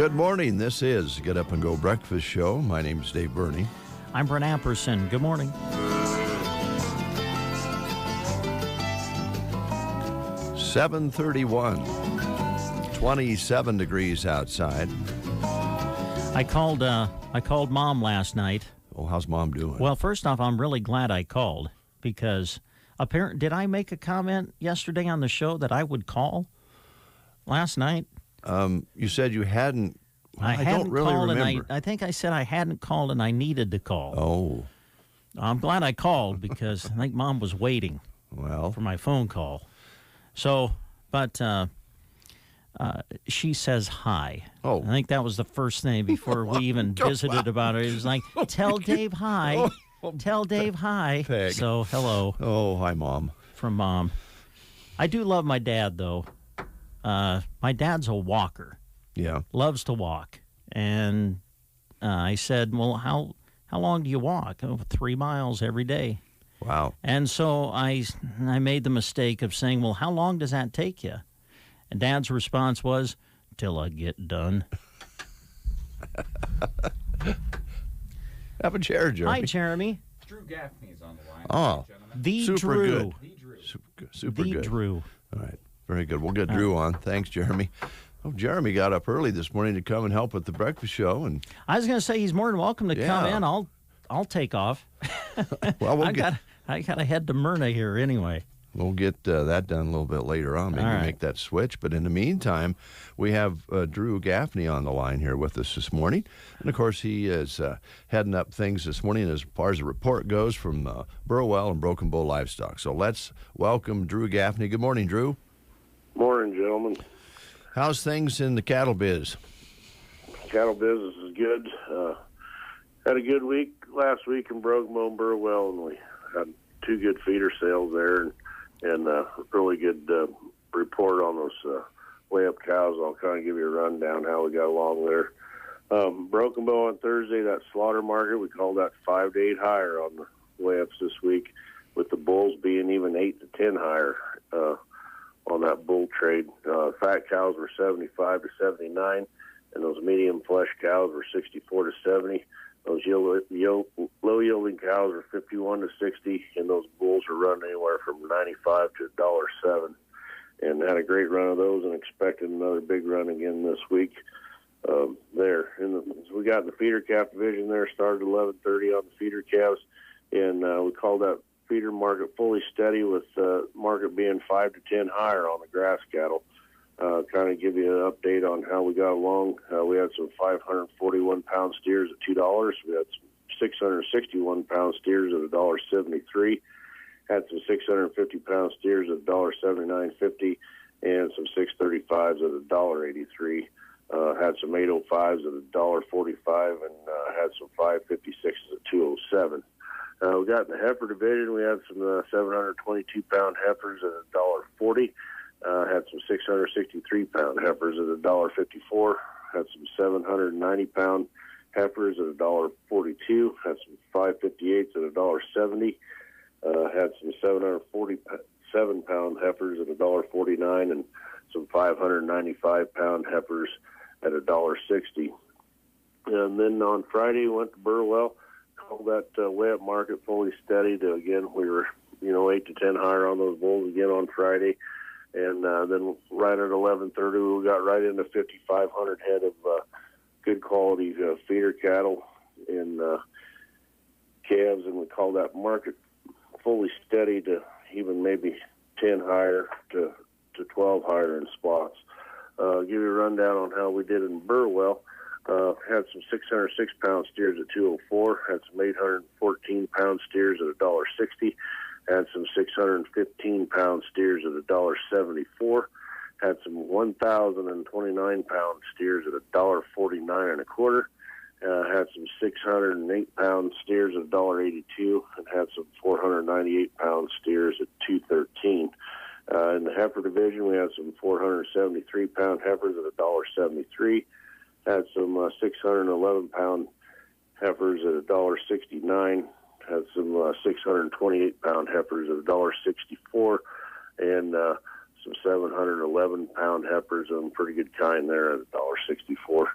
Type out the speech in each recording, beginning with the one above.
Good morning. This is Get Up and Go Breakfast Show. My name is Dave Varney. I'm Brent Amperson. Good morning. 7:31, 27 degrees outside. I called Mom last night. Oh, how's Mom doing? Well, first off, I'm really glad I called because did I make a comment yesterday on the show that I would call last night? You said you hadn't. Well, I hadn't don't really called, remember. and I think I said I hadn't called and I needed to call. Oh. I'm glad I called because I think Mom was waiting for my phone call. So, but she says hi. Oh. I think that was the first thing before we even visited about it. It was like, tell Dave hi. Tell Dave hi. Peg. So, hello. Oh, hi, Mom. From Mom. I do love my dad, though. My dad's a walker. Yeah. Loves to walk. And I said, well, how long do you walk? Oh, 3 miles every day. Wow. And so I made the mistake of saying, well, how long does that take you? And Dad's response was, till I get done. Have a chair, Jeremy. Hi, Jeremy. Drew Gaffney's on the line. Oh, the super Drew. good. The Drew. Super the good. Drew. All right. Very good. We'll get Drew on. Thanks, Jeremy. Oh, Jeremy got up early this morning to come and help with the breakfast show, and I was going to say he's more than welcome to come in. I'll take off. well, I got to head to Myrna here anyway. We'll get that done a little bit later on. Maybe make that switch. But in the meantime, we have Drew Gaffney on the line here with us this morning. And, of course, he is heading up things this morning as far as the report goes from Burwell and Broken Bow Livestock. So let's welcome Drew Gaffney. Good morning, Drew. Morning, gentlemen. How's things in the cattle biz? Cattle business is good. Had a good week last week in Broken Bow and Burwell, and we had 2 good feeder sales there and really good report on those way-up cows. I'll kind of give you a rundown how we got along there. Broken Bow on Thursday, that slaughter market, we called that 5 to 8 higher on the way-ups this week, with the bulls being even 8 to 10 higher on that bull trade. Fat cows were 75 to 79, and those medium flesh cows were 64 to 70. Those low-yielding cows are 51 to 60, and those bulls are running anywhere from 95 to $1.07. And had a great run of those, and expected another big run again this week. There, we got in the feeder calf division there. Started 11:30 on the feeder calves, and we called that feeder market fully steady, with market being 5 to 10 higher on the grass cattle. Kind of give you an update on how we got along. We had some 541-pound steers at $2. We had some 661-pound steers at $1.73. Had some 650-pound steers at $1.7950, and some 635s at $1.83. Had some 805s at $1.45, and had some 556s at $2.07. We got in the heifer division. We had some 722-pound heifers at $1.40. Had some 663-pound heifers at $1.54. Had some 790-pound heifers at $1.42. Had some 558s at $1.70. Had some 747-pound heifers at $1.49, and some 595-pound heifers at $1.60. And then on Friday, we went to Burwell. Called that way-up market fully steady. Again, we were 8 to 10 higher on those bulls again on Friday. And then right at 11:30, we got right into 5,500 head of good quality feeder cattle and calves, and we call that market fully steady to even maybe 10 higher to 12 higher in spots. give you a rundown on how we did in Burwell. Had some 606-pound steers at $2.04. Had some 814-pound steers at $1.60. Had some 615-pound steers at $1.74. Had some 1,029-pound steers at $1.49 and a quarter. Had some 608-pound steers at $1.82, and had some 498-pound steers at $2.13. In the heifer division, we had some 473-pound heifers at $1.73. Had some 611-pound heifers at $1.69. Had some 628-pound heifers at $1.64, and some 711-pound heifers of pretty good kind there at $1.64.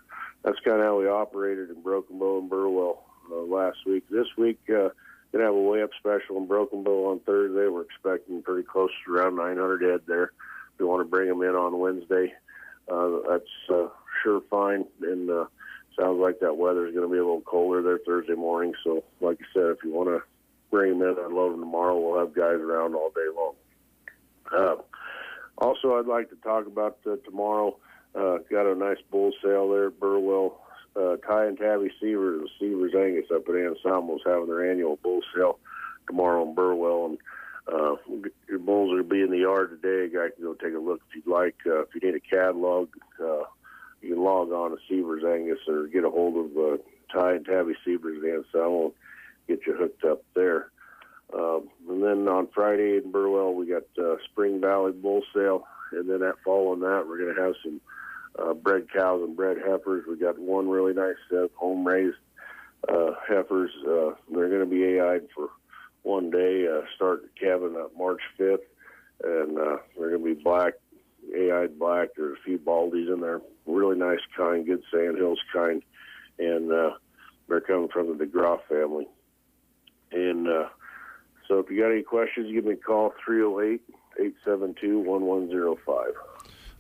That's kind of how we operated in Broken Bow and Burwell last week. This week, going to have a weigh-up special in Broken Bow on Thursday. We're expecting pretty close to around 900 head there. We want to bring them in on Wednesday. That's sure fine, and sounds like that weather is going to be a little colder there Thursday morning. So, like I said, if you want to bring them in and unload them tomorrow, we'll have guys around all day long. Also, I'd like to talk about tomorrow. Got a nice bull sale there at Burwell. Ty and Tabby Seavers and Seavers Angus up at Anselmo's having their annual bull sale tomorrow in Burwell. And your bulls will be in the yard today. A guy can go take a look if you'd like. If you need a catalog, you can log on to Seavers Angus or get a hold of Ty and Tabby Seavers at Anselmo and get you hooked up there. And then on Friday in Burwell, we got Spring Valley Bull Sale. And then following that, we're going to have some bred cows and bred heifers. We got one really nice home-raised heifers. They're going to be AI'd for one day, start at calving March 5th. And they're going to be black, AI'd black. There's a few baldies in there. Really nice kind, good Sandhills kind. And they're coming from the DeGraw family. And so if you got any questions, give me a call, 308-872-1105.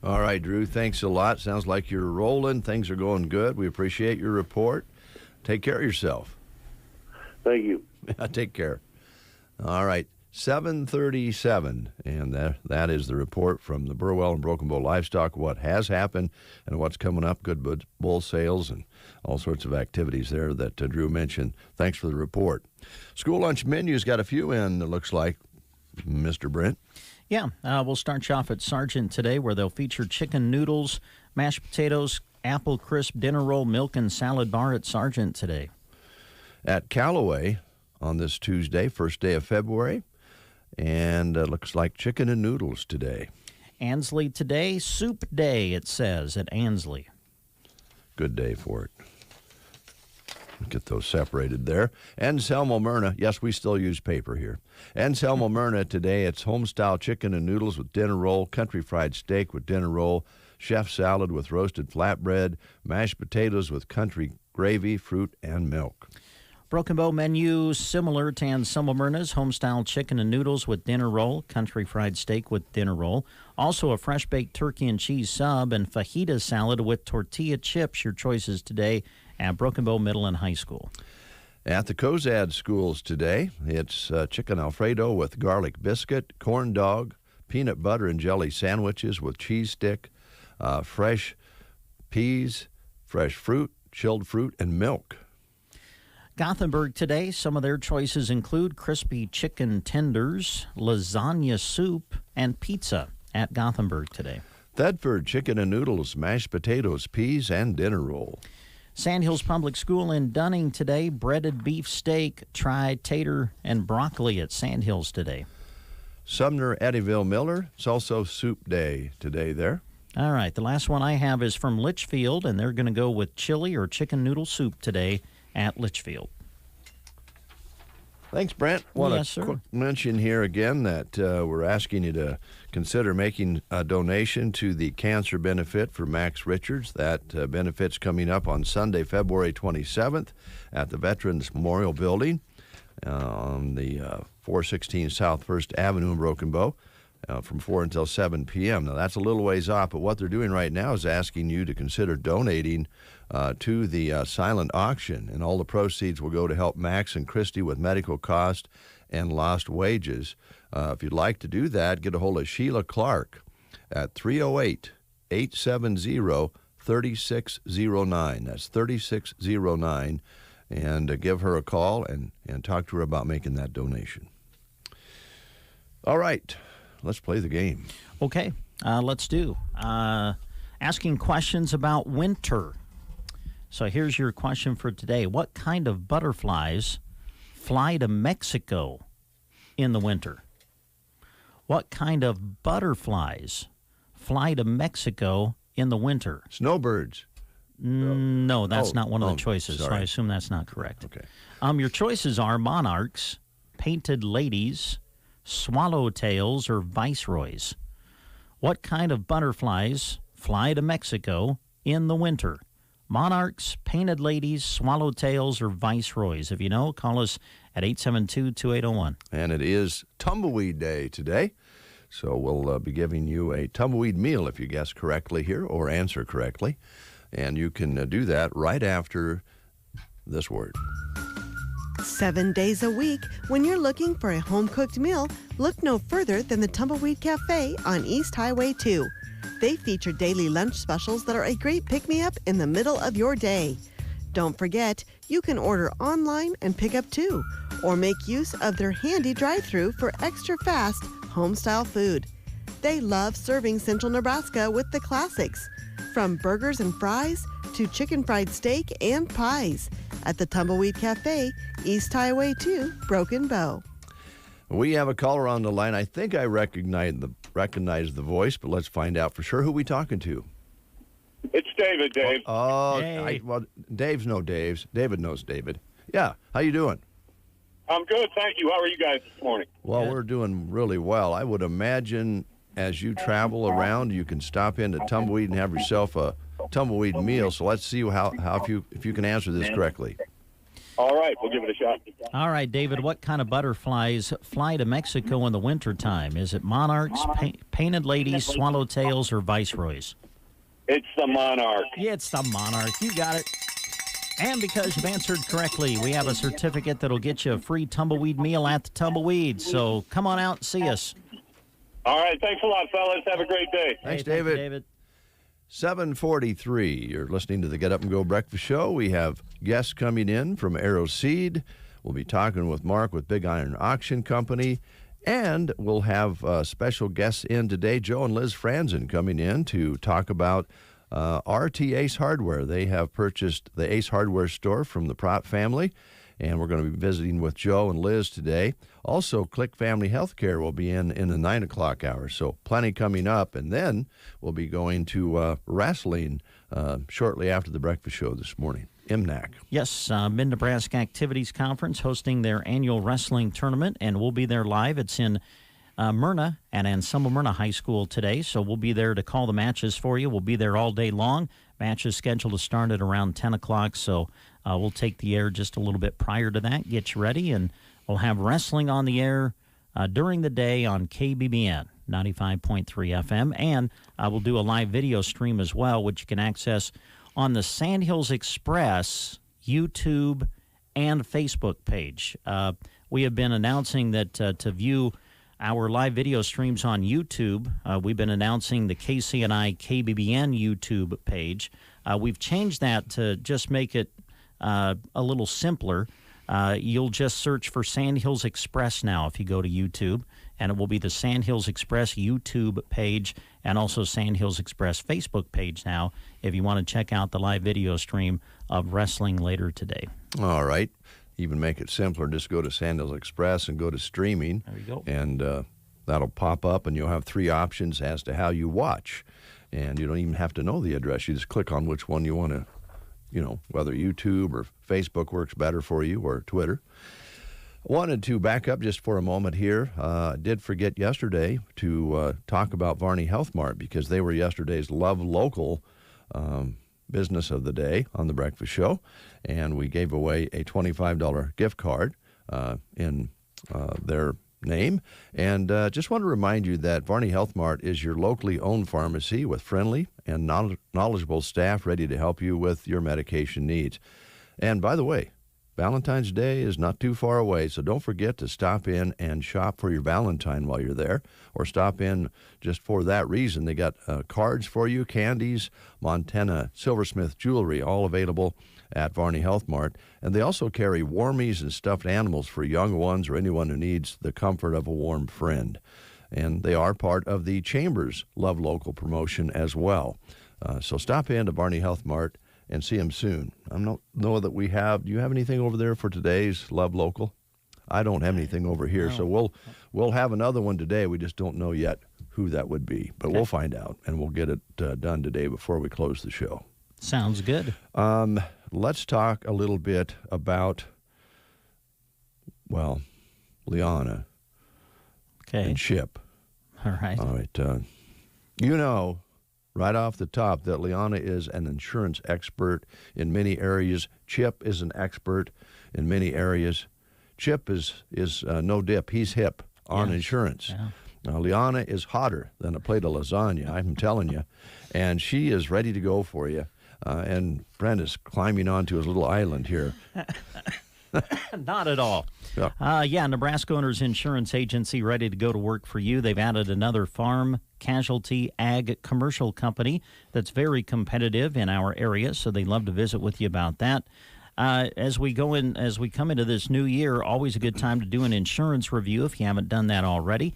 All right, Drew, thanks a lot. Sounds like you're rolling. Things are going good. We appreciate your report. Take care of yourself. Thank you. Take care. All right, 7:37, and that is the report from the Burwell and Broken Bow Livestock, what has happened and what's coming up, good bull sales and all sorts of activities there that Drew mentioned. Thanks for the report. School lunch menu's got a few in, it looks like, Mr. Brent. Yeah, we'll start you off at Sargent today, where they'll feature chicken noodles, mashed potatoes, apple crisp dinner roll, milk, and salad bar at Sargent today. At Callaway on this Tuesday, first day of February, and looks like chicken and noodles today. Ansley today, soup day, it says, at Ansley. Good day for it. Get those separated there. Anselmo Myrna, yes, we still use paper here. Anselmo Myrna today, it's homestyle chicken and noodles with dinner roll, country fried steak with dinner roll, chef salad with roasted flatbread, mashed potatoes with country gravy, fruit, and milk. Broken Bow menu similar to Anselmo Myrna's, homestyle chicken and noodles with dinner roll, country fried steak with dinner roll. Also a fresh-baked turkey and cheese sub and fajita salad with tortilla chips, your choices today at Broken Bow Middle and High School. At the Cozad schools today, it's chicken Alfredo with garlic biscuit, corn dog, peanut butter and jelly sandwiches with cheese stick, fresh peas, fresh fruit, chilled fruit, and milk. Gothenburg today, some of their choices include crispy chicken tenders, lasagna soup, and pizza at Gothenburg today. Thedford, chicken and noodles, mashed potatoes, peas, and dinner roll. Sandhills Public School in Dunning today, breaded beef steak, tater, and broccoli at Sandhills today. Sumner, Eddyville, Miller, it's also soup day today there. All right, the last one I have is from Litchfield, and they're going to go with chili or chicken noodle soup today at Litchfield. Thanks, Brent. Yes, sir. Quick mention here again that we're asking you to consider making a donation to the cancer benefit for Max Richards. That benefit's coming up on Sunday, February 27th at the Veterans Memorial Building on the 416 South 1st Avenue in Broken Bow from 4 until 7 p.m. Now, that's a little ways off, but what they're doing right now is asking you to consider donating to the silent auction, and all the proceeds will go to help Max and Christy with medical costs and lost wages. If you'd like to do that, get a hold of Sheila Clark at 308-888-8255. 870-3609. That's 3609. And give her a call and talk to her about making that donation. All right, let's play the game. Okay, let's do. Asking questions about winter. So here's your question for today. What kind of butterflies fly to Mexico in the winter? What kind of butterflies fly to Mexico in the winter? Snowbirds. No, that's not one of the choices, sorry. so I assume that's not correct. Okay. Your choices are monarchs, painted ladies, swallowtails, or viceroys. What kind of butterflies fly to Mexico in the winter? Monarchs, painted ladies, swallowtails, or viceroys? If you know, call us at 872-2801. And it is Tumbleweed Day today, so we'll be giving you a tumbleweed meal if you guess correctly here or answer correctly. And you can do that right after this word. 7 days a week, when you're looking for a home-cooked meal, look no further than the Tumbleweed Cafe on East Highway 2. They feature daily lunch specials that are a great pick-me-up in the middle of your day. Don't forget, you can order online and pick up too, or make use of their handy drive-thru for extra fast, home-style food. They love serving Central Nebraska with the classics, from burgers and fries to chicken fried steak and pies at the Tumbleweed Cafe, East Highway 2, Broken Bow. We have a caller on the line. I think I recognize the voice, but let's find out for sure. Who we talking to? It's David, Dave. Oh, Hey. Dave's no Dave's. David knows David. Yeah, how you doing? I'm good, thank you. How are you guys this morning? Well, we're doing really well. I would imagine as you travel around, you can stop into Tumbleweed and have yourself a tumbleweed meal. So let's see how if you can answer this correctly. All right, we'll give it a shot. All right, David, what kind of butterflies fly to Mexico in the wintertime? Is it monarchs, painted ladies, swallowtails, or viceroys? It's the monarch. Yeah, it's the monarch. You got it. And because you've answered correctly, we have a certificate that'll get you a free tumbleweed meal at the Tumbleweed. So come on out and see us. All right, thanks a lot, fellas. Have a great day. Thanks, Hey, thank you, David. David. 7:43. You're listening to the Get Up and Go Breakfast Show. We have guests coming in from Arrow Seed. We'll be talking with Mark with Big Iron Auction Company. And we'll have special guests in today, Joe and Liz Franzen, coming in to talk about RT Ace Hardware. They have purchased the Ace Hardware store from the Pratt family, and we're going to be visiting with Joe and Liz today. Also, Click Family Healthcare will be in the 9 o'clock hour, so plenty coming up. And then we'll be going to wrestling shortly after the breakfast show this morning. MNAC. Yes, Mid-Nebraska Activities Conference hosting their annual wrestling tournament, and we'll be there live. It's in Myrna at Anselmo Myrna High School today, so we'll be there to call the matches for you. We'll be there all day long. Matches scheduled to start at around 10 o'clock, so we'll take the air just a little bit prior to that, get you ready, and we'll have wrestling on the air during the day on KBBN 95.3 FM, and we'll do a live video stream as well, which you can access on the Sandhills Express YouTube and Facebook page. We have been announcing that to view our live video streams on YouTube, we've been announcing the KCNI KBBN YouTube page. We've changed that to just make it a little simpler. You'll just search for Sandhills Express now if you go to YouTube, and it will be the Sandhills Express YouTube page and also Sandhills Express Facebook page now if you want to check out the live video stream of wrestling later today. All right. Even make it simpler. Just go to Sandhills Express and go to streaming. There you go. And that'll pop up, and you'll have three options as to how you watch. And you don't even have to know the address. You just click on which one you want to, whether YouTube or Facebook works better for you, or Twitter. Wanted to back up just for a moment here. I did forget yesterday to talk about Varney Healthmart, because they were yesterday's Love Local business of the day on the breakfast show, and we gave away a $25 gift card in their name. And just want to remind you that Varney Healthmart is your locally owned pharmacy with friendly and knowledgeable staff ready to help you with your medication needs. And by the way, Valentine's Day is not too far away, so don't forget to stop in and shop for your Valentine while you're there, or stop in just for that reason. They got cards for you, candies, Montana Silversmith jewelry, all available at Varney Healthmart. And they also carry warmies and stuffed animals for young ones or anyone who needs the comfort of a warm friend. And they are part of the Chambers Love Local promotion as well. So stop in to Varney Healthmart and see them soon. I don't know that we have. Do you have anything over there for today's Love Local? I don't have anything over here, so we'll have another one today. We just don't know yet who that would be, but we'll find out, and we'll get it done today before we close the show. Sounds good. Let's talk a little bit about, well, Liana and Chip. All right. You know, right off the top, that Liana is an insurance expert in many areas. Chip is an expert in many areas. Chip is no dip. He's hip on insurance. Yeah. Now, Liana is hotter than a plate of lasagna, I'm telling you, and she is ready to go for you. And Brent is climbing onto his little island here. Not at all. Yeah. Nebraska Owners Insurance Agency ready to go to work for you. They've added another farm, casualty, ag, commercial company that's very competitive in our area, so they'd love to visit with you about that. As we come into this new year, always a good time to do an insurance review if you haven't done that already.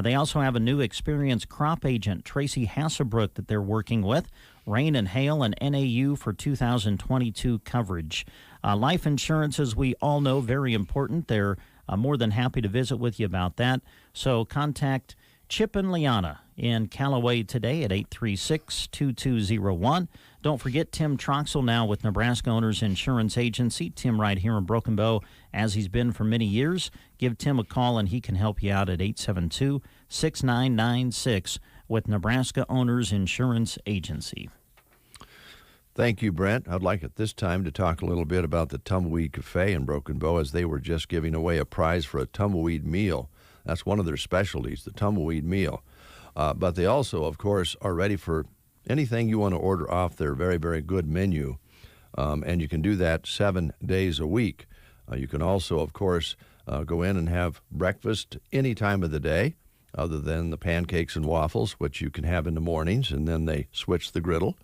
They also have a new experienced crop agent, Tracy Hasselbrook, that they're working with. Rain and hail and NAU for 2022 coverage. Life insurance, as we all know, very important. They're more than happy to visit with you about that. So contact Chip and Liana in Callaway today at 836-2201. Don't forget Tim Troxel now with Nebraska Owners Insurance Agency. Tim right here in Broken Bow, as he's been for many years. Give Tim a call and he can help you out at 872-6996 with Nebraska Owners Insurance Agency. Thank you, Brent. I'd like at this time to talk a little bit about the Tumbleweed Cafe in Broken Bow, as they were just giving away a prize for a tumbleweed meal. That's one of their specialties, the tumbleweed meal. But they also, of course, are ready for anything you want to order off their very, very good menu. And you can do that 7 days a week. You can also, of course, go in and have breakfast any time of the day, other than the pancakes and waffles, which you can have in the mornings, and then they switch the griddle.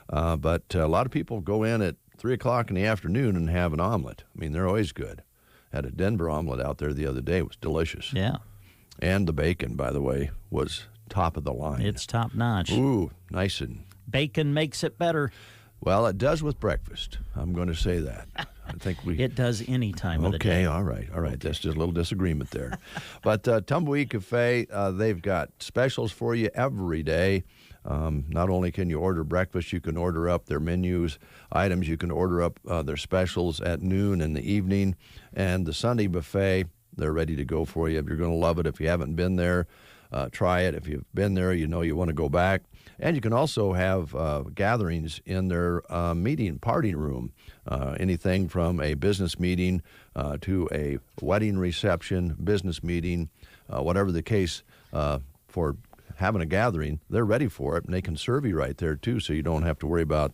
But a lot of people go in at 3 o'clock in the afternoon and have an omelet. I mean, they're always good. Had a Denver omelet out there the other day. It was delicious. Yeah. And the bacon, by the way, was top of the line. It's top notch. Ooh, nice. And bacon makes it better. Well, it does with breakfast. I'm going to say that. I think it does any time of the day. Okay, all right. Okay. That's just a little disagreement there. But Tumbleweed Cafe, they've got specials for you every day. Not only can you order breakfast, you can order up their menus, items. You can order up their specials at noon in the evening. And the Sunday buffet, they're ready to go for you. You're going to love it. If you haven't been there, try it. If you've been there, you know you want to go back. And you can also have gatherings in their party room, anything from a business meeting to a wedding reception, business meeting, whatever the case for having a gathering. They're ready for it, and they can serve you right there, too, so you don't have to worry about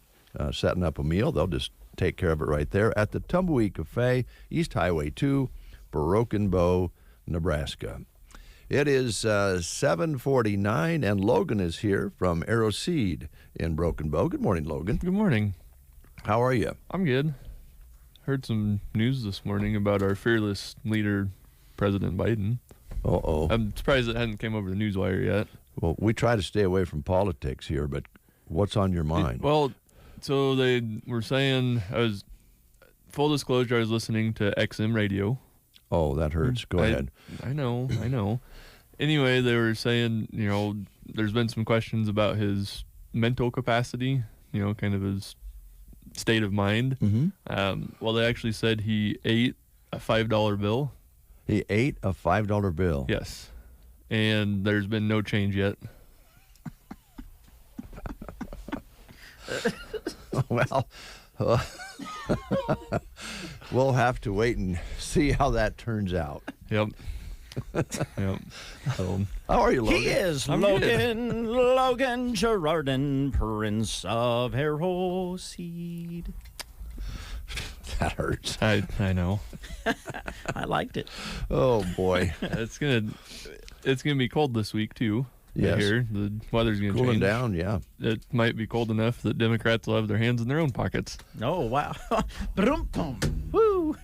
setting up a meal. They'll just take care of it right there at the Tumbleweed Cafe, East Highway 2, Broken Bow, Nebraska. It is 7:49, and Logan is here from Arrow Seed in Broken Bow. Good morning, Logan. Good morning. How are you? I'm good. Heard some news this morning about our fearless leader, President Biden. Uh-oh. I'm surprised it hadn't came over the newswire yet. Well, we try to stay away from politics here, but what's on your mind? So they were saying, full disclosure, I was listening to XM radio. Oh, that hurts. Go ahead. I know. Anyway, they were saying, there's been some questions about his mental capacity, kind of his state of mind. Mm-hmm. They actually said he ate a $5 bill. He ate a $5 bill? Yes. And there's been no change yet. Well, we'll have to wait and see how that turns out. Yep. How are you, Logan? He is Logan Gerardin, Prince of Arrow Seed. That hurts. I know. I liked it. Oh, boy. It's gonna be cold this week too. Yes. Here the weather's gonna Cooling change. down, yeah. It might be cold enough that Democrats will have their hands in their own pockets. Oh, wow. Brum-pum. Woo.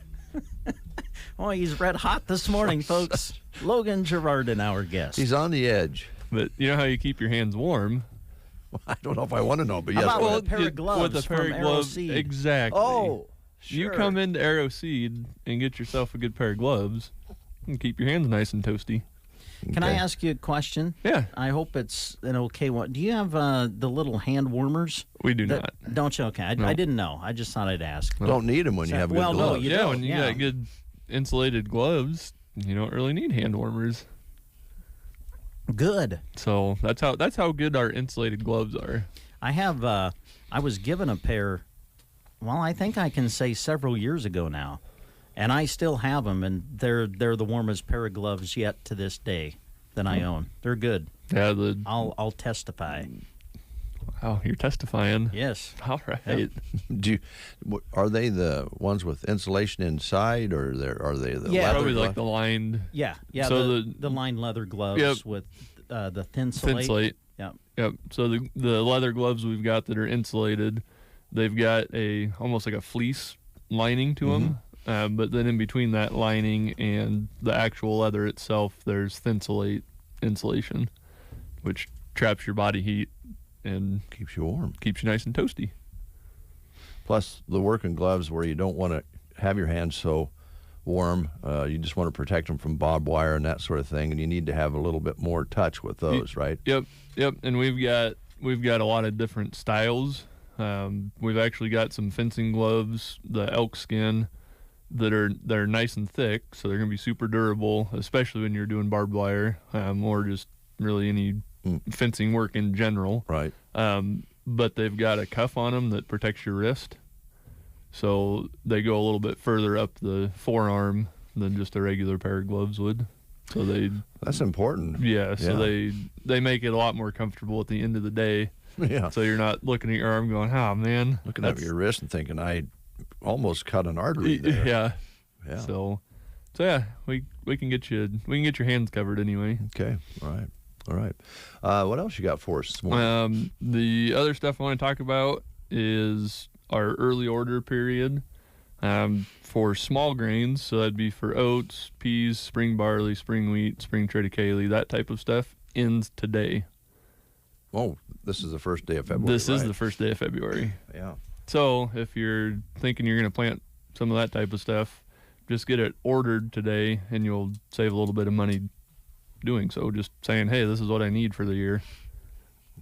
Oh, he's red hot this morning, folks. Logan Girardin, our guest. He's on the edge. But you know how you keep your hands warm? I don't know if I want to know, but yes. How go about ahead. a pair of gloves with a pair from of gloves, Aeroseed? exactly. Oh, sure. You come into Aeroseed and get yourself a good pair of gloves and keep your hands nice and toasty. Can I Okay. ask you a question? Yeah. I hope it's an okay one. Do you have the little hand warmers? We do not. Don't you? Okay. No. I didn't know. I just thought I'd ask. Don't need them when you have good Well, no, gloves. you Yeah, don't, when you yeah. got good insulated gloves, you don't really need hand warmers. Good. So that's how good our insulated gloves are. I have. I was given a pair. Well, I think I can say several years ago now, and I still have them, and they're the warmest pair of gloves yet to this day that I own. They're good. Yeah, I'll testify. wow, you're testifying. Yes. All right. Are they the ones with insulation inside, or are they the Yeah. leather Probably like glove? the lined Yeah. So the lined leather gloves Yep. with the thin slate. thin slate. Yeah. Yep. So the leather gloves we've got that are insulated, they've got almost like a fleece lining to them. But then in between that lining and the actual leather itself, there's thin slate insulation, which traps your body heat and Keeps you warm. keeps you nice and toasty. Plus, the working gloves where you don't want to have your hands so warm, you just want to protect them from barbed wire and that sort of thing, and you need to have a little bit more touch with those, right? Yep. And we've got a lot of different styles. We've actually got some fencing gloves, the elk skin, they're nice and thick, so they're gonna be super durable, especially when you're doing barbed wire, or just really any fencing work in general. Right. But they've got a cuff on them that protects your wrist, so they go a little bit further up the forearm than just a regular pair of gloves would. So That's important. so they make it a lot more comfortable at the end of the day. Yeah. So you're not looking at your arm going, "Oh man," Looking at your wrist and thinking, I almost cut an artery there. Yeah. Yeah. So yeah, we can get your hands covered anyway. Okay. All right. What else you got for us this morning? The other stuff I want to talk about is our early order period for small grains. So that'd be for oats, peas, spring barley, spring wheat, spring triticale, that type of stuff ends today. Oh, this is the first day of February. This is right? the first day of February. Yeah. So if you're thinking you're going to plant some of that type of stuff, just get it ordered today and you'll save a little bit of money doing so. Just saying, hey, this is what I need for the year.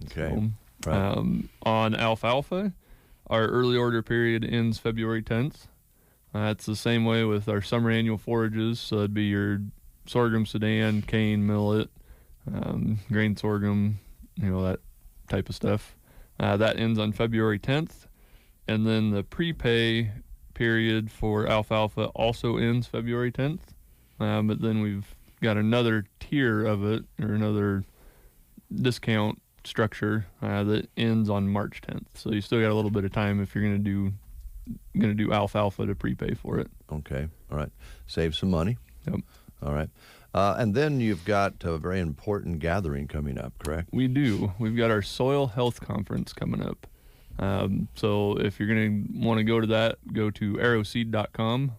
Okay. So, Right. on alfalfa, our early order period ends February 10th. It's the same way with our summer annual forages. So it'd be your sorghum, sudan, cane, millet, grain sorghum, that type of stuff. That ends on February 10th. And then the prepay period for alfalfa also ends February 10th. But then we've got another tier of it, or another discount structure that ends on March 10th. So you still got a little bit of time if you're going to do alfalfa to prepay for it. Okay. All right. Save some money. Yep. All right. And then you've got a very important gathering coming up, correct? We do. We've got our soil health conference coming up. So if you're going to want to go to that, go to arrowseed.com.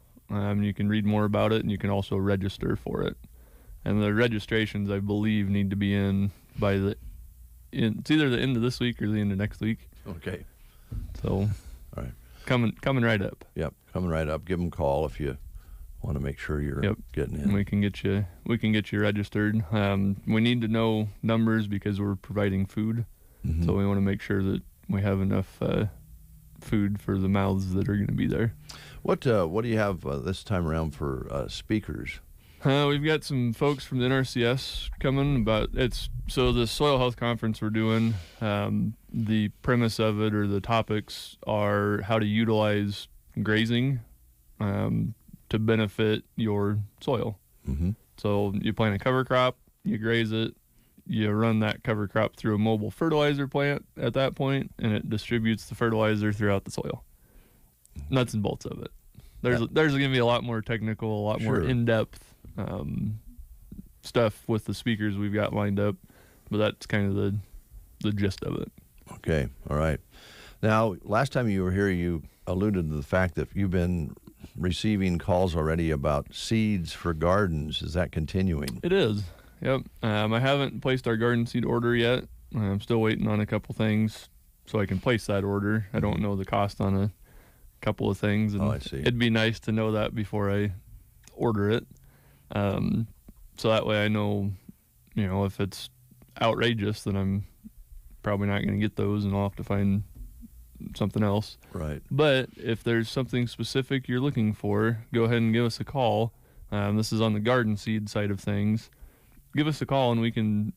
You can read more about it, and you can also register for it. And the registrations, I believe, need to be in by it's either the end of this week or the end of next week. Okay. So, all right, coming right up. Yep, coming right up. Give them a call if you want to make sure you're getting in. And we can get you registered. We need to know numbers because we're providing food, so we want to make sure that we have enough food for the mouths that are going to be there. What do you have this time around for speakers? We've got some folks from the NRCS coming. So the soil health conference we're doing, the premise of it, or the topics, are how to utilize grazing to benefit your soil. Mm-hmm. So you plant a cover crop, you graze it, you run that cover crop through a mobile fertilizer plant at that point, and it distributes the fertilizer throughout the soil. Nuts and bolts of it. There's going to be a lot more technical, a lot more in-depth stuff with the speakers we've got lined up, but that's kind of the gist of it. Okay, all right. Now, last time you were here, you alluded to the fact that you've been receiving calls already about seeds for gardens. Is that continuing? It is, yep. I haven't placed our garden seed order yet. I'm still waiting on a couple things so I can place that order. I don't know the cost on a couple of things. And I see. It'd be nice to know that before I order it. So that way I know, if it's outrageous, then I'm probably not going to get those and I'll have to find something else. Right. But if there's something specific you're looking for, go ahead and give us a call. This is on the garden seed side of things. Give us a call and we can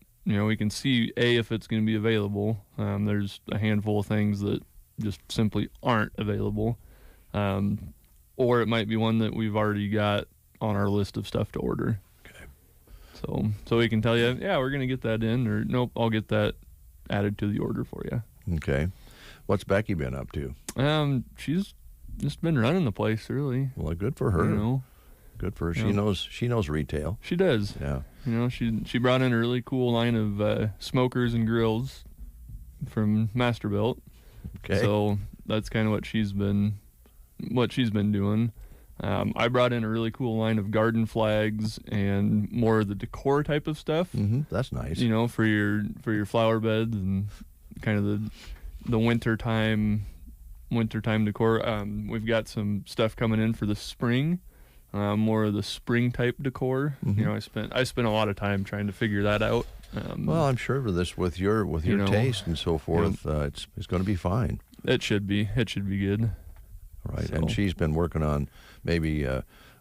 see if it's going to be available. There's a handful of things that just simply aren't available. Or it might be one that we've already got on our list of stuff to order. Okay. So we can tell you, yeah, we're going to get that in, or nope, I'll get that added to the order for you. Okay. What's Becky been up to? She's just been running the place, really. Well, good for her. Good for her. She knows retail. She does. Yeah. She brought in a really cool line of smokers and grills from Masterbuilt. Okay. So that's kind of what she's been doing. I brought in a really cool line of garden flags and more of the decor type of stuff. Mm-hmm. That's nice. For your flower beds and kind of the wintertime decor. We've got some stuff coming in for the spring. More of the spring type decor. Mm-hmm. I spent a lot of time trying to figure that out. Well, I'm sure for this with your taste and so forth, it's going to be fine. It should be good. Right, So. and she's been working on maybe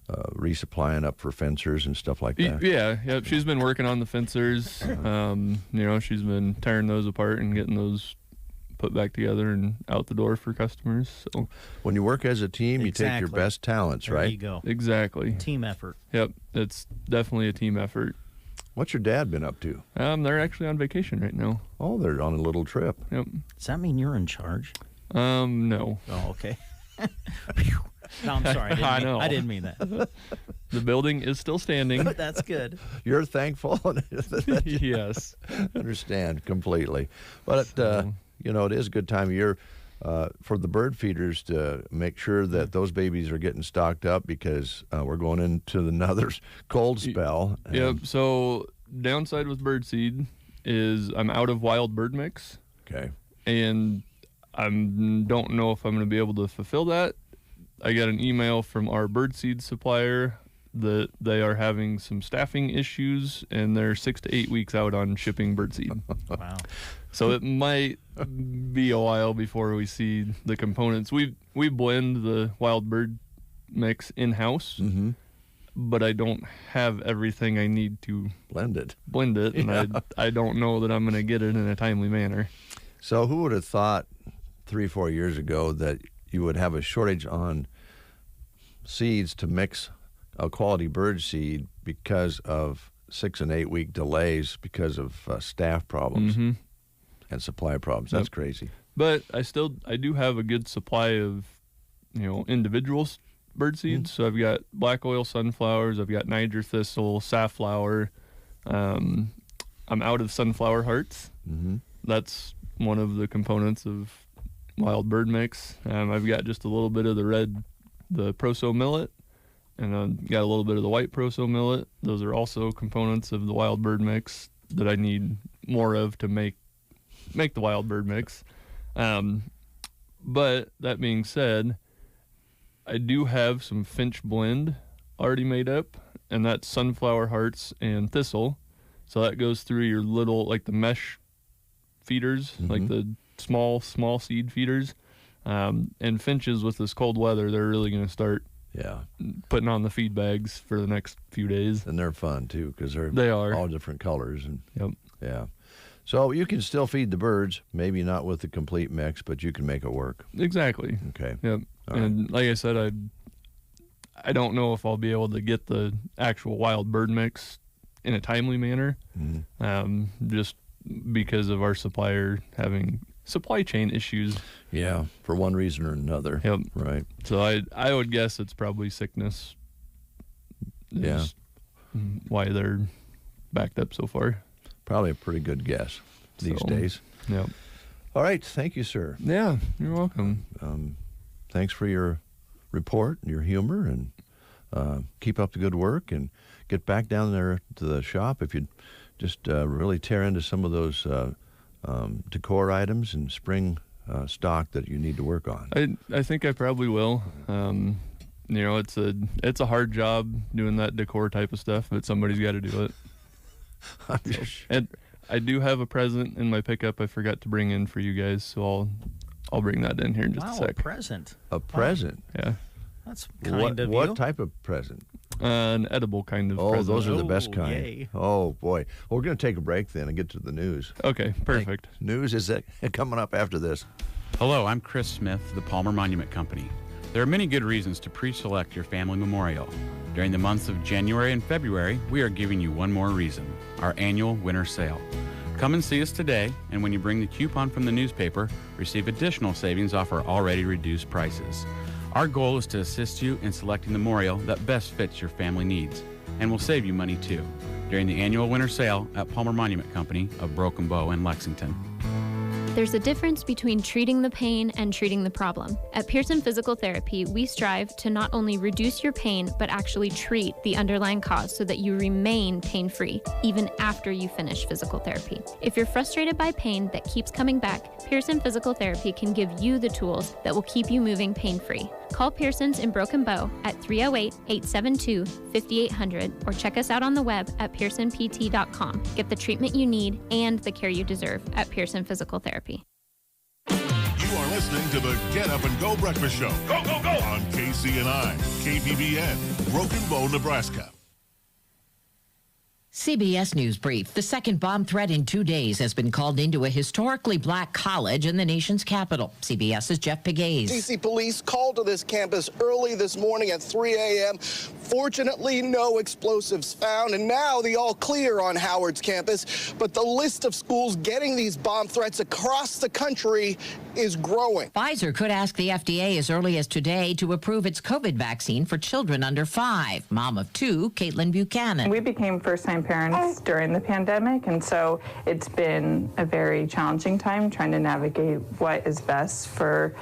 resupplying up for fencers and stuff like that. Yeah. She's been working on the fencers. She's been tearing those apart and getting those put back together and out the door for customers. So when you work as a team, you take your best talents, right? There you go. Exactly. Team effort. Yep, it's definitely a team effort. What's your dad been up to? They're actually on vacation right now. Oh, they're on a little trip. Yep. Does that mean you're in charge? No. Oh, okay. No, I'm sorry. I didn't mean that. The building is still standing. That's good. You're thankful? Yes. Understand completely. But, it is a good time of year for the bird feeders to make sure that those babies are getting stocked up because we're going into another cold spell. Yep. So downside with birdseed is I'm out of wild bird mix. Okay. And I don't know if I'm going to be able to fulfill that. I got an email from our birdseed supplier that they are having some staffing issues and they're 6 to 8 weeks out on shipping birdseed. Wow. So it might be a while before we see the components. We blend the wild bird mix in-house, mm-hmm. but I don't have everything I need to blend it, and I don't know that I'm going to get it in a timely manner. So who would have thought 3-4 years ago that you would have a shortage on seeds to mix a quality bird seed because of 6 and 8 week delays because of staff problems mm-hmm. and supply problems? That's crazy. But I do have a good supply of, individual bird seeds. Mm-hmm. So I've got black oil sunflowers, I've got Niger thistle, safflower. I'm out of sunflower hearts. Mm-hmm. That's one of the components of wild bird mix. I've got just a little bit of the proso millet, and I've got a little bit of the white proso millet. Those are also components of the wild bird mix that I need more of to make the wild bird mix. But that being said, I do have some finch blend already made up, and that's sunflower hearts and thistle. So that goes through your little, like the mesh feeders, mm-hmm. like the small seed feeders. And finches with this cold weather, they're really going to start putting on the feed bags for the next few days. And they're fun too because they are all different colors. And yep. Yeah. So you can still feed the birds, maybe not with the complete mix, but you can make it work. Exactly. Okay. Yep. All and right. Like I said, I don't know if I'll be able to get the actual wild bird mix in a timely manner, mm-hmm. Just because of our supplier having supply chain issues. Yeah, for one reason or another. Yep. Right. So I would guess it's probably sickness. Yeah. Why they're backed up so far. Probably a pretty good guess these days. Yep. All right. Thank you, sir. Yeah, you're welcome. Thanks for your report and your humor, and keep up the good work, and get back down there to the shop if you just really tear into some of those decor items and spring stock that you need to work on. I think I probably will. It's a hard job doing that decor type of stuff, but somebody's got to do it. And I do have a present in my pickup I forgot to bring in for you guys, so I'll bring that in here in just a sec. A present. A present? Yeah. That's kind of you. What type of present? An edible kind of present. Those are the best kind. Yay. Oh, boy. Well, we're going to take a break then and get to the news. Okay, perfect. News is coming up after this. Hello, I'm Chris Smith, the Palmer Monument Company. There are many good reasons to pre-select your family memorial. During the months of January and February, we are giving you one more reason, our annual winter sale. Come and see us today, and when you bring the coupon from the newspaper, receive additional savings off our already reduced prices. Our goal is to assist you in selecting the memorial that best fits your family needs, and will save you money too, during the annual winter sale at Palmer Monument Company of Broken Bow in Lexington. There's a difference between treating the pain and treating the problem. At Pearson Physical Therapy, we strive to not only reduce your pain, but actually treat the underlying cause so that you remain pain-free, even after you finish physical therapy. If you're frustrated by pain that keeps coming back, Pearson Physical Therapy can give you the tools that will keep you moving pain-free. Call Pearson's in Broken Bow at 308-872-5800 or check us out on the web at pearsonpt.com. Get the treatment you need and the care you deserve at Pearson Physical Therapy. You are listening to the Get Up and Go Breakfast Show. Go, go, go! On KCNI, KBBN, Broken Bow, Nebraska. CBS News Brief. The second bomb threat in 2 days has been called into a historically black college in the nation's capital. CBS's Jeff Pegues. D.C. police called to this campus early this morning at 3 a.m. Fortunately, no explosives found, and now the all clear on Howard's campus. But the list of schools getting these bomb threats across the country is growing. Pfizer could ask the FDA as early as today to approve its COVID vaccine for children under 5. Mom of 2, Caitlin Buchanan. We became first-time parents during the pandemic, and so it's been a very challenging time trying to navigate what is best for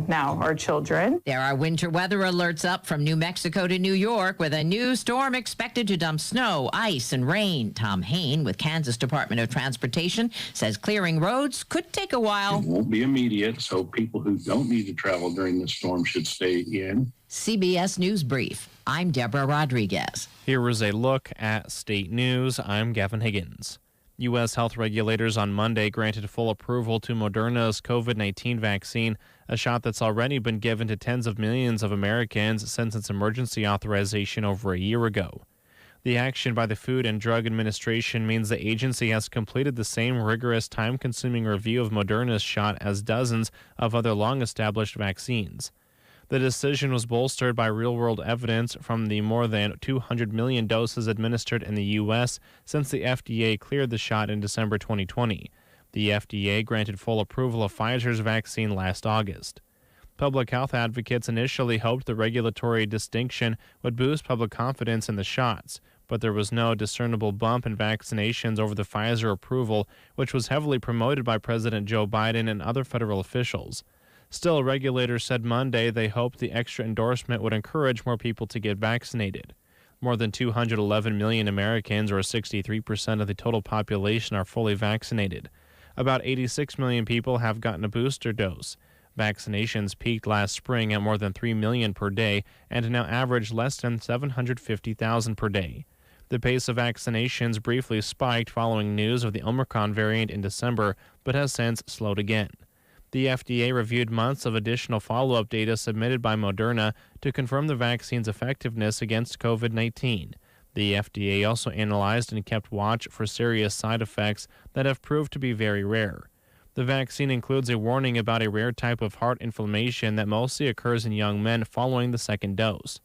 now our children. There are winter weather alerts up from New Mexico to New York with a new storm expected to dump snow, ice, and rain. Tom Hain with Kansas Department of Transportation says clearing roads could take a while. It won't be immediate, so people who don't need to travel during this storm should stay in. CBS News Brief. I'm Deborah Rodriguez. Here was a look at state news. I'm Gavin Higgins. U.S. health regulators on Monday granted full approval to Moderna's COVID-19 vaccine, a shot that's already been given to tens of millions of Americans since its emergency authorization over a year ago. The action by the Food and Drug Administration means the agency has completed the same rigorous, time-consuming review of Moderna's shot as dozens of other long-established vaccines. The decision was bolstered by real-world evidence from the more than 200 million doses administered in the U.S. since the FDA cleared the shot in December 2020. The FDA granted full approval of Pfizer's vaccine last August. Public health advocates initially hoped the regulatory distinction would boost public confidence in the shots, but there was no discernible bump in vaccinations over the Pfizer approval, which was heavily promoted by President Joe Biden and other federal officials. Still, regulators said Monday they hoped the extra endorsement would encourage more people to get vaccinated. More than 211 million Americans, or 63% of the total population, are fully vaccinated. About 86 million people have gotten a booster dose. Vaccinations peaked last spring at more than 3 million per day and now average less than 750,000 per day. The pace of vaccinations briefly spiked following news of the Omicron variant in December, but has since slowed again. The FDA reviewed months of additional follow-up data submitted by Moderna to confirm the vaccine's effectiveness against COVID-19. The FDA also analyzed and kept watch for serious side effects that have proved to be very rare. The vaccine includes a warning about a rare type of heart inflammation that mostly occurs in young men following the second dose.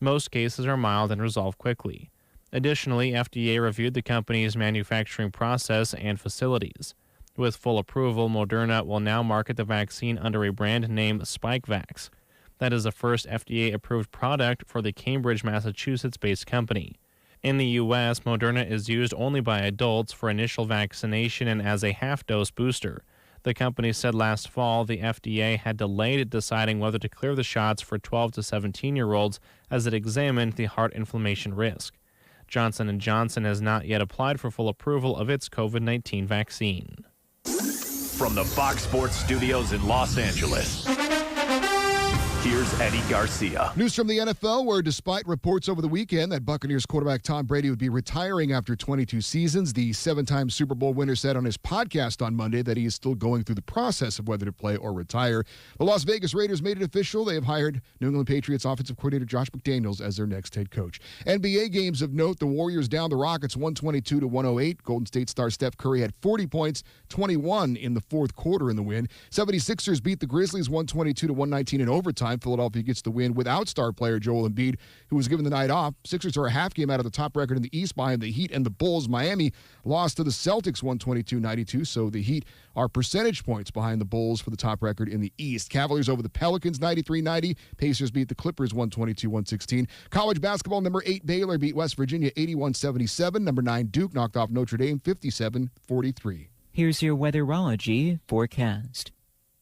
Most cases are mild and resolve quickly. Additionally, FDA reviewed the company's manufacturing process and facilities. With full approval, Moderna will now market the vaccine under a brand name Spikevax. That is the first FDA-approved product for the Cambridge, Massachusetts-based company. In the U.S., Moderna is used only by adults for initial vaccination and as a half-dose booster. The company said last fall the FDA had delayed deciding whether to clear the shots for 12 to 17-year-olds as it examined the heart inflammation risk. Johnson & Johnson has not yet applied for full approval of its COVID-19 vaccine. From the Fox Sports Studios in Los Angeles, here's Eddie Garcia. News from the NFL, where despite reports over the weekend that Buccaneers quarterback Tom Brady would be retiring after 22 seasons, the 7-time Super Bowl winner said on his podcast on Monday that he is still going through the process of whether to play or retire. The Las Vegas Raiders made it official. They have hired New England Patriots offensive coordinator Josh McDaniels as their next head coach. NBA games of note, the Warriors down the Rockets 122-108. Golden State star Steph Curry had 40 points, 21 in the fourth quarter in the win. 76ers beat the Grizzlies 122-119 in overtime. Philadelphia gets the win without star player Joel Embiid, who was given the night off. Sixers are a half game out of the top record in the East behind the Heat and the Bulls. Miami lost to the Celtics 122-92, so the Heat are percentage points behind the Bulls for the top record in the East. Cavaliers over the Pelicans 93-90. Pacers beat the Clippers 122-116. College basketball, number 8 Baylor beat West Virginia 81-77. Number 9 Duke knocked off Notre Dame 57-43. Here's your weatherology forecast.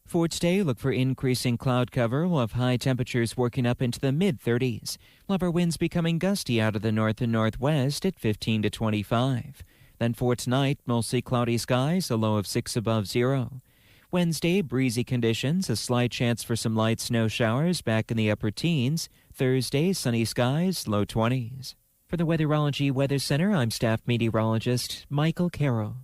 For today, look for increasing cloud cover. We'll have high temperatures working up into the mid-30s. We'll have our winds becoming gusty out of the north and northwest at 15 to 25. Then for tonight, mostly cloudy skies, a low of 6 above zero. Wednesday, breezy conditions, a slight chance for some light snow showers back in the upper teens. Thursday, sunny skies, low 20s. For the Weatherology Weather Center, I'm staff meteorologist Michael Carroll.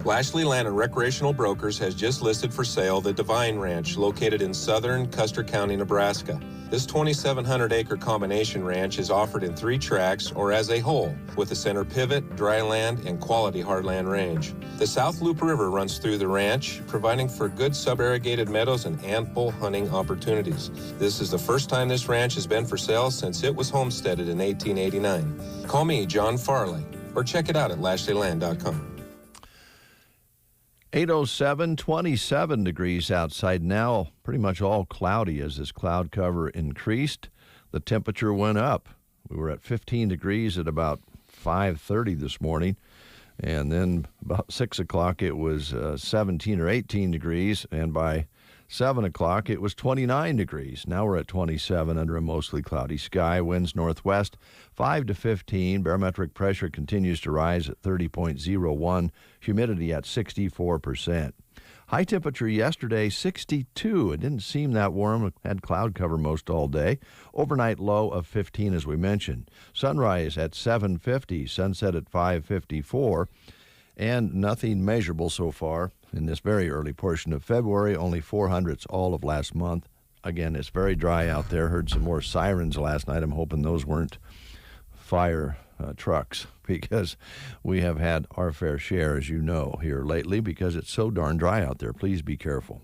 Lashley Land and Recreational Brokers has just listed for sale the Divine Ranch located in southern Custer County, Nebraska. This 2,700-acre combination ranch is offered in 3 tracts or as a whole, with a center pivot, dry land, and quality hardland range. The South Loop River runs through the ranch, providing for good sub-irrigated meadows and ample hunting opportunities. This is the first time this ranch has been for sale since it was homesteaded in 1889. Call me, John Farley, or check it out at LashleyLand.com. 807, 27 degrees outside now, pretty much all cloudy as this cloud cover increased. The temperature went up. We were at 15 degrees at about 5:30 this morning, and then about 6 o'clock it was 17 or 18 degrees, and by 7 o'clock it was 29 degrees. Now we're at 27 under a mostly cloudy sky. Winds northwest 5 to 15. Barometric pressure continues to rise at 30.01. Humidity at 64%. High temperature yesterday, 62. It didn't seem that warm. It had cloud cover most all day. Overnight low of 15, as we mentioned. Sunrise at 7:50. Sunset at 5:54. And nothing measurable so far in this very early portion of February. Only 400s all of last month. Again, it's very dry out there. Heard some more sirens last night. I'm hoping those weren't fire trucks, because we have had our fair share, as you know, here lately, because it's so darn dry out there. Please be careful.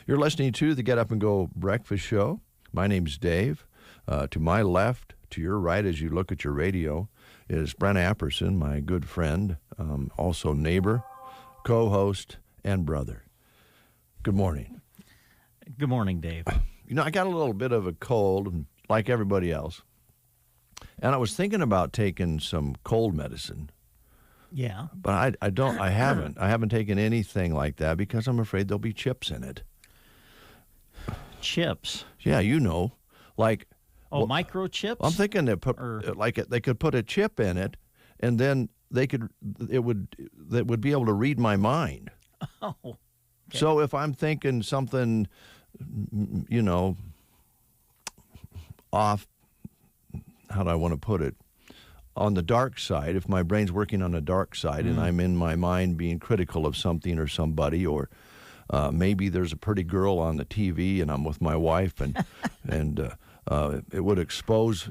You're listening to the Get Up and Go Breakfast Show. My name's Dave. To my left, to your right as you look at your radio, is Brent Apperson, my good friend, also neighbor, co-host, and brother. Good morning. Good morning, Dave. You know, I got a little bit of a cold, like everybody else. And I was thinking about taking some cold medicine. Yeah. But I haven't taken anything like that because I'm afraid there'll be chips in it. Chips? Yeah, you know, like. Oh, microchips? I'm thinking they could put a chip in it, and then it would be able to read my mind. Oh. Okay. So if I'm thinking something, you know, off, how do I want to put it, on the dark side, if my brain's working on the dark side and I'm in my mind being critical of something or somebody, or maybe there's a pretty girl on the TV and I'm with my wife and it would expose,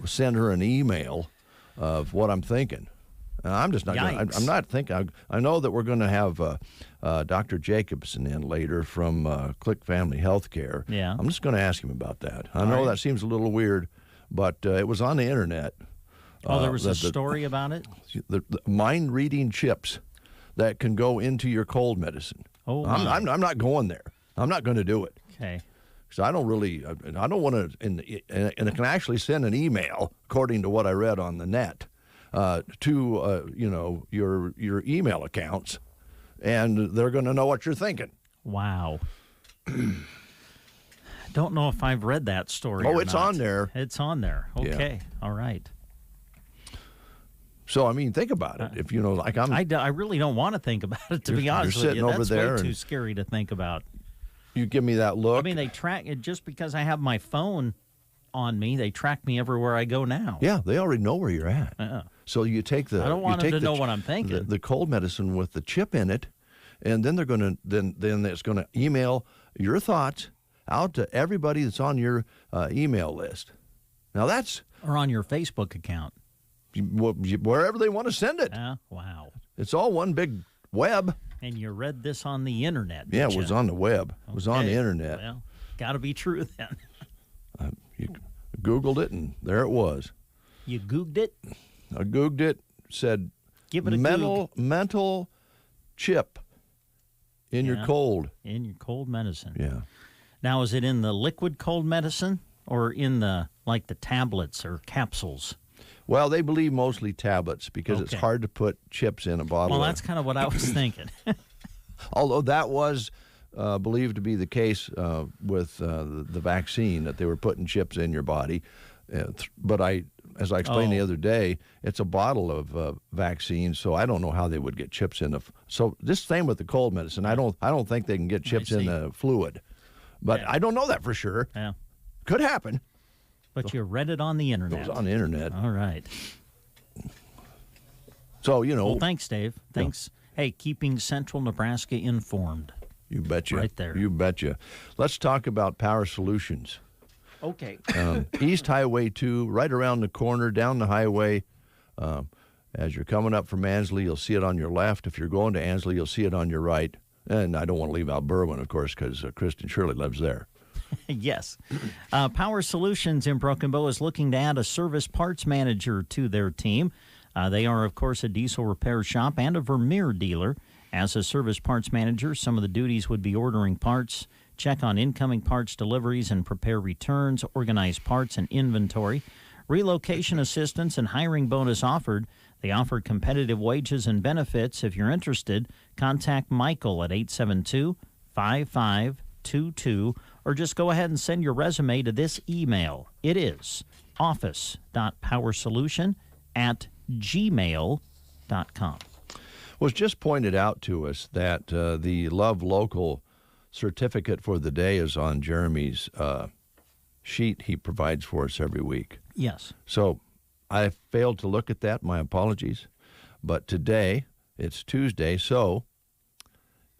send her an email of what I'm thinking. I'm just not going to, I'm not thinking, I know that we're going to have Dr. Jacobson in later from Click Family Healthcare. Yeah. I'm just going to ask him about that. I know that seems a little weird, but it was on the internet. Oh, there was a story about it? The mind-reading chips that can go into your cold medicine. Oh, I'm not going there. I'm not going to do it. Okay. So I don't want to, and it can actually send an email, according to what I read on the net, to your email accounts, and they're going to know what you're thinking. Wow. Don't know if I've read that story. Oh, it's not. on there. It's on there. Okay. Yeah. All right. So I mean, think about it. If like I really don't want to think about it. To be honest with you, over that's there way too scary to think about. You give me that look. I mean, they track it just because I have my phone on me. They track me everywhere I go now. Yeah, they already know where you're at. So you take the. I don't want them to know what I'm thinking. The cold medicine with the chip in it, and then they're going to then it's going to email your thoughts out to everybody that's on your email list. Now that's or on your Facebook account, wherever they want to send it. Wow. It's all one big web. And you read this on the internet, Yeah, didn't it was you? on the web. It was on the internet. Well, got to be true then. You Googled it, and there it was. You Googled it? I Googled it, said Give it a mental chip in your cold. In your cold medicine. Yeah. Now, is it in the liquid cold medicine or in the tablets or capsules? Well, they believe mostly tablets because it's hard to put chips in a bottle. Well, that's kind of what I was thinking. Although that was believed to be the case with the vaccine, that they were putting chips in your body. But as I explained the other day, it's a bottle of vaccine, so I don't know how they would get chips in the. So this same with the cold medicine. I don't think they can get chips in the fluid, but I don't know that for sure. Yeah, could happen. But you read it on the internet. It was on the internet. All right. So, Well, thanks, Dave. Thanks. Yeah. Hey, keeping Central Nebraska informed. You betcha. Right there. You betcha. Let's talk about Power Solutions. Okay. East Highway 2, right around the corner, down the highway. As you're coming up from Ansley, you'll see it on your left. If you're going to Ansley, you'll see it on your right. And I don't want to leave out Berwyn, of course, because Kristen Shirley lives there. Yes. Power Solutions in Broken Bow is looking to add a service parts manager to their team. They are, of course, a diesel repair shop and a Vermeer dealer. As a service parts manager, some of the duties would be ordering parts, check on incoming parts deliveries and prepare returns, organize parts and inventory. Relocation assistance and hiring bonus offered. They offer competitive wages and benefits. If you're interested, contact Michael at 872-5522 or just go ahead and send your resume to this email. It is office.powersolution@gmail.com. Was just pointed out to us that the Love Local certificate for the day is on Jeremy's sheet he provides for us every week. Yes. So I failed to look at that. My apologies. But today, it's Tuesday, so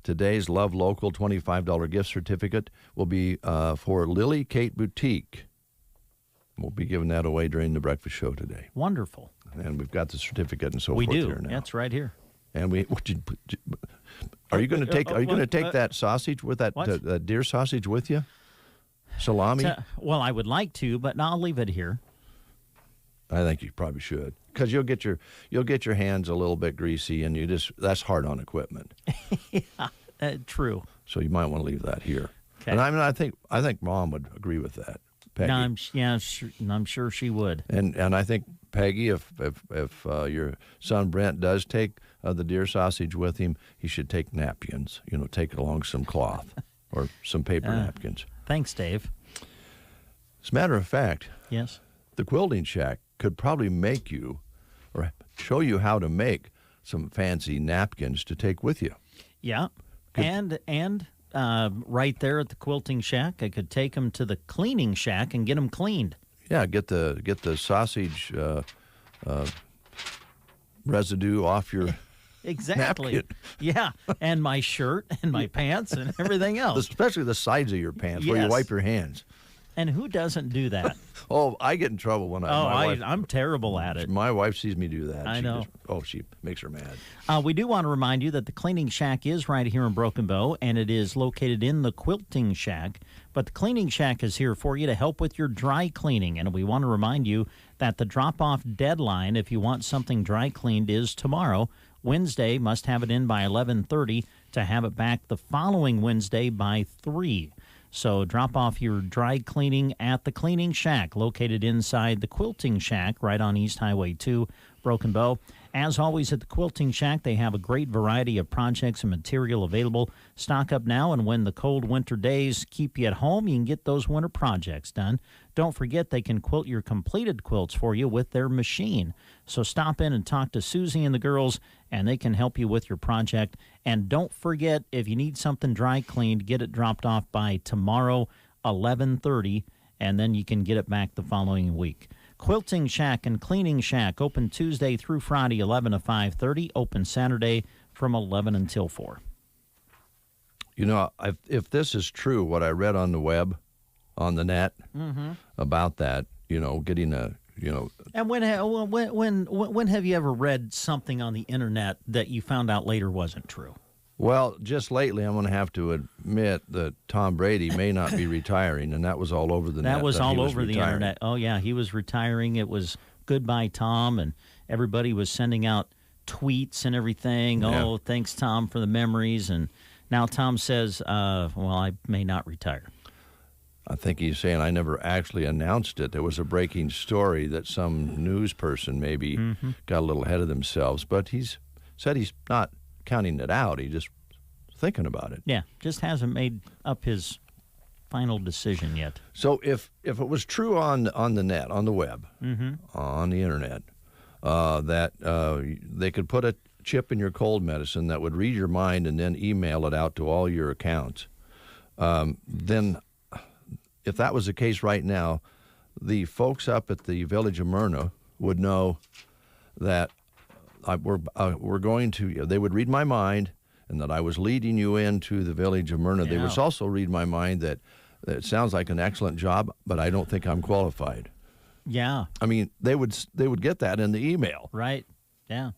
today's Love Local $25 gift certificate will be for Lily Kate Boutique. We'll be giving that away during the breakfast show today. Wonderful. And we've got the certificate and so we forth do. here now. That's right here. And are you going to take that sausage with that deer sausage with you? Salami? Well, I would like to, but I'll leave it here. I think you probably should, because you'll get your hands a little bit greasy, and that's hard on equipment. Yeah, true. So you might want to leave that here. Okay. And I think Mom would agree with that. Peggy. I'm sure she would. And I think Peggy, if your son Brent does take the deer sausage with him, he should take napkins. Take along some cloth or some paper napkins. Thanks, Dave. As a matter of fact, yes, the Quilting Shack could probably make you or show you how to make some fancy napkins to take with you. Yeah, and right there at the Quilting Shack, I could take them to the cleaning shack and get them cleaned. Yeah, get the sausage residue off your exactly. napkin. Yeah, and my shirt and my pants and everything else. Especially the sides of your pants where you wipe your hands. And who doesn't do that? Oh, I get in trouble when I'm terrible at it. My wife sees me do that. I know. She makes her mad. We do want to remind you that the Cleaning Shack is right here in Broken Bow, and it is located in the Quilting Shack. But the Cleaning Shack is here for you to help with your dry cleaning. And we want to remind you that the drop-off deadline, if you want something dry cleaned, is tomorrow. Wednesday, must have it in by 11:30 to have it back the following Wednesday by 3. So drop off your dry cleaning at the Cleaning Shack, located inside the Quilting Shack right on East Highway 2, Broken Bow. As always at the Quilting Shack, they have a great variety of projects and material available. Stock up now, and when the cold winter days keep you at home, you can get those winter projects done. Don't forget they can quilt your completed quilts for you with their machine. So stop in and talk to Susie and the girls, and they can help you with your project. And don't forget, if you need something dry cleaned, get it dropped off by tomorrow, 11:30, and then you can get it back the following week. Quilting Shack and Cleaning Shack, open Tuesday through Friday, 11 to 5:30, open Saturday from 11 until 4. You know, if this is true, what I read on the web, on the net, about that, you know, getting a, you know. And when have you ever read something on the internet that you found out later wasn't true? Well, just lately, I'm going to have to admit that Tom Brady may not be retiring, and that was all over the net. That was all over the internet. Oh, yeah, he was retiring. It was goodbye, Tom, and everybody was sending out tweets and everything. Yeah. Oh, thanks, Tom, for the memories. And now Tom says, well, I may not retire. I think he's saying I never actually announced it. There was a breaking story that some news person maybe got a little ahead of themselves, but he's said he's not counting it out. He's just thinking about it. Yeah, just hasn't made up his final decision yet. So if it was true on the net, on the web, on the internet, that they could put a chip in your cold medicine that would read your mind and then email it out to all your accounts, then if that was the case right now, the folks up at the Village of Myrna would know that we're going to, they would read my mind, and that I was leading you into the Village of Myrna. Yeah. They would also read my mind that it sounds like an excellent job, but I don't think I'm qualified. Yeah. I mean, they would get that in the email. Right. Yeah.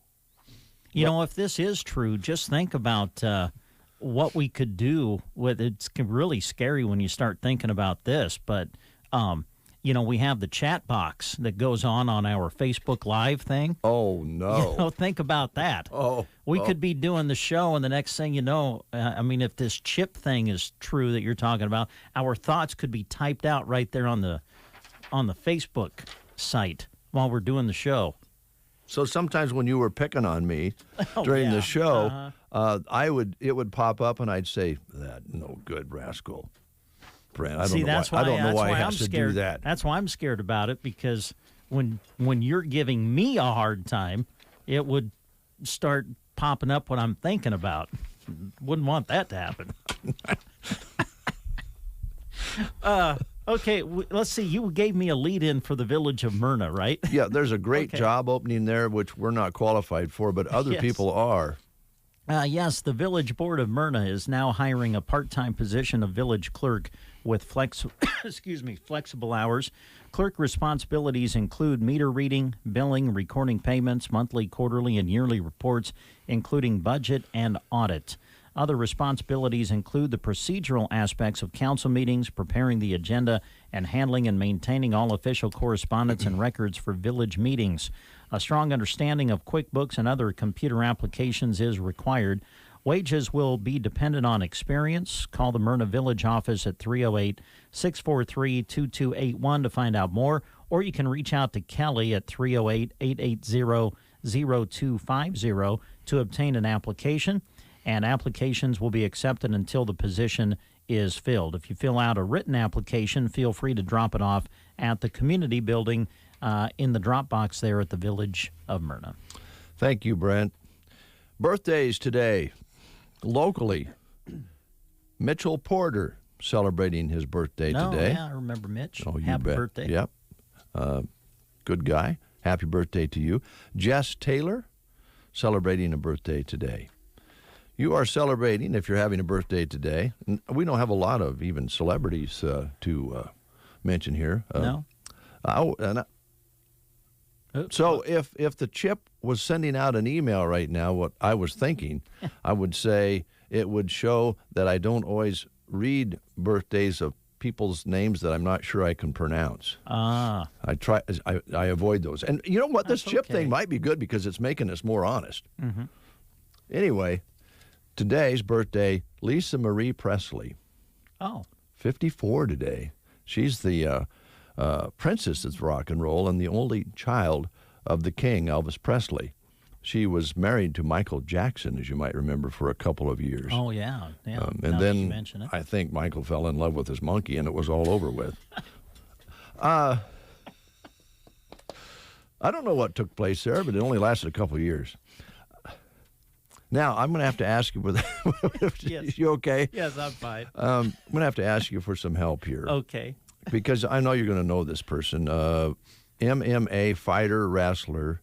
You know, if this is true, just think about what we could do with it. It's really scary when you start thinking about this, but you know, we have the chat box that goes on our Facebook Live thing. Oh, no. You know, think about that. We could be doing the show, and the next thing you know, I mean, if this chip thing is true that you're talking about, our thoughts could be typed out right there on the Facebook site while we're doing the show. So sometimes when you were picking on me during the show, it would pop up, and I'd say, that no good rascal. Brent, I don't know why I have to do that. That's why I'm scared about it, because when you're giving me a hard time, it would start popping up what I'm thinking about. Wouldn't want that to happen. Okay, let's see. You gave me a lead-in for the Village of Myrna, right? Yeah, there's a great job opening there, which we're not qualified for, but other people are. Yes, the Village Board of Myrna is now hiring a part-time position of village clerk with flexible hours. Clerk responsibilities include meter reading, billing, recording payments, monthly, quarterly, and yearly reports, including budget and audit. Other responsibilities include the procedural aspects of council meetings, preparing the agenda, and handling and maintaining all official correspondence and records for village meetings. A strong understanding of QuickBooks and other computer applications is required. Wages will be dependent on experience. Call the Myrna Village office at 308-643-2281 to find out more, or you can reach out to Kelly at 308-880-0250 to obtain an application. And applications will be accepted until the position is filled. If you fill out a written application, feel free to drop it off at the community building in the drop box there at the Village of Myrna. Thank you, Brent. Birthdays today. Locally, Mitchell Porter celebrating his birthday today. Yeah, I remember Mitch. Oh, you Happy bet. birthday. Yep. Good guy. Happy birthday to you. Jess Taylor celebrating a birthday today. You are celebrating, if you're having a birthday today. We don't have a lot of even celebrities to mention here. No. So if the chip was sending out an email right now, what I was thinking, I would say it would show that I don't always read birthdays of people's names that I'm not sure I can pronounce. I avoid those. And you know what? This chip thing might be good because it's making us more honest. Anyway, today's birthday, Lisa Marie Presley. Oh. 54 today. She's the princess of rock and roll and the only child of the king, Elvis Presley. She was married to Michael Jackson, as you might remember, for a couple of years. Oh, yeah. And then I think Michael fell in love with his monkey, and it was all over with. I don't know what took place there, but it only lasted a couple of years. Now, I'm going to have to ask you, Yes. You okay? Yes, I'm fine. I'm going to have to ask you for some help here. Okay. Because I know you're going to know this person. MMA fighter, wrestler,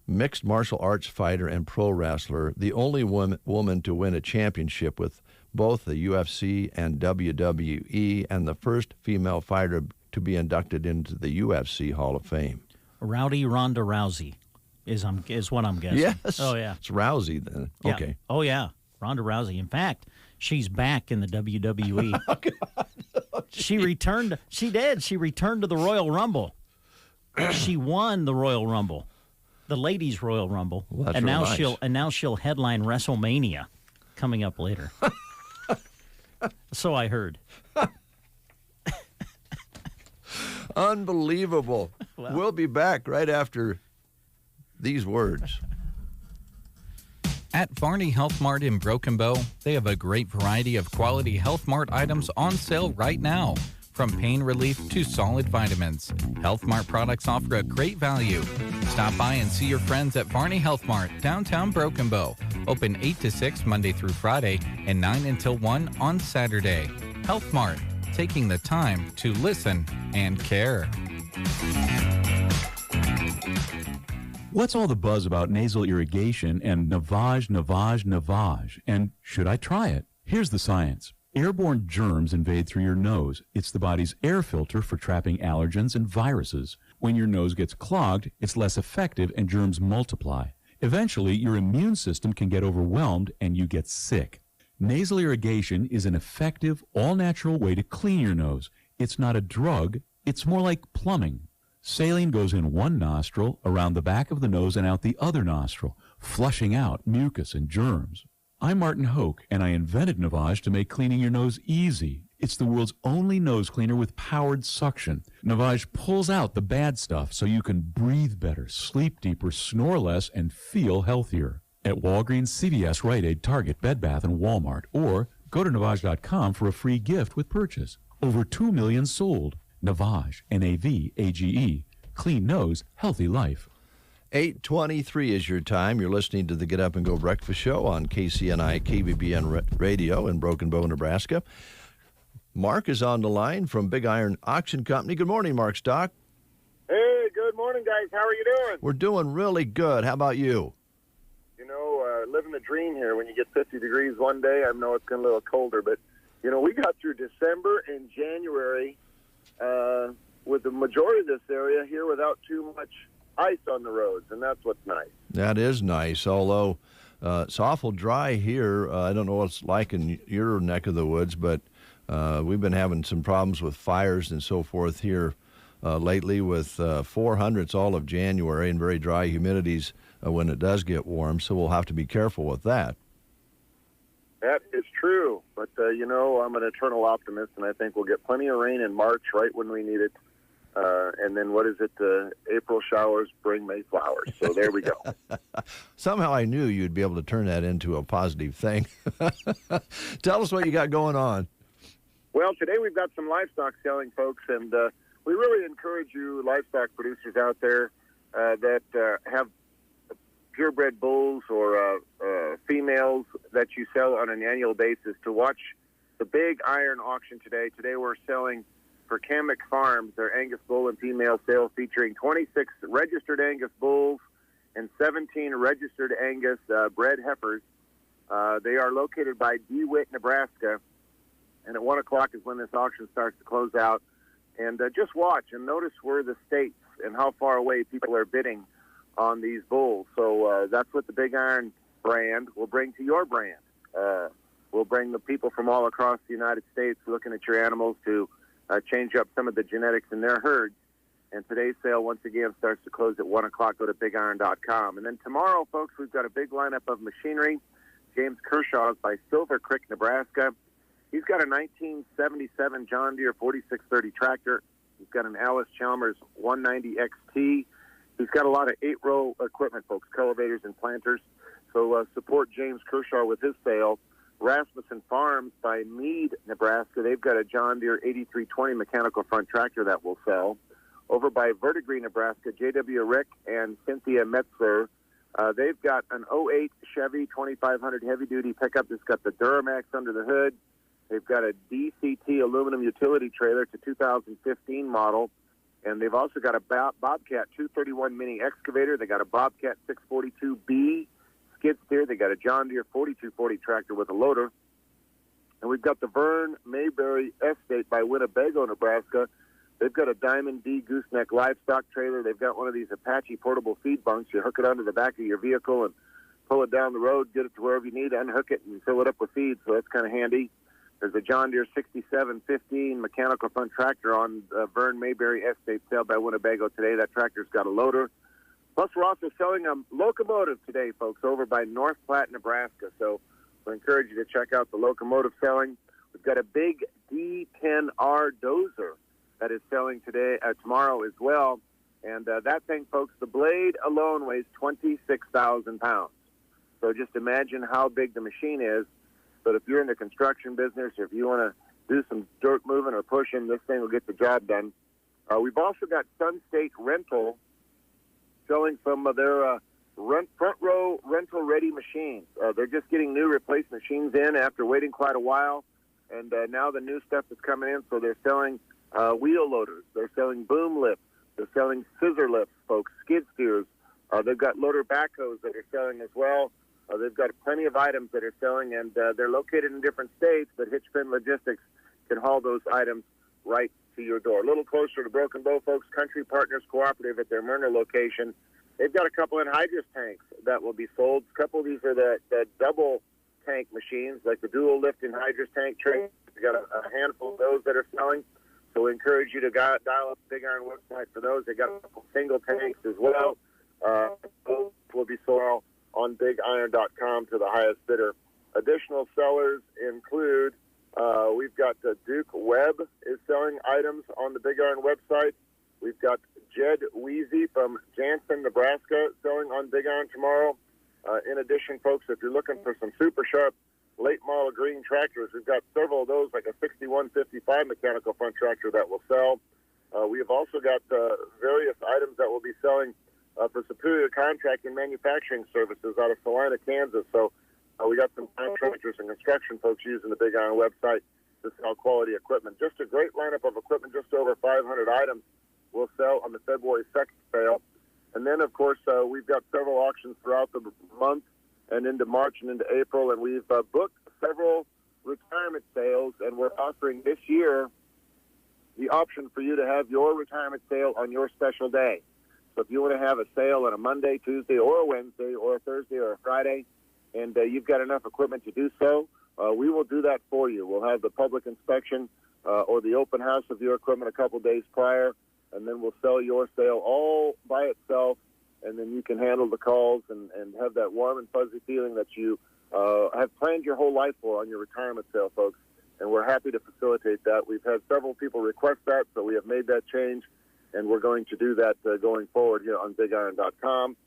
mixed martial arts fighter, and pro wrestler, the only woman to win a championship with both the UFC and WWE, and the first female fighter to be inducted into the UFC Hall of Fame. Ronda Rousey is what I'm guessing. Yes. Oh, yeah. It's Rousey then. Yeah. Okay. Oh, yeah. Ronda Rousey. In fact, she's back in the WWE. Oh, God. She returned. She did. She returned to the Royal Rumble. She won the Royal Rumble, the Ladies Royal Rumble, well, that's and now nice. she'll headline WrestleMania coming up later. So I heard. Unbelievable. Well. We'll be back right after these words. At Varney Healthmart in Broken Bow, they have a great variety of quality Healthmart items on sale right now. From pain relief to solid vitamins, Healthmart products offer a great value. Stop by and see your friends at Varney Healthmart, downtown Broken Bow. Open 8 to 6 Monday through Friday and 9 until 1 on Saturday. Healthmart, taking the time to listen and care. What's all the buzz about nasal irrigation and navage? And should I try it? Here's the science. Airborne germs invade through your nose. It's the body's air filter for trapping allergens and viruses. When your nose gets clogged, it's less effective and germs multiply. Eventually, your immune system can get overwhelmed and you get sick. Nasal irrigation is an effective, all-natural way to clean your nose. It's not a drug. It's more like plumbing. Saline goes in one nostril, around the back of the nose, and out the other nostril, flushing out mucus and germs. I'm Martin Hoke, and I invented Navage to make cleaning your nose easy. It's the world's only nose cleaner with powered suction. Navage pulls out the bad stuff so you can breathe better, sleep deeper, snore less, and feel healthier. At Walgreens, CVS, Rite Aid, Target, Bed Bath, and Walmart. Or go to Navage.com for a free gift with purchase. Over 2 million sold. Navage, N-A-V-A-G-E. Clean nose, healthy life. 8:23 is your time. You're listening to the Get Up and Go Breakfast Show on KCNI KBBN Radio in Broken Bow, Nebraska. Mark is on the line from Big Iron Auction Company. Good morning, Mark Stock. Hey, good morning, guys. How are you doing? We're doing really good. How about you? You know, living the dream here. When you get 50 degrees one day, I know it's getting a little colder, but, you know, we got through December and January with the majority of this area here without too much ice on the roads, and that's what's nice. That is nice, although it's awful dry here. I don't know what it's like in your neck of the woods, but we've been having some problems with fires and so forth here lately with 400s all of January and very dry humidities when it does get warm, so we'll have to be careful with that. That is true, but, you know, I'm an eternal optimist, and I think we'll get plenty of rain in March right when we need it. And then what is it? April showers bring May flowers. So there we go. Somehow I knew you'd be able to turn that into a positive thing. Tell us what you got going on. Well, today we've got some livestock selling, folks, and we really encourage you livestock producers out there that have purebred bulls or females that you sell on an annual basis to watch the Big Iron auction today. Today we're selling for Kamek Farms, their Angus bull and female sale featuring 26 registered Angus bulls and 17 registered Angus bred heifers. They are located by DeWitt, Nebraska, and at 1 o'clock is when this auction starts to close out. And just watch and notice where the states and how far away people are bidding on these bulls. So that's what the Big Iron brand will bring to your brand. We'll bring the people from all across the United States looking at your animals to change up some of the genetics in their herds And today's sale, once again, starts to close at 1 o'clock. Go to bigiron.com. And then tomorrow, folks, we've got a big lineup of machinery. James Kershaw's by Silver Creek, Nebraska. He's got a 1977 John Deere 4630 tractor. He's got an Alice Chalmers 190 XT. He's got a lot of 8-row equipment, folks, cultivators and planters. So support James Kershaw with his sale. Rasmussen Farms by Meade, Nebraska. They've got a John Deere 8320 mechanical front tractor that will sell. Over by Verdigris, Nebraska, J.W. Rick and Cynthia Metzler. They've got an 08 Chevy 2500 heavy-duty pickup that's got the Duramax under the hood. They've got a DCT aluminum utility trailer. It's a 2015 model. And they've also got a Bobcat 231 mini excavator. They got a Bobcat 642B skid steer. They got a John Deere 4240 tractor with a loader. And we've got the Vern Mayberry Estate by Winnebago, Nebraska. They've got a Diamond D gooseneck livestock trailer. They've got one of these Apache portable feed bunks. You hook it onto the back of your vehicle and pull it down the road, get it to wherever you need, unhook it, and fill it up with feed, so that's kind of handy. There's a John Deere 6715 mechanical front tractor on Vern Mayberry Estate sale by Winnebago today. That tractor's got a loader. Plus, we're also selling a locomotive today, folks, over by North Platte, Nebraska. So we encourage you to check out the locomotive selling. We've got a big D10R dozer that is selling tomorrow as well. And that thing, folks, the blade alone weighs 26,000 pounds. So just imagine how big the machine is. But if you're in the construction business, or if you want to do some dirt moving or pushing, this thing will get the job done. We've also got Sun State Rental selling some of their front row rental ready machines. They're just getting new replacement machines in after waiting quite a while. And now the new stuff is coming in, so they're selling wheel loaders. They're selling boom lifts. They're selling scissor lifts, folks, skid steers. They've got loader backhoes that are selling as well. They've got plenty of items that are selling, and they're located in different states, but Hitchfin Logistics can haul those items right to your door. A little closer to Broken Bow, folks, Country Partners Cooperative at their Myrna location. They've got a couple anhydrous tanks that will be sold. A couple of these are the double tank machines, like the dual lift anhydrous tank tray. We've got a handful of those that are selling. So we encourage you to dial up the Big Iron website for those. They got a couple single tanks as well. Those will be sold on bigiron.com to the highest bidder. Additional sellers include, we've got Duke Webb is selling items on the Big Iron website. We've got Jed Weezy from Jansen, Nebraska, selling on Big Iron tomorrow. In addition, folks, if you're looking for some super sharp late model green tractors, we've got several of those, like a 6155 mechanical front tractor that will sell. We have also got various items that will be selling for Superior Contracting Manufacturing Services out of Salina, Kansas. So we got some contractors and construction folks using the Big Iron website to sell quality equipment. Just a great lineup of equipment, just over 500 items will sell on the February 2nd sale. And then, of course, we've got several auctions throughout the month and into March and into April, and we've booked several retirement sales, and we're offering this year the option for you to have your retirement sale on your special day. So if you want to have a sale on a Monday, Tuesday, or a Wednesday, or a Thursday, or a Friday, and you've got enough equipment to do so, we will do that for you. We'll have the public inspection or the open house of your equipment a couple days prior, and then we'll sell your sale all by itself, and then you can handle the calls and have that warm and fuzzy feeling that you have planned your whole life for on your retirement sale, folks. And we're happy to facilitate that. We've had several people request that, so we have made that change, and we're going to do that going forward here on bigiron.com.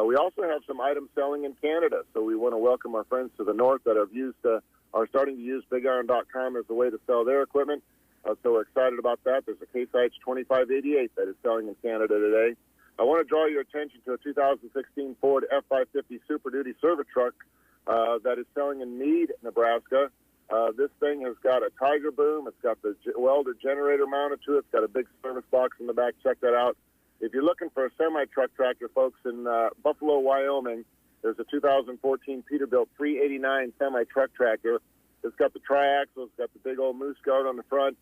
We also have some items selling in Canada, so we want to welcome our friends to the north that are starting to use bigiron.com as a way to sell their equipment. So we're excited about that. There's a Case IH2588 that is selling in Canada today. I want to draw your attention to a 2016 Ford F550 Super Duty service truck that is selling in Meade, Nebraska. This thing has got a Tiger boom. It's got the welded generator mounted to it. It's got a big service box in the back. Check that out. If you're looking for a semi-truck tractor, folks, in Buffalo, Wyoming, there's a 2014 Peterbilt 389 semi-truck tractor. It's got the triaxle. It's got the big old moose guard on the front.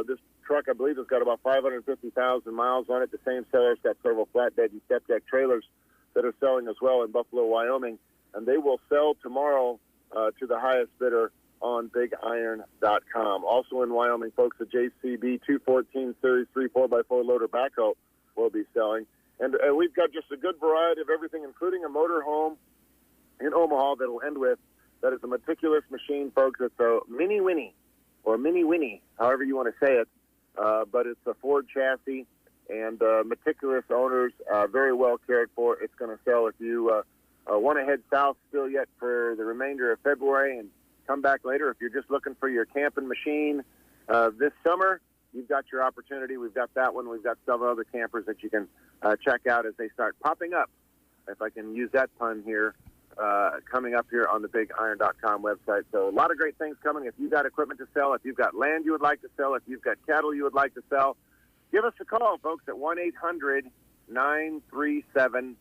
This truck, I believe, has got about 550,000 miles on it. The same seller's got several flatbed and step deck trailers that are selling as well in Buffalo, Wyoming. And they will sell tomorrow to the highest bidder on BigIron.com. Also in Wyoming, folks, the JCB 214 Series 3 4x4 loader backhoe will be selling. And we've got just a good variety of everything, including a motorhome in Omaha that will end with, that is a meticulous machine, folks. It's a Mini Winnie, or Mini Winnie, however you want to say it. But it's a Ford chassis, and meticulous owners, very well cared for. It's going to sell. If you want to head south still yet for the remainder of February and come back later, if you're just looking for your camping machine this summer, you've got your opportunity. We've got that one. We've got several other campers that you can check out as they start popping up, if I can use that pun here, coming up here on the BigIron.com website. So a lot of great things coming. If you've got equipment to sell, if you've got land you would like to sell, if you've got cattle you would like to sell, give us a call, folks, at 1-800-937-3558.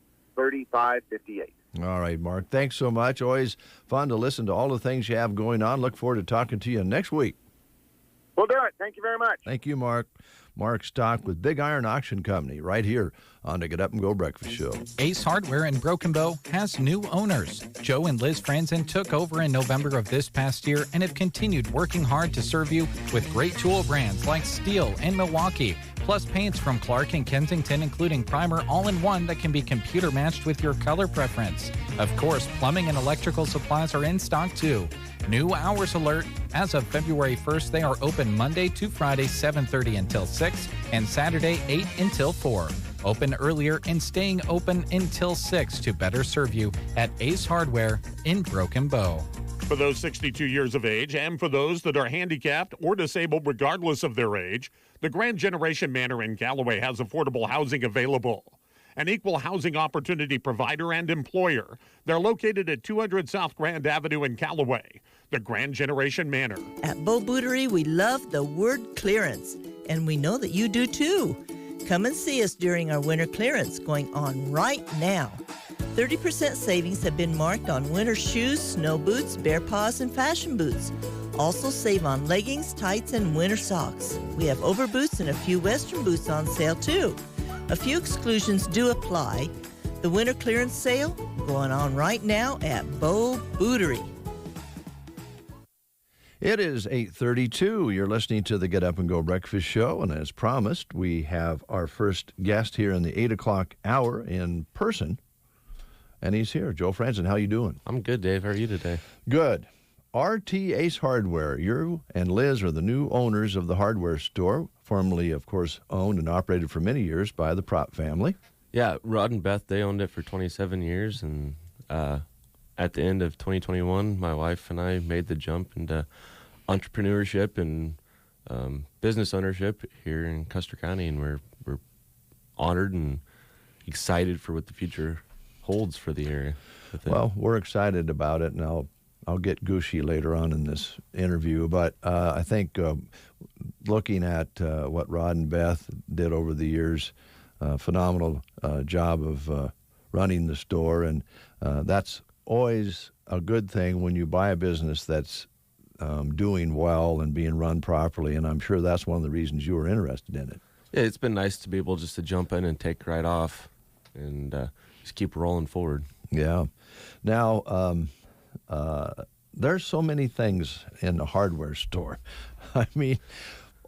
All right, Mark. Thanks so much. Always fun to listen to all the things you have going on. Look forward to talking to you next week. We'll do it. Thank you very much. Thank you, Mark. Mark Stock with Big Iron Auction Company right here on the Get Up and Go Breakfast Show. Ace Hardware in Broken Bow has new owners. Joe and Liz Franzen took over in November of this past year and have continued working hard to serve you with great tool brands like Steel and Milwaukee, plus paints from Clark and Kensington, including primer all-in-one that can be computer matched with your color preference. Of course, plumbing and electrical supplies are in stock too. New hours alert. As of February 1st, they are open Monday to Friday, 7:30 until 6, and Saturday, 8 until 4. Open earlier and staying open until 6 to better serve you at Ace Hardware in Broken Bow. For those 62 years of age and for those that are handicapped or disabled regardless of their age, the Grand Generation Manor in Galloway has affordable housing available. An equal housing opportunity provider and employer. They're located at 200 South Grand Avenue in Callaway. The Grand Generation Manor. At Bo Bootery, we love the word clearance, and we know that you do too. Come and see us during our winter clearance going on right now. 30% savings have been marked on winter shoes, snow boots, bear paws, and fashion boots. Also save on leggings, tights, and winter socks. We have overboots and a few western boots on sale too. A few exclusions do apply. The winter clearance sale going on right now at Bo Bootery. It is 8:32. You're listening to the Get Up and Go Breakfast Show, and as promised, we have our first guest here in the 8 o'clock hour in person, and he's here. Joe Franzen, how you doing? I'm good, Dave. How are you today? Good. RT Ace Hardware. You and Liz are the new owners of the hardware store, formerly, of course, owned and operated for many years by the Prop family. Yeah, Rod and Beth, they owned it for 27 years, and at the end of 2021, my wife and I made the jump into entrepreneurship and business ownership here in Custer County, and we're honored and excited for what the future holds for the area. Well, we're excited about it, and I'll get gushy later on in this interview, but I think looking at what Rod and Beth did over the years, phenomenal job of running the store, and that's always a good thing when you buy a business that's doing well and being run properly, and I'm sure that's one of the reasons you were interested in it. Yeah, it's been nice to be able just to jump in and take right off and just keep rolling forward. Yeah. Now, there's so many things in the hardware store. I mean,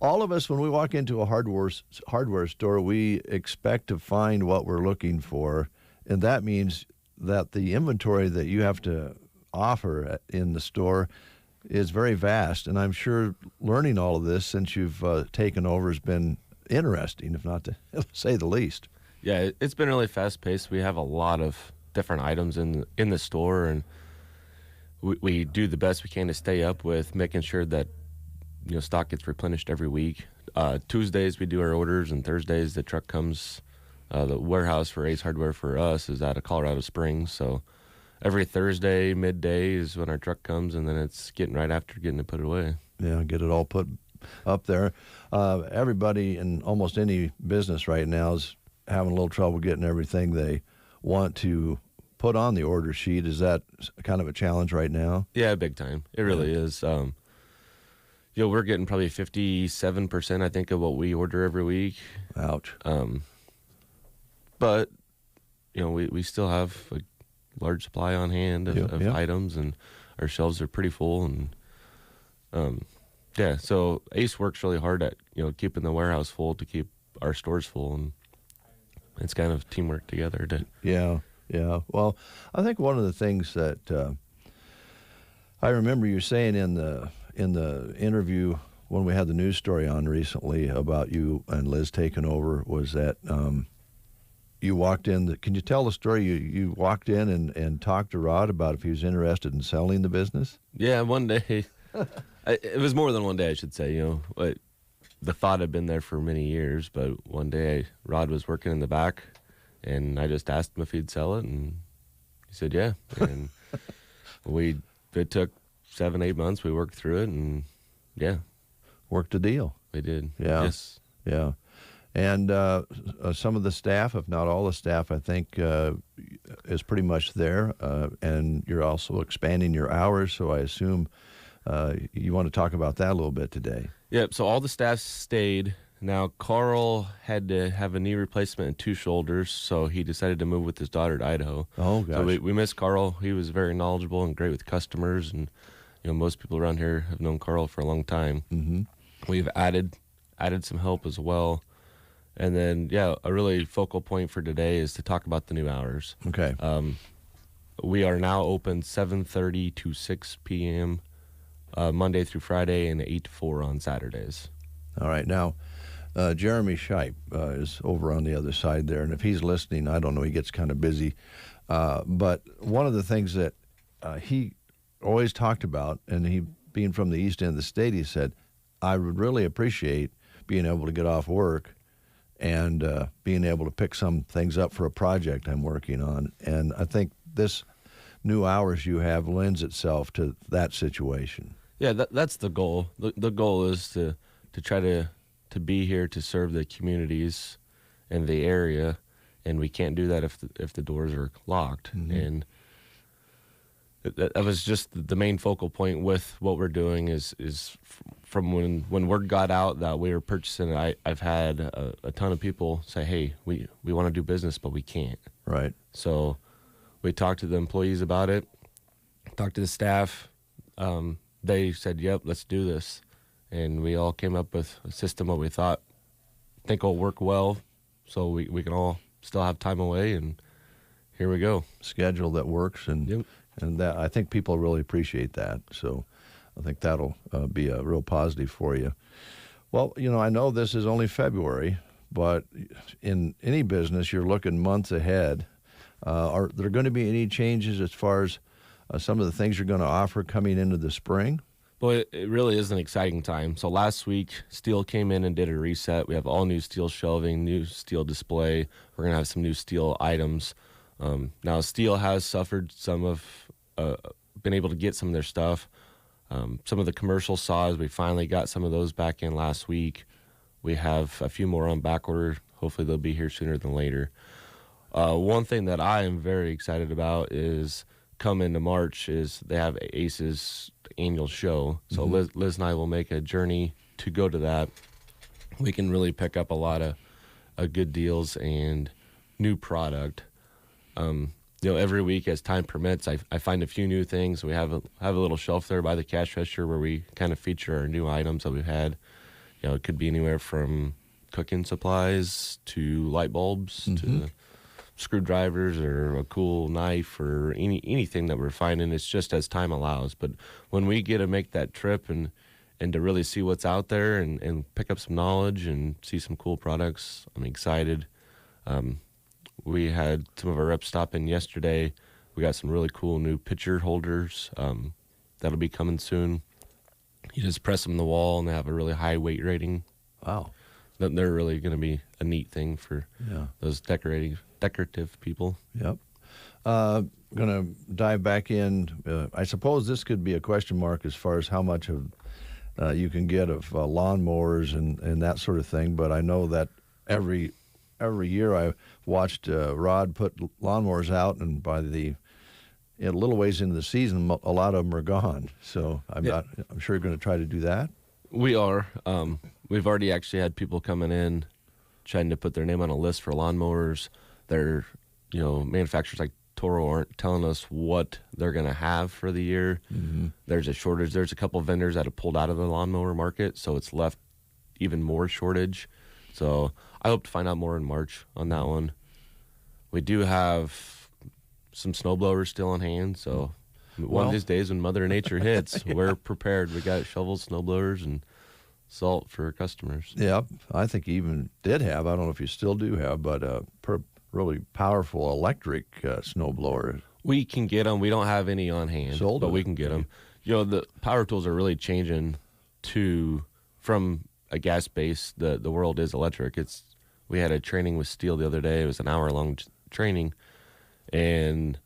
all of us, when we walk into a hardware store, we expect to find what we're looking for, and that means that the inventory that you have to offer in the store is very vast, and I'm sure learning all of this since you've taken over has been interesting, if not to say the least. Yeah, it's been really fast-paced. We have a lot of different items in the store, and we do the best we can to stay up with making sure that stock gets replenished every week. Tuesdays we do our orders, and Thursdays the truck comes. The warehouse for Ace Hardware for us is out of Colorado Springs, so every Thursday midday is when our truck comes, and then it's getting it put away. Yeah, get it all put up there. Everybody in almost any business right now is having a little trouble getting everything they want to put on the order sheet. Is that kind of a challenge right now? Yeah, big time. It really is. We're getting probably 57%, I think, of what we order every week. Ouch. But, we still have a large supply on hand of items, and our shelves are pretty full, and Yeah, so Ace works really hard at, keeping the warehouse full to keep our stores full, and it's kind of teamwork together. Yeah. Well, I think one of the things that I remember you saying in the interview when we had the news story on recently about you and Liz taking over was that you walked in. Can you tell the story? You walked in and talked to Rod about if he was interested in selling the business? Yeah, one day. It was more than one day, I should say. The thought had been there for many years, but one day Rod was working in the back, and I just asked him if he'd sell it, and he said yeah. And it took 7-8 months. We worked through it, and yeah, worked a deal. We did. Yeah. Yes. Yeah. And some of the staff, if not all the staff, I think is pretty much there. And you're also expanding your hours, so I assume you want to talk about that a little bit today. Yep, so all the staff stayed. Now, Carl had to have a knee replacement and 2 shoulders, so he decided to move with his daughter to Idaho. Oh, gosh. So we miss Carl. He was very knowledgeable and great with customers, and most people around here have known Carl for a long time. Mm-hmm. We've added some help as well. And then, a really focal point for today is to talk about the new hours. Okay. We are now open 7:30 to 6 p.m. Monday through Friday, and 8 to 4 on Saturdays. All right. Now, Jeremy Shipe is over on the other side there, and if he's listening, I don't know, he gets kind of busy. But one of the things that he always talked about, and he being from the east end of the state, he said, I would really appreciate being able to get off work and being able to pick some things up for a project I'm working on. And I think this new hours you have lends itself to that situation. Yeah, that's the goal. The goal is to try to be here to serve the communities and the area, and we can't do that if the doors are locked. Mm-hmm. And that was just the main focal point with what we're doing is from when word got out that we were purchasing it, I've had a ton of people say, hey, we want to do business, but we can't. Right. So we talked to the employees about it, talked to the staff. They said, yep, let's do this. And we all came up with a system that we think will work well, so we can all still have time away, and here we go. Schedule that works, and yep. And that I think people really appreciate that. So I think that'll be a real positive for you. Well, I know this is only February, but in any business, you're looking months ahead. Are there going to be any changes as far as some of the things you're going to offer coming into the spring? Well, it really is an exciting time. So last week, steel came in and did a reset. We have all new steel shelving, new steel display. We're going to have some new steel items. Now, steel has suffered been able to get some of their stuff. Some of the commercial saws, we finally got some of those back in last week. We have a few more on back order. Hopefully they'll be here sooner than later. One thing that I am very excited about is come into March is they have ACE's annual show. So Mm-hmm. Liz and I will make a journey to go to that. We can really pick up a lot of good deals and new product. Every week as time permits, I find a few new things. We have a little shelf there by the cash register where we kind of feature our new items that we've had. It could be anywhere from cooking supplies to light bulbs Mm-hmm. to screwdrivers or a cool knife or anything that we're finding. It's just as time allows. But when we get to make that trip and to really see what's out there and pick up some knowledge and see some cool products, I'm excited. We had some of our reps stop in yesterday. We got some really cool new pitcher holders that'll be coming soon. You just press them in the wall, and they have a really high weight rating. Wow. They're really going to be a neat thing for those decorative people. Yep. Going to dive back in. I suppose this could be a question mark as far as how much of you can get of lawnmowers and that sort of thing, but I know that every year I watched Rod put lawnmowers out, and by the a little ways into the season, a lot of them are gone. So I'm sure you're going to try to do that. We are. We've already actually had people coming in trying to put their name on a list for lawnmowers. They're, manufacturers like Toro aren't telling us what they're going to have for the year. There's a shortage. There's a couple vendors that have pulled out of the lawnmower market, so it's left even more shortage. So I hope to find out more in March on that one. We do have some snowblowers still on hand, so one of these days when Mother Nature hits, we're prepared. We got shovels, snowblowers, and salt for customers. Yep. I think you even did have, I don't know if you still do have, but a really powerful electric snowblower. We can get them. We don't have any on hand, but we can get them. You know, the power tools are really changing from a gas base. The world is electric. We had a training with Steel the other day. It was an hour-long training, and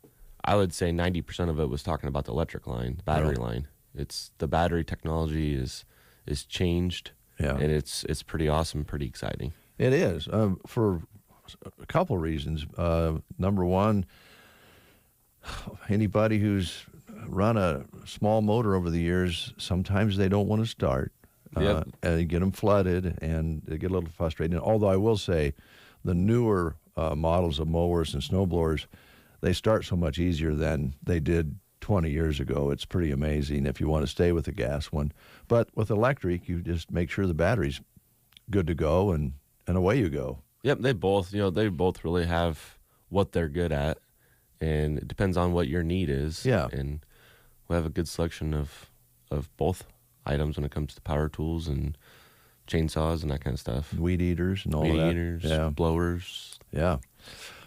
I would say 90% of it was talking about the electric line, the battery line. It's the battery technology is changed, and it's pretty awesome, pretty exciting. It is for a couple reasons. Number one, anybody who's run a small motor over the years, sometimes they don't want to start. And you get them flooded, and they get a little frustrated. Although I will say, the newer models of mowers and snowblowers, they start so much easier than they did 20 years ago. It's pretty amazing if you want to stay with the gas one. But with electric, you just make sure the battery's good to go, and away you go. Yep, they both really have what they're good at, and it depends on what your need is. Yeah. And we have a good selection of both items when it comes to power tools and chainsaws and that kind of stuff. Weed eaters and all that. Weed eaters, blowers. Yeah.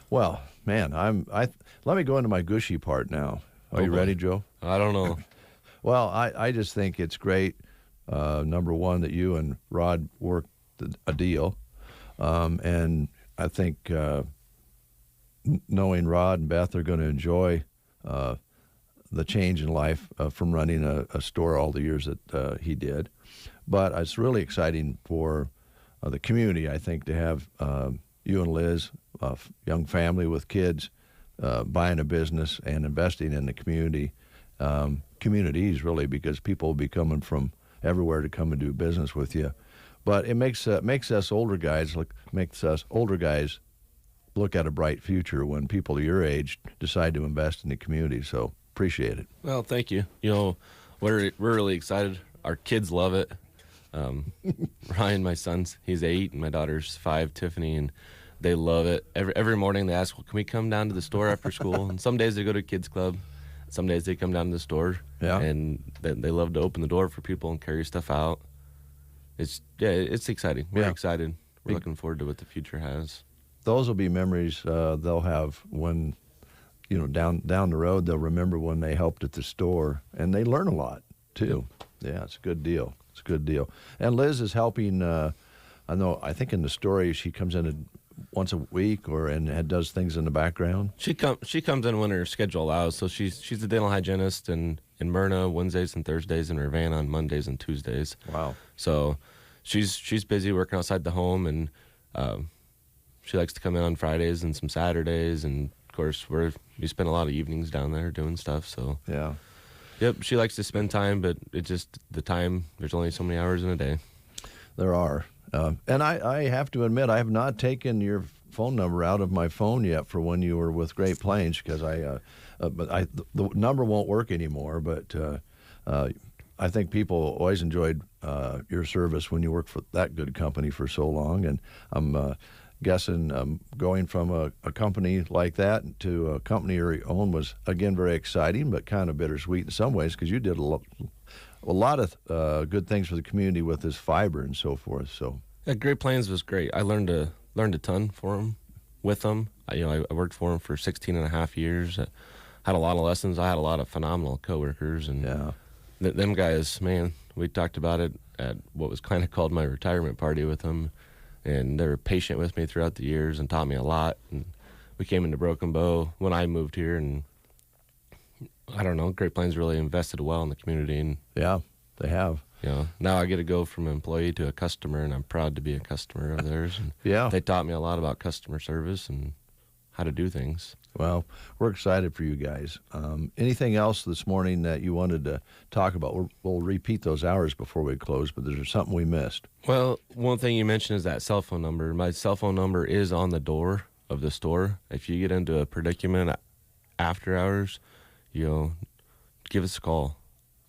Well, man, let me go into my gushy part now. Are you ready, Joe? I don't know. Well, I just think it's great, number one, that you and Rod worked a deal. And I think knowing Rod and Beth are going to enjoy the change in life from running a store all the years that he did. But it's really exciting for the community, I think, to have you and Liz, a young family with kids, buying a business and investing in the community. Communities, really, because people will be coming from everywhere to come and do business with you. But it makes us older guys look at a bright future when people your age decide to invest in the community. So appreciate it. Well, thank you. You know, we're really excited. Our kids love it. Ryan, my son's, he's 8, and my daughter's 5, Tiffany, and they love it. Every morning they ask, well, can we come down to the store after school? And some days they go to a kids club. Some days they come down to the store. Yeah. And they love to open the door for people and carry stuff out. It's exciting. We're excited. We're looking forward to what the future has. Those will be memories they'll have when, down the road, they'll remember when they helped at the store, and they learn a lot too. Yeah, it's a good deal. It's a good deal. And Liz is helping. I think in the story she comes in once a week and does things in the background. She comes in when her schedule allows. So she's a dental hygienist in Myrna Wednesdays and Thursdays, and Ravenna on Mondays and Tuesdays. Wow. So she's busy working outside the home, and she likes to come in on Fridays and some Saturdays, and of course we spend a lot of evenings down there doing stuff. So yeah. Yep, she likes to spend time, but it's just the time. There's only so many hours in a day. There are. And I have to admit, I have not taken your phone number out of my phone yet for when you were with Great Plains, because the number won't work anymore. But I think people always enjoyed your service when you worked for that good company for so long. And I'm guessing going from a company like that to a company your own was, again, very exciting, but kind of bittersweet in some ways, because you did a lot of good things for the community with this fiber and so forth. So Great Plains was great. I learned a ton with them. I worked for them for 16 and a half years. Had a lot of lessons. I had a lot of phenomenal coworkers, and them guys, man, we talked about it at what was kind of called my retirement party with them, and they were patient with me throughout the years and taught me a lot. And we came into Broken Bow when I moved here, and I don't know, Great Plains really invested well in the community. And yeah, they have. Now I get to go from an employee to a customer, and I'm proud to be a customer of theirs. And yeah, they taught me a lot about customer service and how to do things. Well, we're excited for you guys. Anything else this morning that you wanted to talk about? We'll repeat those hours before we close, but there's something we missed. Well, one thing you mentioned is that cell phone number. My cell phone number is on the door of the store. If you get into a predicament, after hours, give us a call.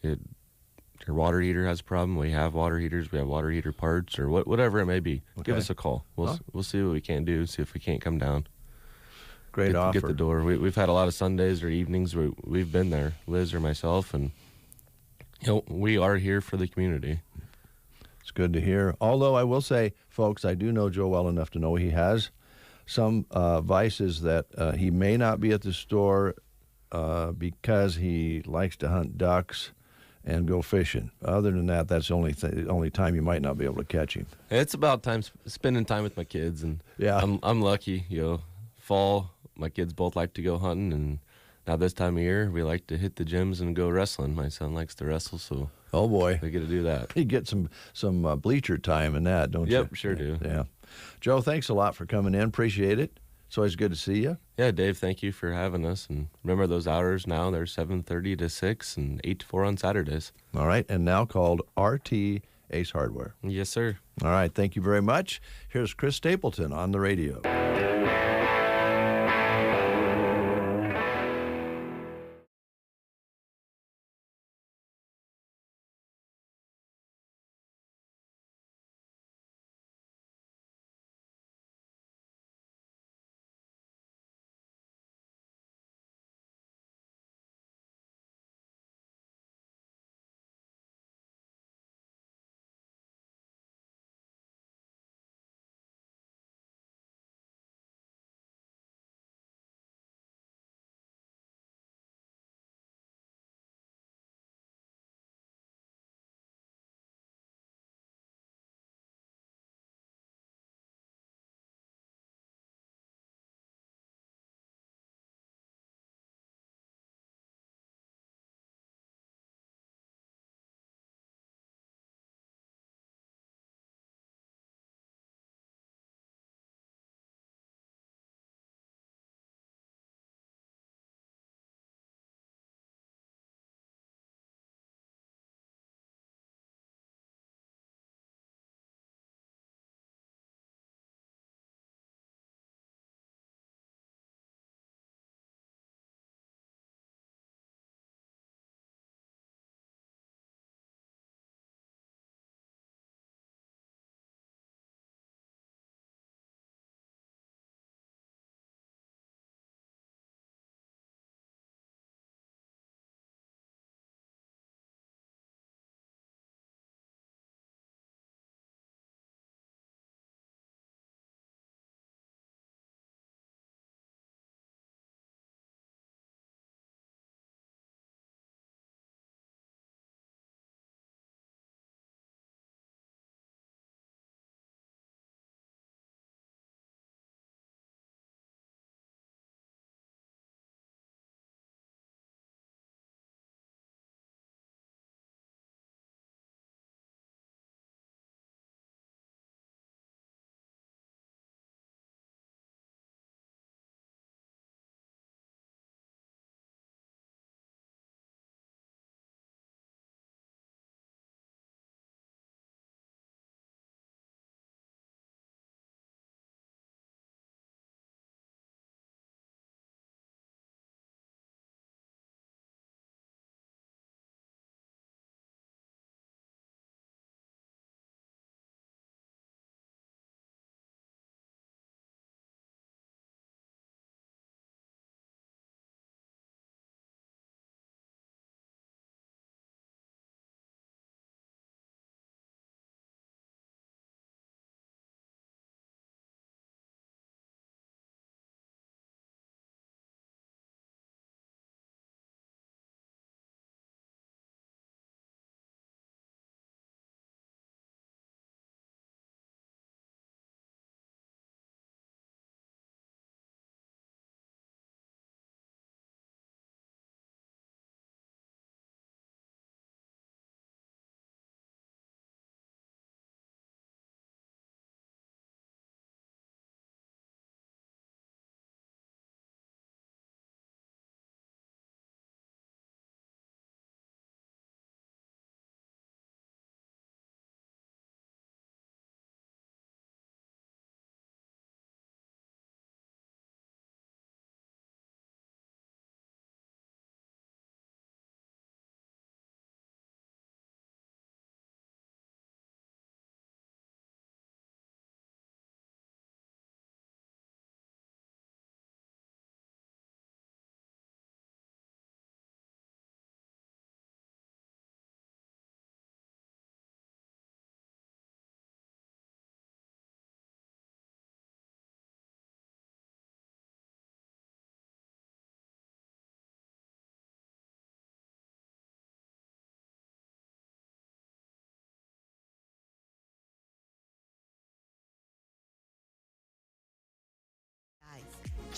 Your water heater has a problem, we have water heaters, we have water heater parts, or whatever it may be. Okay. Give us a call. We'll see what we can do, see if we can't come down. Great offer. Get the door. We've had a lot of Sundays or evenings where we've been there, Liz or myself, and we are here for the community. It's good to hear. Although I will say, folks, I do know Joe well enough to know he has some vices that he may not be at the store because he likes to hunt ducks and go fishing. Other than that, that's the only time you might not be able to catch him. It's about time spending time with my kids, and I'm lucky. Fall, my kids both like to go hunting, and now this time of year we like to hit the gyms and go wrestling. My son likes to wrestle, so oh boy, we get to do that. You get some bleacher time in that, don't you? Yep, sure do. Yeah, Joe, thanks a lot for coming in. Appreciate it. It's always good to see you. Yeah, Dave, thank you for having us. And remember those hours now, they're 7:30 to 6 and 8 to 4 on Saturdays. All right, and now called RT Ace Hardware. Yes, sir. All right, thank you very much. Here's Chris Stapleton on the radio.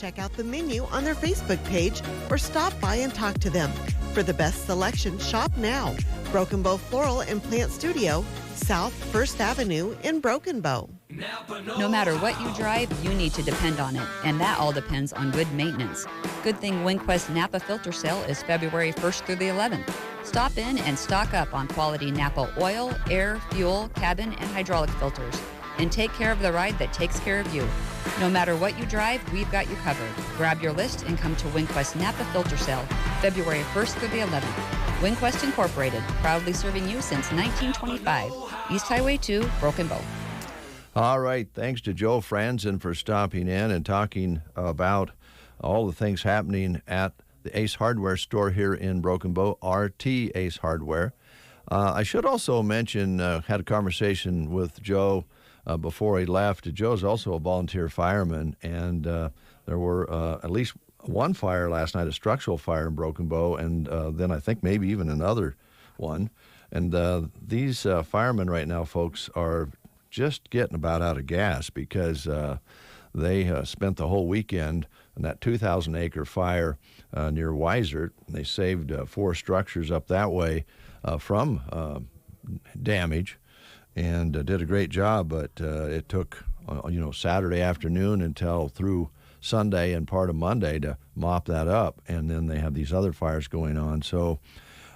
check out the menu on their Facebook page or stop by and talk to them. For the best selection, shop now. Broken Bow Floral and Plant Studio, South 1st Avenue in Broken Bow. No matter what you drive, you need to depend on it, and that all depends on good maintenance. Good thing WinQuest Napa Filter Sale is February 1st through the 11th. Stop in and stock up on quality Napa oil, air, fuel, cabin, and hydraulic filters. And take care of the ride that takes care of you. No matter what you drive, we've got you covered. Grab your list and come to WinQuest Napa Filter Sale, February 1st through the 11th. WinQuest Incorporated, proudly serving you since 1925. East Highway 2, Broken Bow. All right. Thanks to Joe Franzen for stopping in and talking about all the things happening at the Ace Hardware store here in Broken Bow, RT Ace Hardware. I should also mention, had a conversation with Joe before he left. Joe's also a volunteer fireman, and there were at least one fire last night, a structural fire in Broken Bow, and then I think maybe even another one. And these firemen right now, folks, are just getting about out of gas because they spent the whole weekend in that 2,000-acre fire near Weisert. They saved 4 structures up that way from damage and did a great job, but it took Saturday afternoon until through Sunday and part of Monday to mop that up, and then they have these other fires going on. So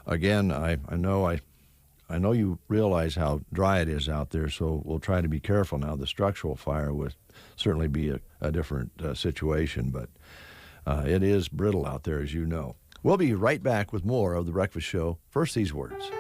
again, I know you realize how dry it is out there, so we'll try to be careful now. The structural fire would certainly be a different situation, but it is brittle out there, as you know. We'll be right back with more of The Breakfast Show. First, these words.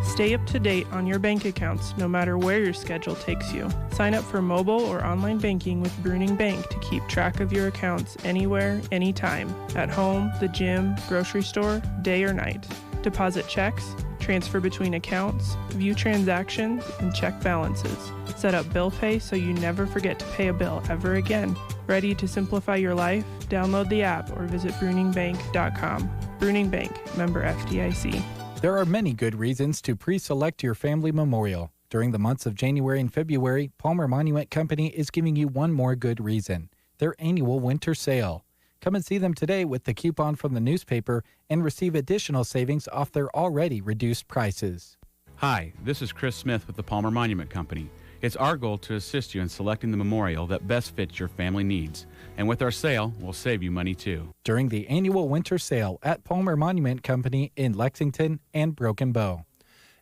Stay up to date on your bank accounts no matter where your schedule takes you. Sign up for mobile or online banking with Bruning Bank to keep track of your accounts anywhere, anytime. At home, the gym, grocery store, day or night. Deposit checks, transfer between accounts, view transactions, and check balances. Set up bill pay so you never forget to pay a bill ever again. Ready to simplify your life? Download the app or visit bruningbank.com. Bruning Bank, member FDIC. There are many good reasons to pre-select your family memorial. During the months of January and February, Palmer Monument Company is giving you one more good reason: their annual winter sale. Come and see them today with the coupon from the newspaper and receive additional savings off their already reduced prices. Hi, this is Chris Smith with the Palmer Monument Company. It's our goal to assist you in selecting the memorial that best fits your family needs. And with our sale, we'll save you money too. During the annual winter sale at Palmer Monument Company in Lexington and Broken Bow.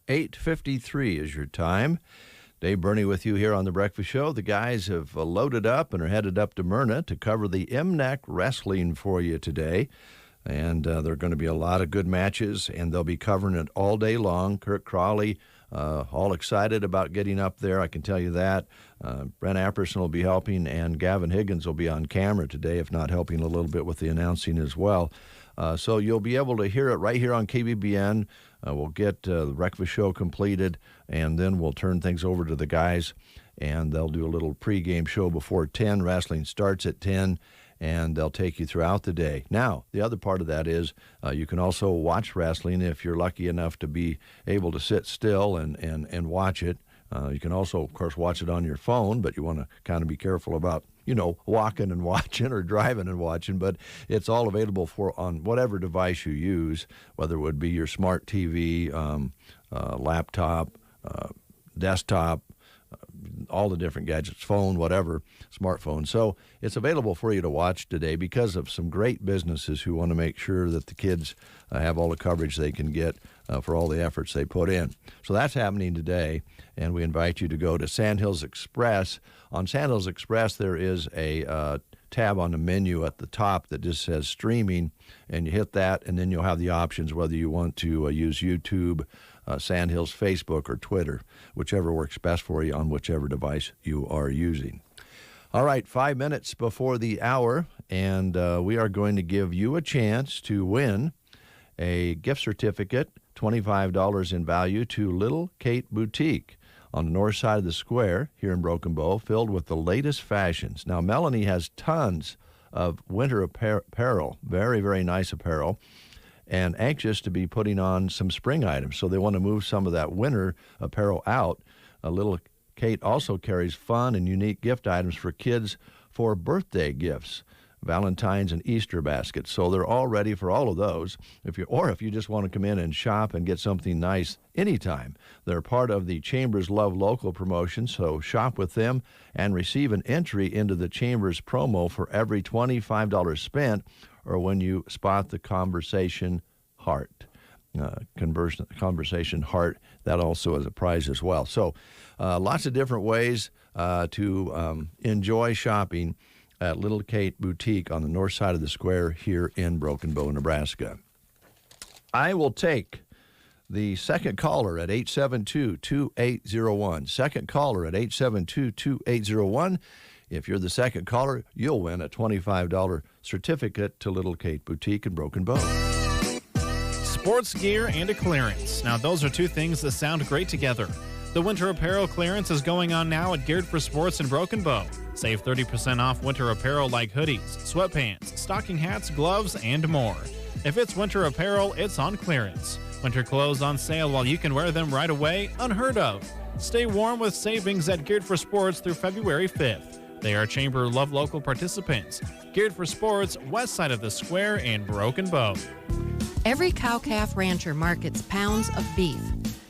8:53 is your time. Dave Burney with you here on The Breakfast Show. The guys have loaded up and are headed up to Myrna to cover the MNAC wrestling for you today. And there are going to be a lot of good matches, and they'll be covering it all day long. Kirk Crawley, all excited about getting up there, I can tell you that. Brent Apperson will be helping, and Gavin Higgins will be on camera today, if not helping a little bit with the announcing as well. So you'll be able to hear it right here on KBBN. We'll get the breakfast show completed, and then we'll turn things over to the guys, and they'll do a little pregame show before 10. Wrestling starts at 10. And they'll take you throughout the day. Now, the other part of that is you can also watch wrestling if you're lucky enough to be able to sit still and watch it. You can also, of course, watch it on your phone, but you want to kind of be careful about, walking and watching or driving and watching. But it's all available on whatever device you use, whether it would be your smart TV, laptop, desktop, all the different gadgets, phone, whatever, smartphone. So it's available for you to watch today because of some great businesses who want to make sure that the kids have all the coverage they can get for all the efforts they put in. So that's happening today, and we invite you to go to Sandhills Express. On Sandhills Express, there is a tab on the menu at the top that just says streaming, and you hit that, and then you'll have the options whether you want to use YouTube, Sandhills, Facebook, or Twitter, whichever works best for you on whichever device you are using. All right, 5 minutes before the hour, and we are going to give you a chance to win a gift certificate, $25 in value, to Little Kate Boutique on the north side of the square here in Broken Bow, filled with the latest fashions. Now, Melanie has tons of winter apparel, very, very nice apparel, and anxious to be putting on some spring items. So they want to move some of that winter apparel out. Little Kate also carries fun and unique gift items for kids for birthday gifts. Valentine's and Easter baskets. So they're all ready for all of those. If you just want to come in and shop and get something nice anytime, they're part of the Chamber's Love Local promotion. So shop with them and receive an entry into the Chamber's promo for every $25 spent, or when you spot the conversation heart. Conversation heart, that also is a prize as well. So lots of different ways to enjoy shopping at Little Kate Boutique on the north side of the square here in Broken Bow, Nebraska. I will take the second caller at 872-2801. Second caller at 872-2801. If you're the second caller, you'll win a $25 certificate to Little Kate Boutique in Broken Bow. Sports gear and a clearance. Now, those are two things that sound great together. The winter apparel clearance is going on now at Geared for Sports in Broken Bow. Save 30% off winter apparel like hoodies, sweatpants, stocking hats, gloves, and more. If it's winter apparel, it's on clearance. Winter clothes on sale while you can wear them right away? Unheard of. Stay warm with savings at Geared for Sports through February 5th. They are Chamber Love Local participants. Geared for Sports, west side of the square in Broken Bow. Every cow-calf rancher markets pounds of beef.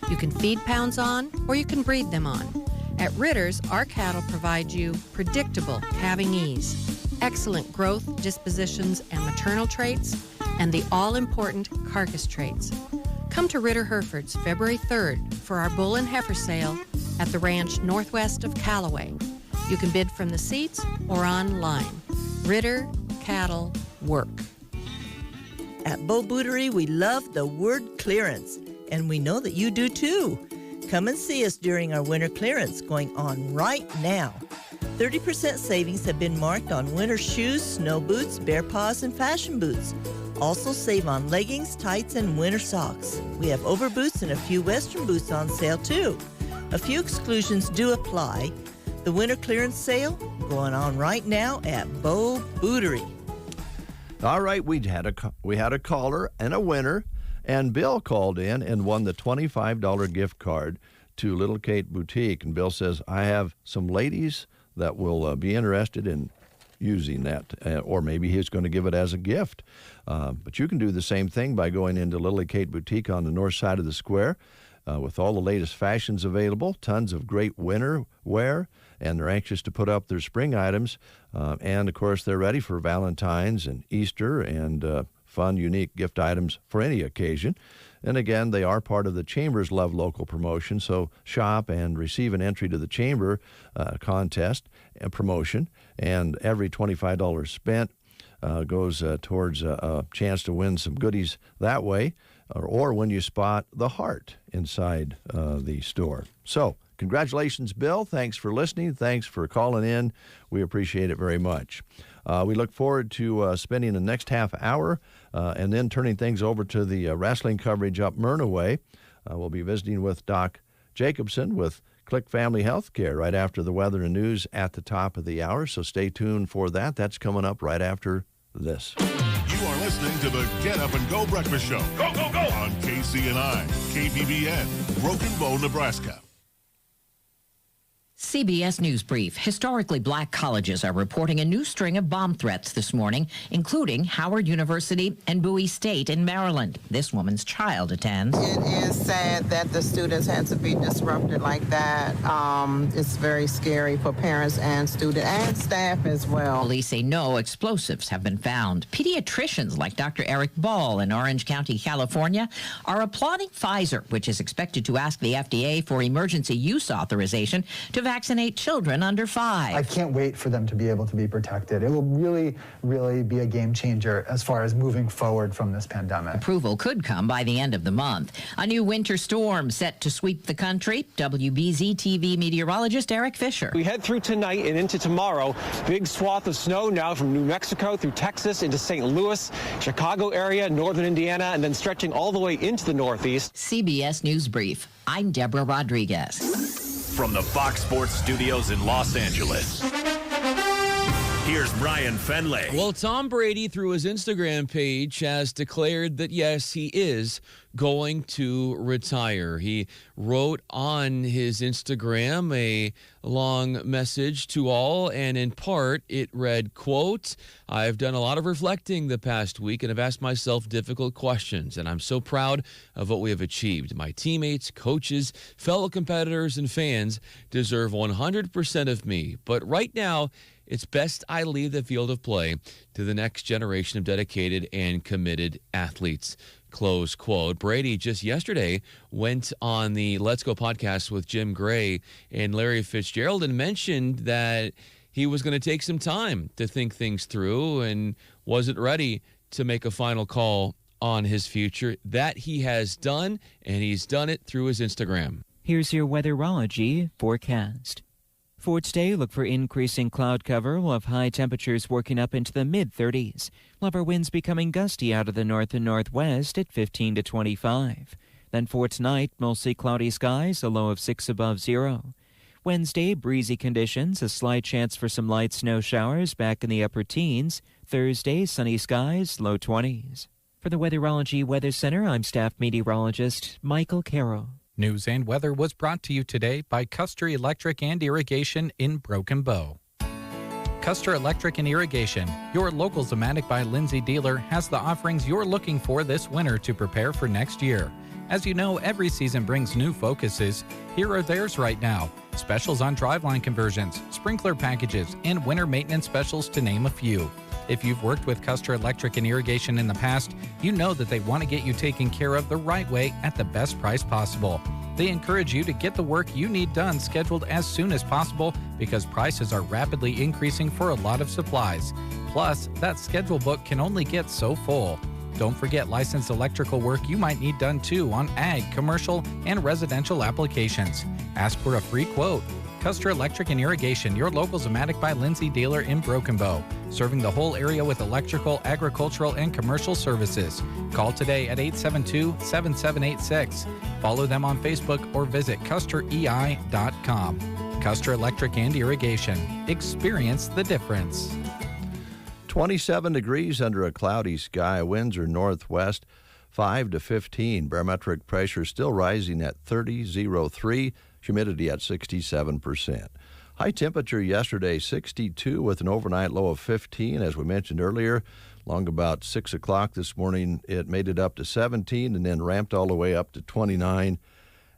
You can feed pounds on, or you can breed them on. At Ritter's, our cattle provide you predictable calving ease, excellent growth, dispositions, and maternal traits, and the all-important carcass traits. Come to Ritter Herefords February 3rd for our bull and heifer sale at the ranch northwest of Callaway. You can bid from the seats or online. Ritter Cattle Work. At Bow Bootery, we love the word clearance, and we know that you do too. Come and see us during our winter clearance going on right now. 30% savings have been marked on winter shoes, snow boots, bear paws, and fashion boots. Also save on leggings, tights, and winter socks. We have overboots and a few western boots on sale too. A few exclusions do apply. The winter clearance sale going on right now at Bow Bootery. All right, we had a caller and a winner, and Bill called in and won the $25 gift card to Little Kate Boutique. And Bill says, I have some ladies that will be interested in using that, or maybe he's going to give it as a gift. But you can do the same thing by going into Little Kate Boutique on the north side of the square with all the latest fashions available, tons of great winter wear, and they're anxious to put up their spring items. And, of course, they're ready for Valentine's and Easter and fun, unique gift items for any occasion. And, again, they are part of the Chamber's Love Local promotion, so shop and receive an entry to the Chamber contest and promotion. And every $25 spent goes towards a chance to win some goodies that way, or when you spot the heart inside the store. So, congratulations, Bill. Thanks for listening. Thanks for calling in. We appreciate it very much. We look forward to spending the next half hour and then turning things over to the wrestling coverage up Myrna Way. We'll be visiting with Doc Jacobson with Click Family Healthcare right after the weather and news at the top of the hour. So stay tuned for that. That's coming up right after this. You are listening to the Get Up and Go Breakfast Show. Go, go, go! On KCNI, KBBN, Broken Bow, Nebraska. CBS News Brief. Historically black colleges are reporting a new string of bomb threats this morning, including Howard University and Bowie State in Maryland. This woman's child attends. It is sad that the students had to be disrupted like that. It's very scary for parents and students and staff as well. Police say no explosives have been found. Pediatricians like Dr. Eric Ball in Orange County, California, are applauding Pfizer, which is expected to ask the FDA for emergency use authorization to vaccinate children under 5. I can't wait for them to be able to be protected. It will really, really be a game changer as far as moving forward from this pandemic. Approval could come by the end of the month. A new winter storm set to sweep the country. WBZ TV meteorologist Eric Fisher. We head through tonight and into tomorrow. Big swath of snow now from New Mexico through Texas into St. Louis, Chicago area, northern Indiana, and then stretching all the way into the Northeast. CBS News Brief. I'm Deborah Rodriguez. From the Fox Sports Studios in Los Angeles, Here's Brian Fenley. Well, Tom Brady, through his Instagram page, has declared that, yes, he is going to retire. He wrote on his Instagram a long message to all, and in part it read, quote, "I've done a lot of reflecting the past week and have asked myself difficult questions, and I'm so proud of what we have achieved. My teammates, coaches, fellow competitors, and fans deserve 100% of me, but right now, it's best I leave the field of play to the next generation of dedicated and committed athletes." Close quote. Brady just yesterday went on the Let's Go podcast with Jim Gray and Larry Fitzgerald and mentioned that he was going to take some time to think things through and wasn't ready to make a final call on his future. That he has done, and he's done it through his Instagram. Here's your weatherology forecast. For today, look for increasing cloud cover. We'll have high temperatures working up into the mid-30s. We'll have our winds becoming gusty out of the north and northwest at 15 to 25. Then for tonight, mostly cloudy skies, a low of 6 above zero. Wednesday, breezy conditions, a slight chance for some light snow showers back in the upper teens. Thursday, sunny skies, low 20s. For the Weatherology Weather Center, I'm staff meteorologist Michael Carroll. News and weather was brought to you today by Custer Electric and Irrigation in Broken Bow. Custer Electric and Irrigation, your local Zematic by Lindsay dealer, has the offerings you're looking for this winter to prepare for next year. As you know, every season brings new focuses. Here are theirs right now. Specials on driveline conversions, sprinkler packages, and winter maintenance specials to name a few. If you've worked with Custer Electric and Irrigation in the past, you know that they want to get you taken care of the right way at the best price possible. They encourage you to get the work you need done scheduled as soon as possible because prices are rapidly increasing for a lot of supplies. Plus, that schedule book can only get so full. Don't forget licensed electrical work you might need done too on ag, commercial, and residential applications. Ask for a free quote. Custer Electric and Irrigation, your local Zematic by Lindsay dealer in Broken Bow, serving the whole area with electrical, agricultural, and commercial services. Call today at 872-7786. Follow them on Facebook or visit custerei.com. Custer Electric and Irrigation. Experience the difference. 27 degrees under a cloudy sky. Winds are northwest, 5 to 15. Barometric pressure still rising at 30.03. Humidity at 67%. High temperature yesterday, 62 with an overnight low of 15. As we mentioned earlier, along about 6 o'clock this morning, it made it up to 17 and then ramped all the way up to 29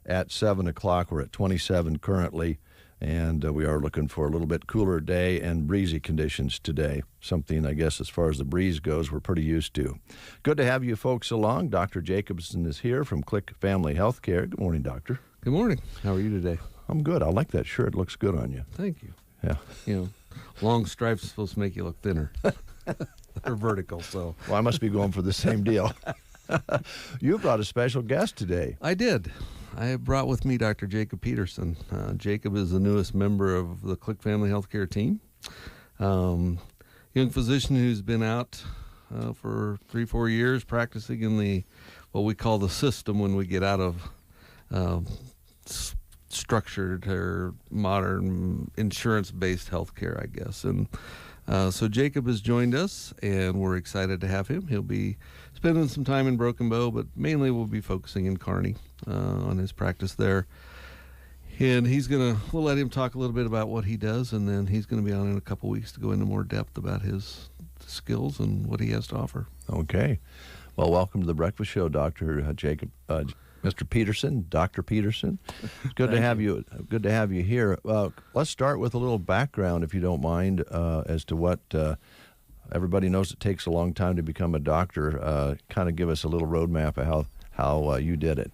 at 7 o'clock. We're at 27 currently, and we are looking for a little bit cooler day and breezy conditions today. Something, I guess, as far as the breeze goes, we're pretty used to. Good to have you folks along. Dr. Jacobson is here from Click Family Healthcare. Good morning, Doctor. Good morning. How are you today? I'm good. I like that shirt. It looks good on you. Thank you. Yeah. You know, long stripes are supposed to make you look thinner. They're vertical, so. Well, I must be going for the same deal. You brought a special guest today. I did. I brought with me Dr. Jacob Peterson. Jacob is the newest member of the Click Family Healthcare team. Young physician who's been out for 3-4 years practicing in the what we call the system when we get out of structured or modern insurance-based healthcare, I guess. And so Jacob has joined us, and we're excited to have him. He'll be spending some time in Broken Bow, but mainly we'll be focusing in Kearney on his practice there. And we'll let him talk a little bit about what he does, and then he's going to be on in a couple weeks to go into more depth about his skills and what he has to offer. Okay. Well, welcome to the Breakfast Show, Dr. Jacob. Mr. Peterson, Dr. Peterson. It's good to have you. Good to have you here. Let's start with a little background, if you don't mind, as to what everybody knows. It takes a long time to become a doctor. Kind of give us a little roadmap of how you did it.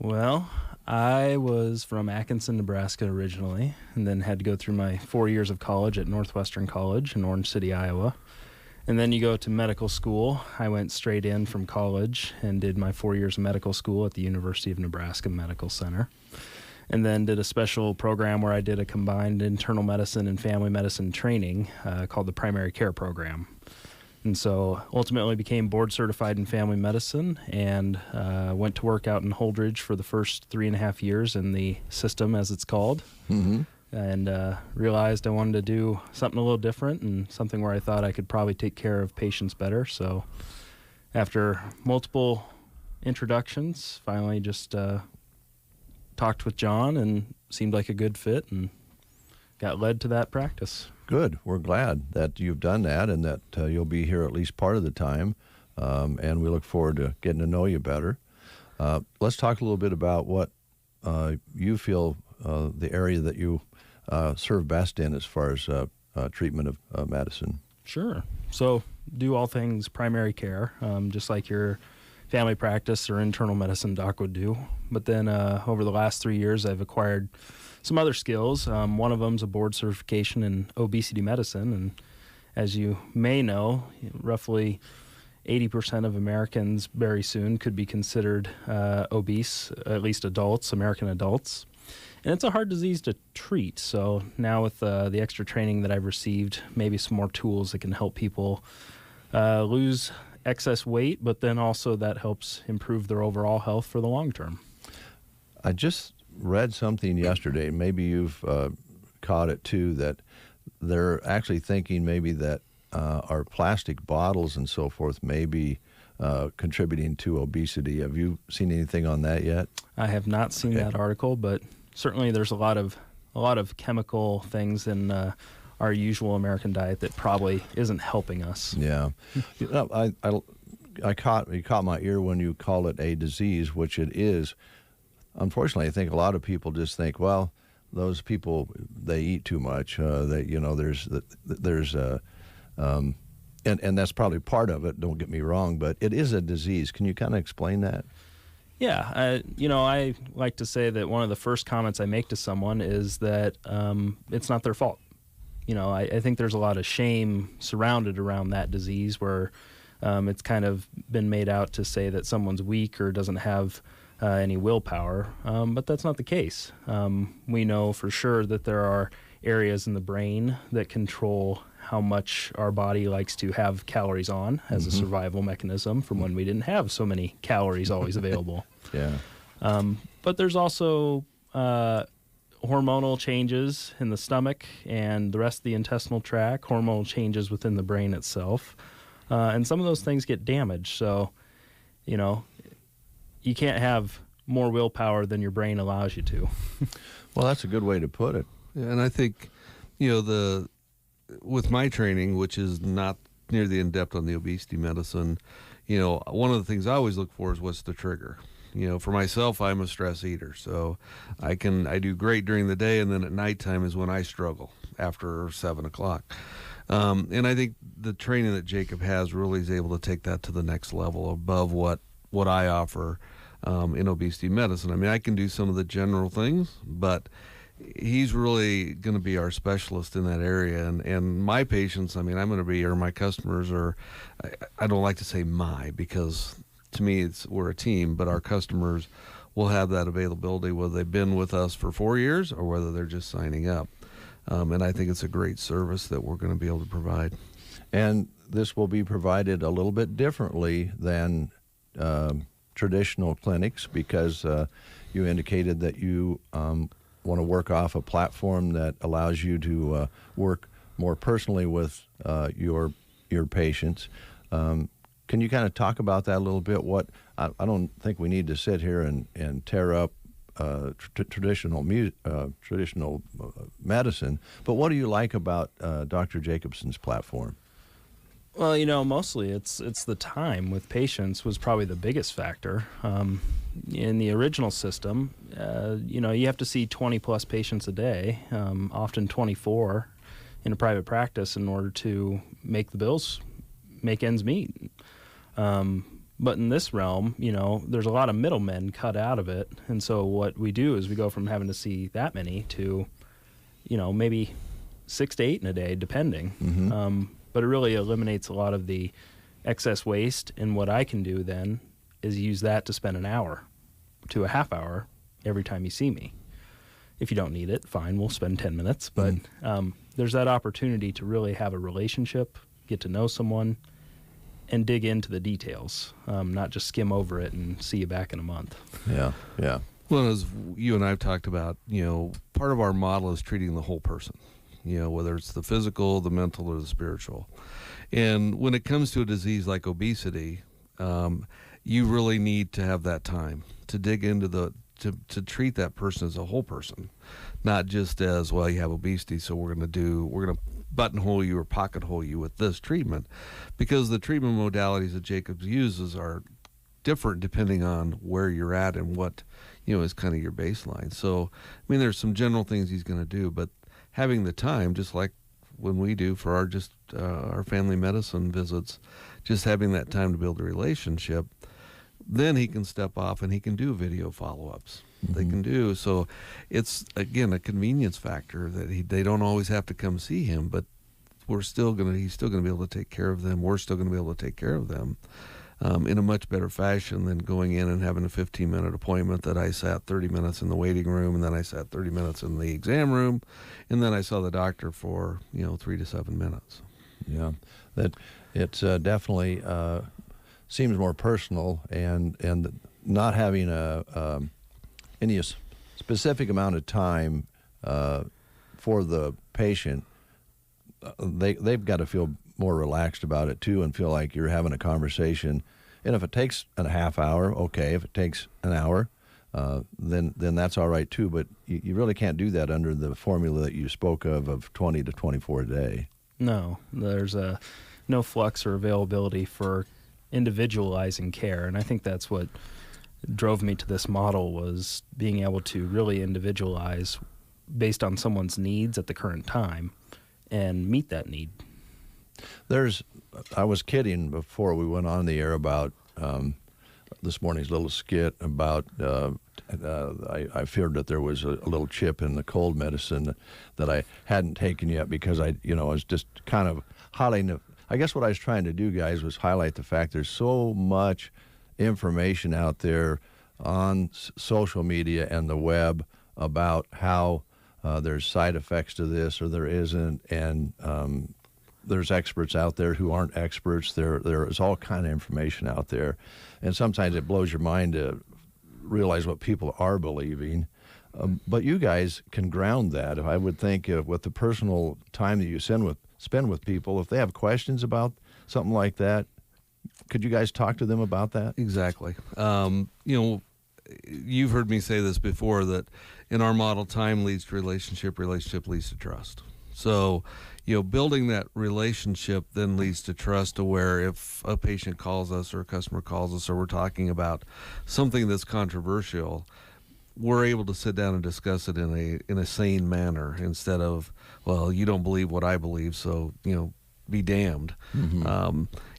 Well, I was from Atkinson, Nebraska originally, and then had to go through my 4 years of college at Northwestern College in Orange City, Iowa. And then you go to medical school. I went straight in from college and did my 4 years of medical school at the University of Nebraska Medical Center. And then did a special program where I did a combined internal medicine and family medicine training called the Primary Care Program. And so ultimately became board certified in family medicine and went to work out in Holdridge for the first 3.5 years in the system, as it's called. Mm-hmm. and realized I wanted to do something a little different and something where I thought I could probably take care of patients better. So after multiple introductions, finally just talked with John and seemed like a good fit and got led to that practice. Good. We're glad that you've done that and that you'll be here at least part of the time, and we look forward to getting to know you better. Let's talk a little bit about what you feel the area that you serve best in as far as treatment of medicine. Sure. So do all things primary care, just like your family practice or internal medicine doc would do. But then over the last 3 years, I've acquired some other skills. One of them is a board certification in obesity medicine. And as you may know, roughly 80% of Americans very soon could be considered obese, at least adults, American adults. And it's a hard disease to treat. So now with the extra training that I've received, maybe some more tools that can help people lose excess weight, but then also that helps improve their overall health for the long term. I just read something yesterday, maybe you've caught it too, that they're actually thinking maybe that our plastic bottles and so forth may be contributing to obesity. Have you seen anything on that yet? I have not seen that article, but certainly there's a lot of chemical things in our usual American diet that probably isn't helping us. Yeah. You know, you caught my ear when you call it a disease, which it is. Unfortunately, I think a lot of people just think, well, those people, they eat too much. And that's probably part of it. Don't get me wrong, but it is a disease. Can you kind of explain that? Yeah, I like to say that one of the first comments I make to someone is that it's not their fault. I think there's a lot of shame surrounded around that disease where it's kind of been made out to say that someone's weak or doesn't have any willpower, but that's not the case. We know for sure that there are areas in the brain that control how much our body likes to have calories on as a survival mechanism from when we didn't have so many calories always available. Yeah. But there's also hormonal changes in the stomach and the rest of the intestinal tract, hormonal changes within the brain itself. And some of those things get damaged. So, you can't have more willpower than your brain allows you to. Well, that's a good way to put it. Yeah, and I think, with my training, which is not near the in-depth on the obesity medicine, one of the things I always look for is what's the trigger. For myself, I'm a stress eater, so I do great during the day, and then at nighttime is when I struggle after 7 o'clock. And I think the training that Jacob has really is able to take that to the next level above what I offer in obesity medicine. I mean, I can do some of the general things, but he's really going to be our specialist in that area. And my patients, I'm going to be, or my customers, or I don't like to say because to me we're a team, but our customers will have that availability whether they've been with us for 4 years or whether they're just signing up. And I think it's a great service that we're going to be able to provide. And this will be provided a little bit differently than traditional clinics because you indicated that you want to work off a platform that allows you to work more personally with your patients. Can you kind of talk about that a little bit? I don't think we need to sit here and tear up traditional medicine, but what do you like about Dr. Jacobson's platform? Well, mostly it's the time with patients was probably the biggest factor. In the original system, you have to see 20 plus patients a day, often 24 in a private practice in order to make the bills, make ends meet. But in this realm, there's a lot of middlemen cut out of it. And so what we do is we go from having to see that many to, maybe 6 to 8 in a day, depending. But it really eliminates a lot of the excess waste. And what I can do then is use that to spend an hour to a half hour every time you see me. If you don't need it, fine, we'll spend 10 minutes. But there's that opportunity to really have a relationship, get to know someone, and dig into the details, not just skim over it and see you back in a month. Yeah. Well, as you and I have talked about, part of our model is treating the whole person, whether it's the physical, the mental, or the spiritual. And when it comes to a disease like obesity, you really need to have that time to dig into to treat that person as a whole person, not just as, well, you have obesity, so we're going to buttonhole you or pocket hole you with this treatment, because the treatment modalities that Jacobs uses are different depending on where you're at and what, is kind of your baseline. So, there's some general things he's going to do, but having the time, just like when we do for our family medicine visits, just having that time to build a relationship, then he can step off and he can do video follow-ups. They can do. So it's, again, a convenience factor that they don't always have to come see him, but he's still going to be able to take care of them. We're still going to be able to take care of them in a much better fashion than going in and having a 15-minute appointment that I sat 30 minutes in the waiting room, and then I sat 30 minutes in the exam room, and then I saw the doctor for 3 to 7 minutes. Yeah, that it's definitely seems more personal, and not having any specific amount of time for the patient. They've got to feel more relaxed about it too, and feel like you're having a conversation. And if it takes a half hour, okay. If it takes an hour, then that's all right too. But you really can't do that under the formula that you spoke of 20 to 24 a day. No, there's no flux or availability for individualizing care, and I think that's what drove me to this model, was being able to really individualize based on someone's needs at the current time and meet that need. I was kidding before we went on the air about this morning's little skit about I feared that there was a little chip in the cold medicine that I hadn't taken yet, because I was just kind of highlighting. I guess what I was trying to do, guys, was highlight the fact there's so much information out there on social media and the web about how there's side effects to this or there isn't, and there's experts out there who aren't experts. There is all kind of information out there, and sometimes it blows your mind to realize what people are believing. But you guys can ground that. I would think with the personal time that you spend with people, if they have questions about something like that, could you guys talk to them about that? Exactly. You've heard me say this before, that in our model, time leads to relationship leads to trust. So, building that relationship then leads to trust, to where if a patient calls us or a customer calls us or we're talking about something that's controversial, we're able to sit down and discuss it in a sane manner, instead of, well, you don't believe what I believe, so, be damned.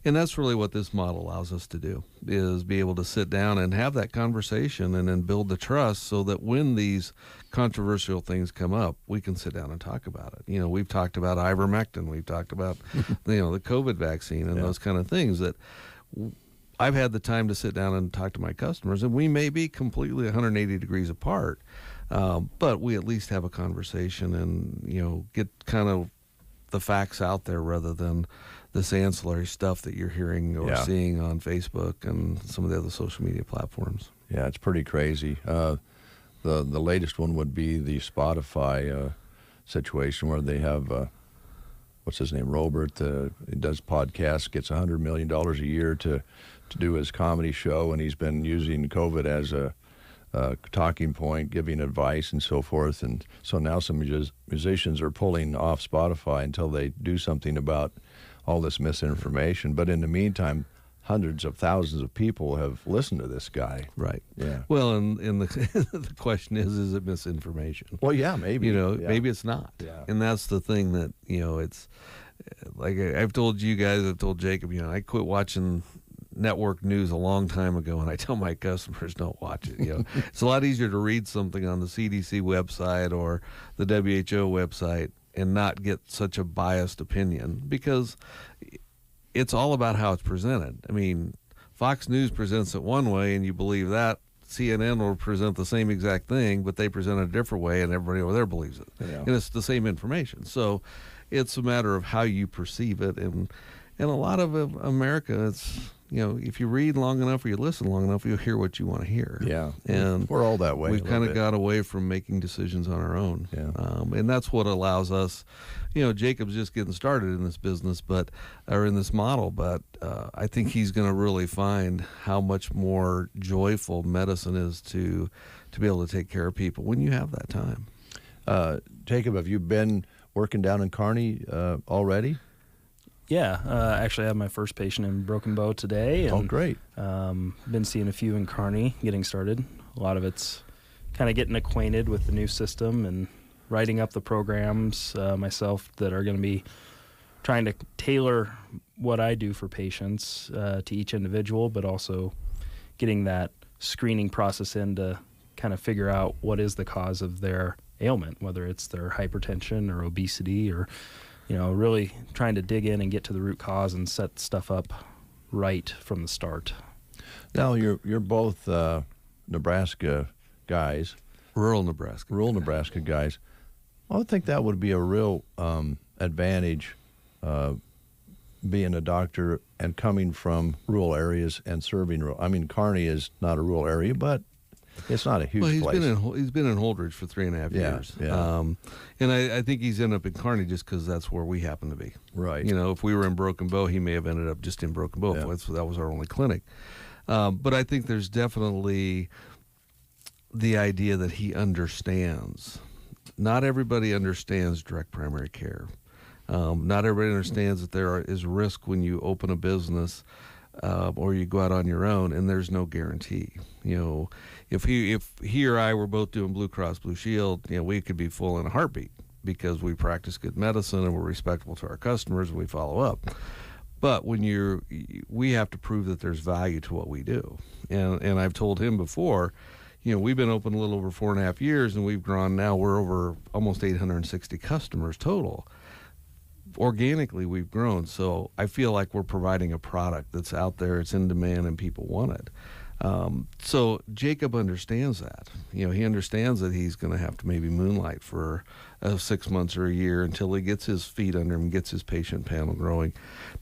And that's really what this model allows us to do, is be able to sit down and have that conversation and then build the trust, so that when these controversial things come up, we can sit down and talk about it. We've talked about ivermectin, we've talked about the COVID vaccine and those kind of things that I've had the time to sit down and talk to my customers, and we may be completely 180 degrees apart, but we at least have a conversation and get kind of the facts out there, rather than this ancillary stuff that you're hearing or seeing on Facebook and some of the other social media platforms. Yeah, it's pretty crazy. The latest one would be the Spotify situation, where they have what's his name, Robert, he does podcasts, gets $100 million a year to do his comedy show, and he's been using COVID as a talking point, giving advice and so forth. And so now some musicians are pulling off Spotify until they do something about all this misinformation. But in the meantime, hundreds of thousands of people have listened to this guy. Right. Yeah. Well, and the question is it misinformation? Well, yeah, maybe. Maybe it's not. Yeah. And that's the thing that, it's like I've told you guys, I've told Jacob, I quit watching network news a long time ago, and I tell my customers, don't watch it. It's a lot easier to read something on the CDC website or the WHO website and not get such a biased opinion, because it's all about how it's presented. I mean, Fox News presents it one way and you believe that. CNN will present the same exact thing, but they present it a different way, and everybody over there believes it. Yeah. And it's the same information. So it's a matter of how you perceive it, and a lot of America, if you read long enough or you listen long enough, you'll hear what you want to hear. Yeah. And we're all that way. We've kind of got away from making decisions on our own. Yeah. And that's what allows us, Jacob's just getting started in this business, or in this model, but I think he's going to really find how much more joyful medicine is to be able to take care of people when you have that time. Jacob, have you been working down in Kearney already? Yeah, actually I have my first patient in Broken Bow today. And, great. Been seeing a few in Kearney, getting started. A lot of it's kind of getting acquainted with the new system and writing up the programs myself that are going to be trying to tailor what I do for patients to each individual, but also getting that screening process in to kind of figure out what is the cause of their ailment, whether it's their hypertension or obesity or really trying to dig in and get to the root cause and set stuff up right from the start. Now, you're both Nebraska guys. Rural Nebraska guys. I would think that would be a real advantage, being a doctor and coming from rural areas and serving rural. I mean, Kearney is not a rural area, but it's not a huge place. He's been in Holdridge for 3.5 years. Yeah. And I think he's ended up in Kearney just because that's where we happen to be. Right. If we were in Broken Bow, he may have ended up just in Broken Bow. Yeah. That was our only clinic. But I think there's definitely the idea that he understands. Not everybody understands direct primary care. Not everybody understands that there is risk when you open a business or you go out on your own, and there's no guarantee. If he or I were both doing Blue Cross Blue Shield, we could be full in a heartbeat because we practice good medicine and we're respectful to our customers and we follow up. But when we have to prove that there's value to what we do. And I've told him before, we've been open a little over 4.5 years, and we've grown. Now we're over almost 860 customers total. Organically, we've grown. So I feel like we're providing a product that's out there, it's in demand, and people want it. So Jacob understands that. He understands that he's going to have to maybe moonlight for 6 months or a year until he gets his feet under him and gets his patient panel growing.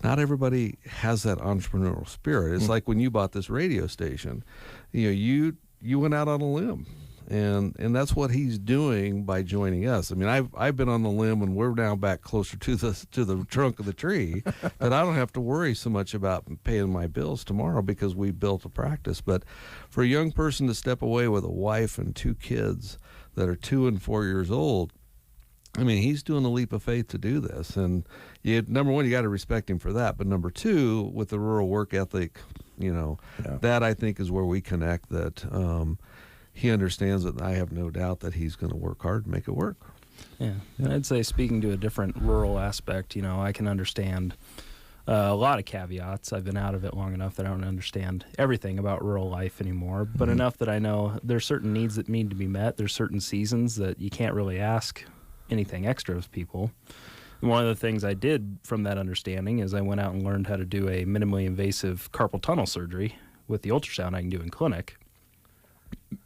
Not everybody has that entrepreneurial spirit. It's like when you bought this radio station, you went out on a limb. And that's what he's doing by joining us. I mean, I've been on the limb, and we're now back closer to the trunk of the tree that I don't have to worry so much about paying my bills tomorrow because we built a practice. But for a young person to step away with a wife and 2 kids that are 2 and 4 years old, I mean, he's doing a leap of faith to do this. And number one, you got to respect him for that. But number two, with the rural work ethic, that I think is where we connect. That he understands it, and I have no doubt that he's going to work hard to make it work. Yeah, and I'd say, speaking to a different rural aspect, I can understand a lot of caveats. I've been out of it long enough that I don't understand everything about rural life anymore, but enough that I know there's certain needs that need to be met. There's certain seasons that you can't really ask anything extra of people. And one of the things I did from that understanding is I went out and learned how to do a minimally invasive carpal tunnel surgery with the ultrasound I can do in clinic.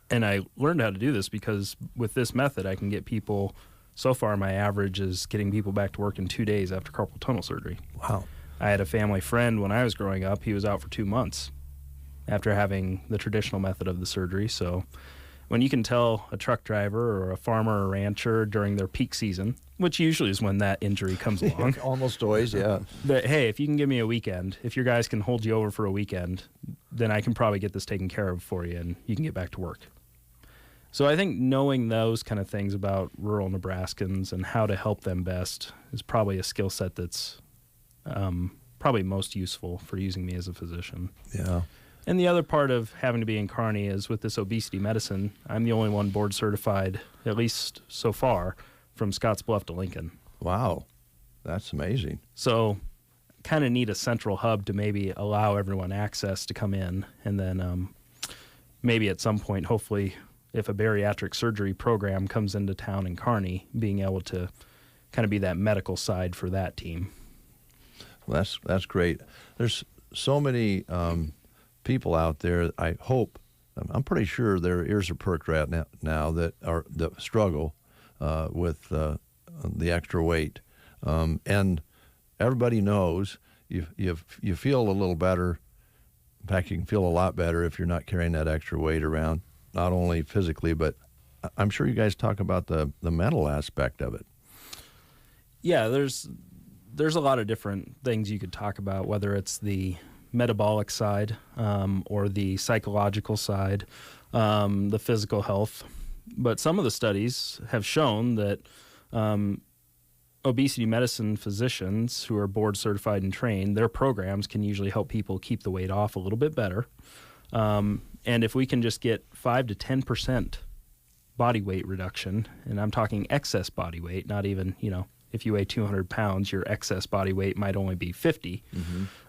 And I learned how to do this because with this method, I can get people, so far my average is getting people back to work in 2 days after carpal tunnel surgery. Wow. I had a family friend when I was growing up, he was out for 2 months after having the traditional method of the surgery. So when you can tell a truck driver or a farmer or rancher during their peak season, which usually is when that injury comes along. Almost always, yeah. That, hey, if you can give me a weekend, if your guys can hold you over for a weekend, then I can probably get this taken care of for you and you can get back to work. So I think knowing those kind of things about rural Nebraskans and how to help them best is probably a skill set that's probably most useful for using me as a physician. Yeah. And the other part of having to be in Kearney is with this obesity medicine, I'm the only one board certified, at least so far, from Scotts Bluff to Lincoln. Wow. That's amazing. So kind of need a central hub to maybe allow everyone access to come in. And then maybe at some point, hopefully, if a bariatric surgery program comes into town in Kearney, being able to kind of be that medical side for that team. Well, that's great. There's so many people out there, I hope, I'm pretty sure their ears are perked right now that struggle with the extra weight. And everybody knows you feel a little better In fact, you can feel a lot better if you're not carrying that extra weight around, not only physically, but I'm sure you guys talk about the mental aspect of it. Yeah, there's a lot of different things you could talk about, whether it's the metabolic side or the psychological side, the physical health. But some of the studies have shown that obesity medicine physicians who are board certified and trained, their programs can usually help people keep the weight off a little bit better. And if we can just get 5 to 10% body weight reduction, and I'm talking excess body weight, not even, if you weigh 200 pounds, your excess body weight might only be 50.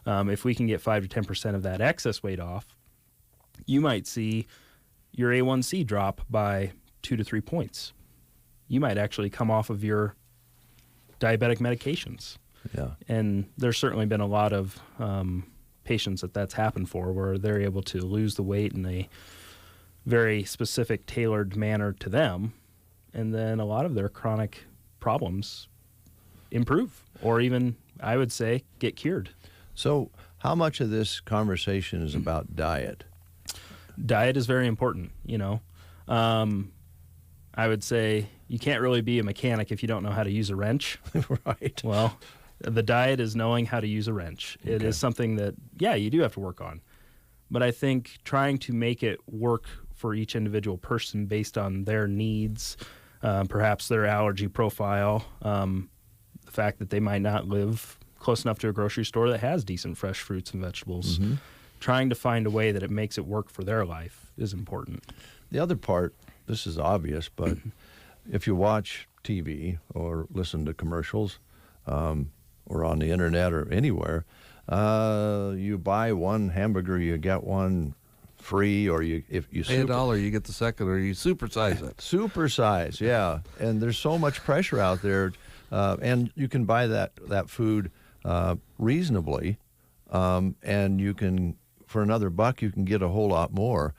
If we can get 5 to 10% of that excess weight off, you might see your A1C drop by 2 to 3 points. You might actually come off of your diabetic medications. Yeah. And there's certainly been a lot of patients that's happened for, where they're able to lose the weight in a very specific, tailored manner to them, and then a lot of their chronic problems improve, or even, I would say, get cured. So how much of this conversation is about diet? Diet is very important, I would say you can't really be a mechanic if you don't know how to use a wrench. Right. Well, the diet is knowing how to use a wrench. Okay. It is something that, you do have to work on. But I think trying to make it work for each individual person based on their needs, perhaps their allergy profile, the fact that they might not live close enough to a grocery store that has decent fresh fruits and vegetables. Trying to find a way that it makes it work for their life is important. The other part, this is obvious, but if you watch TV or listen to commercials or on the internet or anywhere, you buy one hamburger, you get one free, or if you pay $1, you get the second, or you supersize it. Supersize, yeah. And there's so much pressure out there, and you can buy that food reasonably, and you can, for another $1, you can get a whole lot more.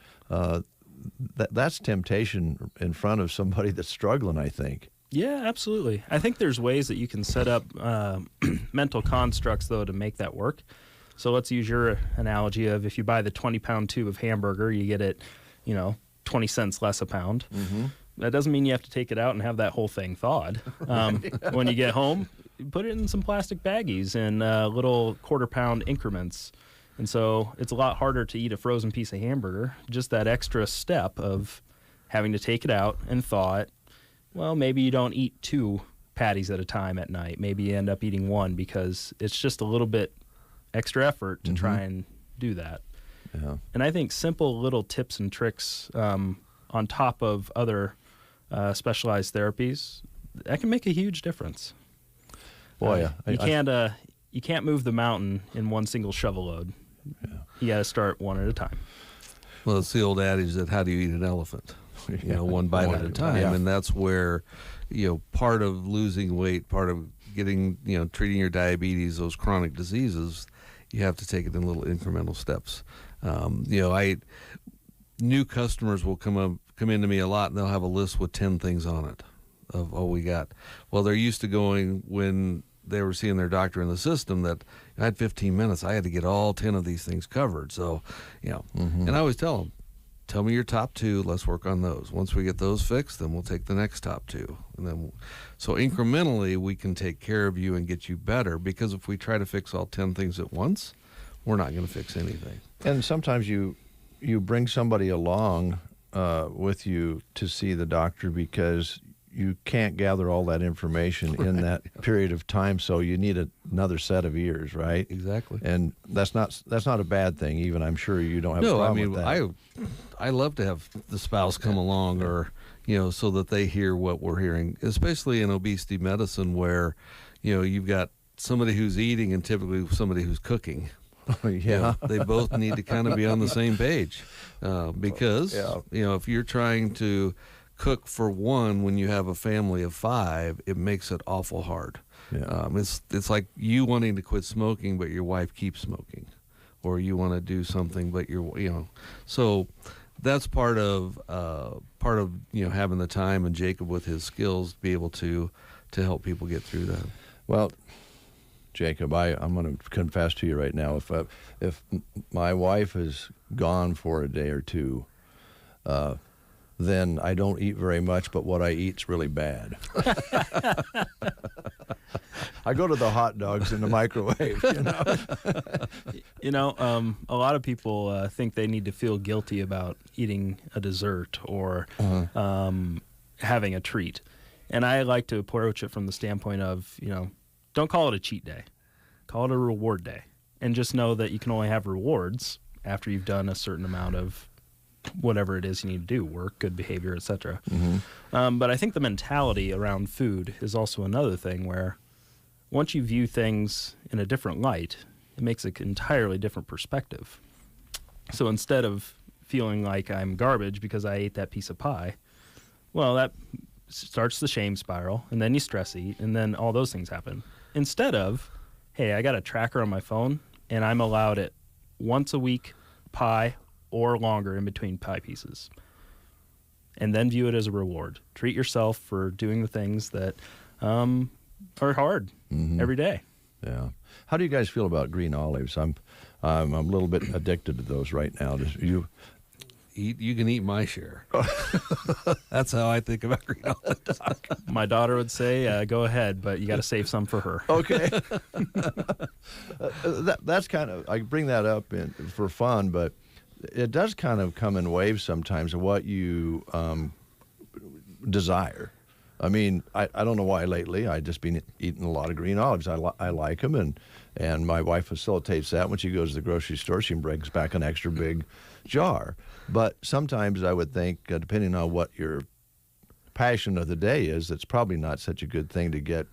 That's temptation in front of somebody that's struggling, I think. Yeah, absolutely. I think there's ways that you can set up mental constructs, though, to make that work. So let's use your analogy of if you buy the 20-pound tube of hamburger, you get it, 20 cents less a pound. That doesn't mean you have to take it out and have that whole thing thawed. When you get home, you put it in some plastic baggies in little quarter-pound increments. And so it's a lot harder to eat a frozen piece of hamburger. Just that extra step of having to take it out and thaw it. Well, maybe you don't eat 2 patties at a time at night. Maybe you end up eating 1 because it's just a little bit extra effort to try and do that. Yeah. And I think simple little tips and tricks on top of other specialized therapies, that can make a huge difference. Boy, you can't move the mountain in one single shovel load. Yeah. You got to start one at a time. Well, it's the old adage that how do you eat an elephant? One bite at a time. Yeah. And that's where, part of losing weight, part of getting, treating your diabetes, those chronic diseases, you have to take it in little incremental steps. New customers will come into me a lot, and they'll have a list with 10 things on it of, we got. Well, they're used to going when they were seeing their doctor in the system that I had 15 minutes. I had to get all 10 of these things covered. So, and I always tell them, tell me your top 2. Let's work on those. Once we get those fixed, then we'll take the next top 2. And then, so incrementally, we can take care of you and get you better, because if we try to fix all 10 things at once, we're not going to fix anything. And sometimes you bring somebody along with you to see the doctor because you can't gather all that information in that period of time, so you need another set of ears, right? Exactly. And that's not a bad thing. Even I'm sure you don't have a problem with that. I love to have the spouse come along, or so that they hear what we're hearing, especially in obesity medicine, where you've got somebody who's eating and typically somebody who's cooking. Yeah, they both need to kind of be on the same page, because if you're trying to cook for one when you have a family of 5, it makes it awful hard. Yeah. It's like you wanting to quit smoking, but your wife keeps smoking, or you want to do something, but so that's part of having the time, and Jacob with his skills be able to help people get through that. Well, Jacob, I'm going to confess to you right now. If my wife is gone for a day or two, then I don't eat very much, but what I eat's really bad. I go to the hot dogs in the microwave, A lot of people think they need to feel guilty about eating a dessert or having a treat. And I like to approach it from the standpoint of, don't call it a cheat day. Call it a reward day. And just know that you can only have rewards after you've done a certain amount of whatever it is you need to do, work, good behavior, etc. But I think the mentality around food is also another thing where once you view things in a different light, it makes an entirely different perspective. So instead of feeling like I'm garbage because I ate that piece of pie, well, that starts the shame spiral, and then you stress eat, and then all those things happen. Instead of, hey, I got a tracker on my phone, and I'm allowed it once a week, pie, or longer in between pie pieces. And then view it as a reward. Treat yourself for doing the things that are hard every day. Yeah. How do you guys feel about green olives? I'm a little bit addicted to those right now. You can eat my share. That's how I think about green olives. My daughter would say, go ahead, but you got to save some for her. Okay. That's kind of, I bring that up for fun, but it does kind of come in waves sometimes of what you desire. I mean, I don't know why lately. I've just been eating a lot of green olives. I like them, and my wife facilitates that. When she goes to the grocery store, she brings back an extra big jar. But sometimes I would think, depending on what your passion of the day is, it's probably not such a good thing to get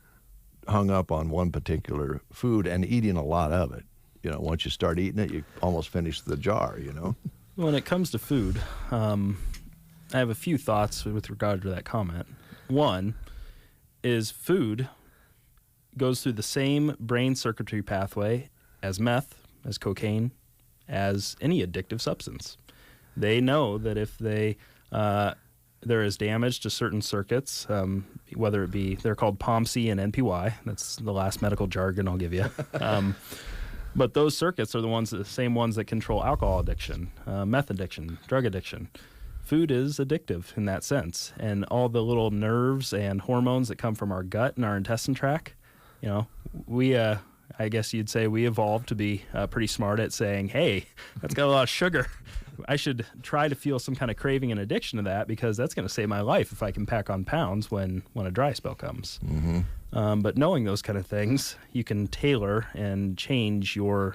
hung up on one particular food and eating a lot of it. Once you start eating it, you almost finish the jar, When it comes to food, I have a few thoughts with regard to that comment. One is food goes through the same brain circuitry pathway as meth, as cocaine, as any addictive substance. They know that if there is damage to certain circuits, whether it be, they're called POMC and NPY, that's the last medical jargon I'll give you. But those circuits are the same ones that control alcohol addiction, meth addiction, drug addiction. Food is addictive in that sense. And all the little nerves and hormones that come from our gut and our intestine tract, we, I guess you'd say we evolved to be pretty smart at saying, hey, that's got a lot of sugar. I should try to feel some kind of craving and addiction to that because that's going to save my life if I can pack on pounds when a dry spell comes. But knowing those kind of things, you can tailor and change your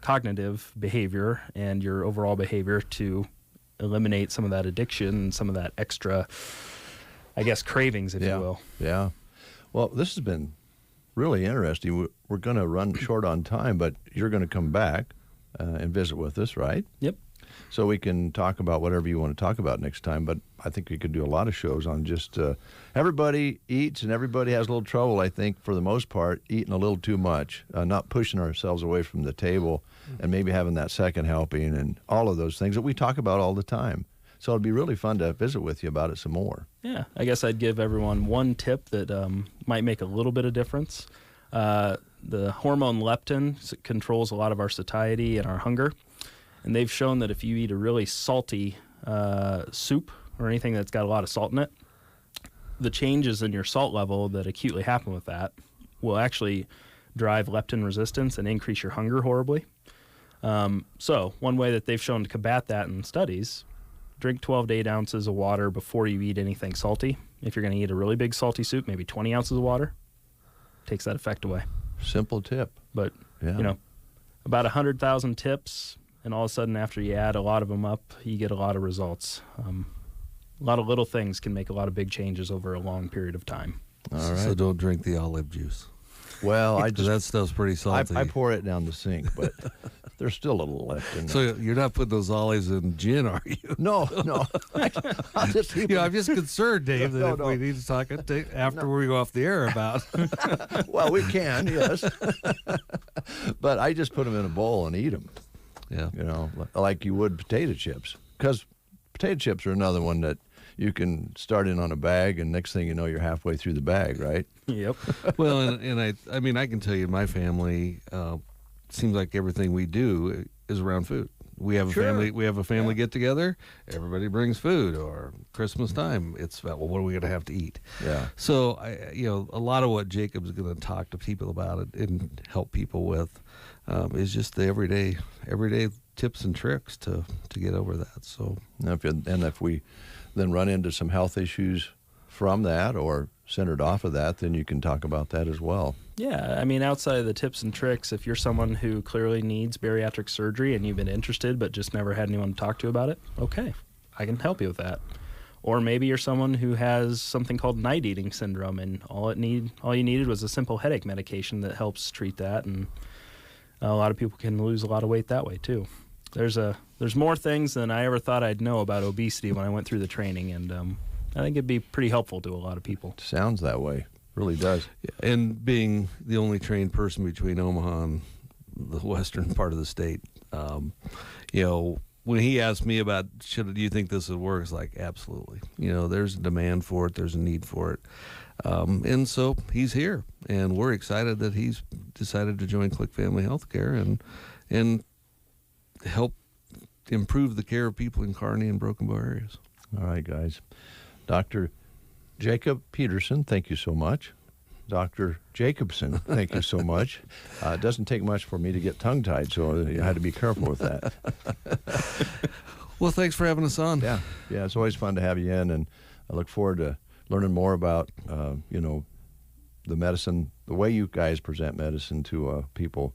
cognitive behavior and your overall behavior to eliminate some of that addiction and some of that extra, I guess, cravings, if you will. Yeah. Well, this has been really interesting. We're going to run short on time, but you're going to come back and visit with us, right? Yep. So we can talk about whatever you want to talk about next time, but I think we could do a lot of shows on just everybody eats and everybody has a little trouble, I think, for the most part, eating a little too much, not pushing ourselves away from the table and maybe having that second helping and all of those things that we talk about all the time. So it'd be really fun to visit with you about it some more. Yeah, I guess I'd give everyone one tip that might make a little bit of difference. The hormone leptin controls a lot of our satiety and our hunger. And they've shown that if you eat a really salty soup or anything that's got a lot of salt in it, the changes in your salt level that acutely happen with that will actually drive leptin resistance and increase your hunger horribly. So one way that they've shown to combat that in studies, drink 12 to 8 ounces of water before you eat anything salty. If you're going to eat a really big salty soup, maybe 20 ounces of water. Takes that effect away. Simple tip. But, about 100,000 tips, and all of a sudden after you add a lot of them up, you get a lot of results. A lot of little things can make a lot of big changes over a long period of time. All right. So don't drink the olive juice. Well, that stuff's pretty salty. I pour it down the sink, but there's still a little left in there. So you're not putting those olives in gin, are you? No. I'm just concerned, Dave, that we need to talk after we go off the air about. Well, we can, yes. But I just put them in a bowl and eat them. Yeah. Like you would potato chips. Because potato chips are another one that you can start in on a bag, and next thing you know, you're halfway through the bag, right? Yep. Well, and I mean, I can tell you, my family seems like everything we do is around food. We have a family. We have a family get together. Everybody brings food. Or Christmas time, it's about, well, what are we going to have to eat? Yeah. So a lot of what Jacob's going to talk to people about it and help people with is just the everyday tips and tricks to get over that. So if we then run into some health issues from that or centered off of that, then you can talk about that as well. Yeah, I mean, outside of the tips and tricks, if you're someone who clearly needs bariatric surgery and you've been interested but just never had anyone to talk to about it, okay, I can help you with that. Or maybe you're someone who has something called night eating syndrome, and all you needed was a simple headache medication that helps treat that, and a lot of people can lose a lot of weight that way too. There's more things than I ever thought I'd know about obesity when I went through the training, and I think it'd be pretty helpful to a lot of people. Sounds that way. Really does. Yeah, and being the only trained person between Omaha and the western part of the state, when he asked me about, do you think this would work? It's like, absolutely. There's a demand for it. There's a need for it. And so he's here, and we're excited that he's decided to join Click Family Healthcare and help improve the care of people in Kearney and Broken Bow areas. All right, guys. Dr. Jacob Peterson, thank you so much. Dr. Jacobson, thank you so much. It doesn't take much for me to get tongue-tied, so you had to be careful with that. Well, thanks for having us on. Yeah, it's always fun to have you in, and I look forward to learning more about, the medicine, the way you guys present medicine to people.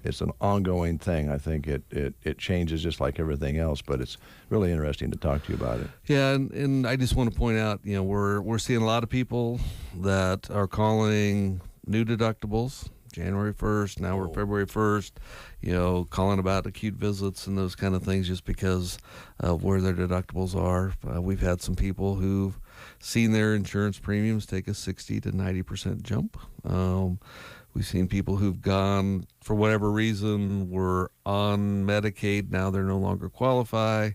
It's an ongoing thing. I think it changes just like everything else, but it's really interesting to talk to you about it. Yeah, and I just want to point out, we're seeing a lot of people that are calling new deductibles January 1st. Now we're February 1st, calling about acute visits and those kind of things just because of where their deductibles are. We've had some people who've seen their insurance premiums take a 60 to 90% jump. We've seen people who've gone, for whatever reason, were on Medicaid. Now they're no longer qualify.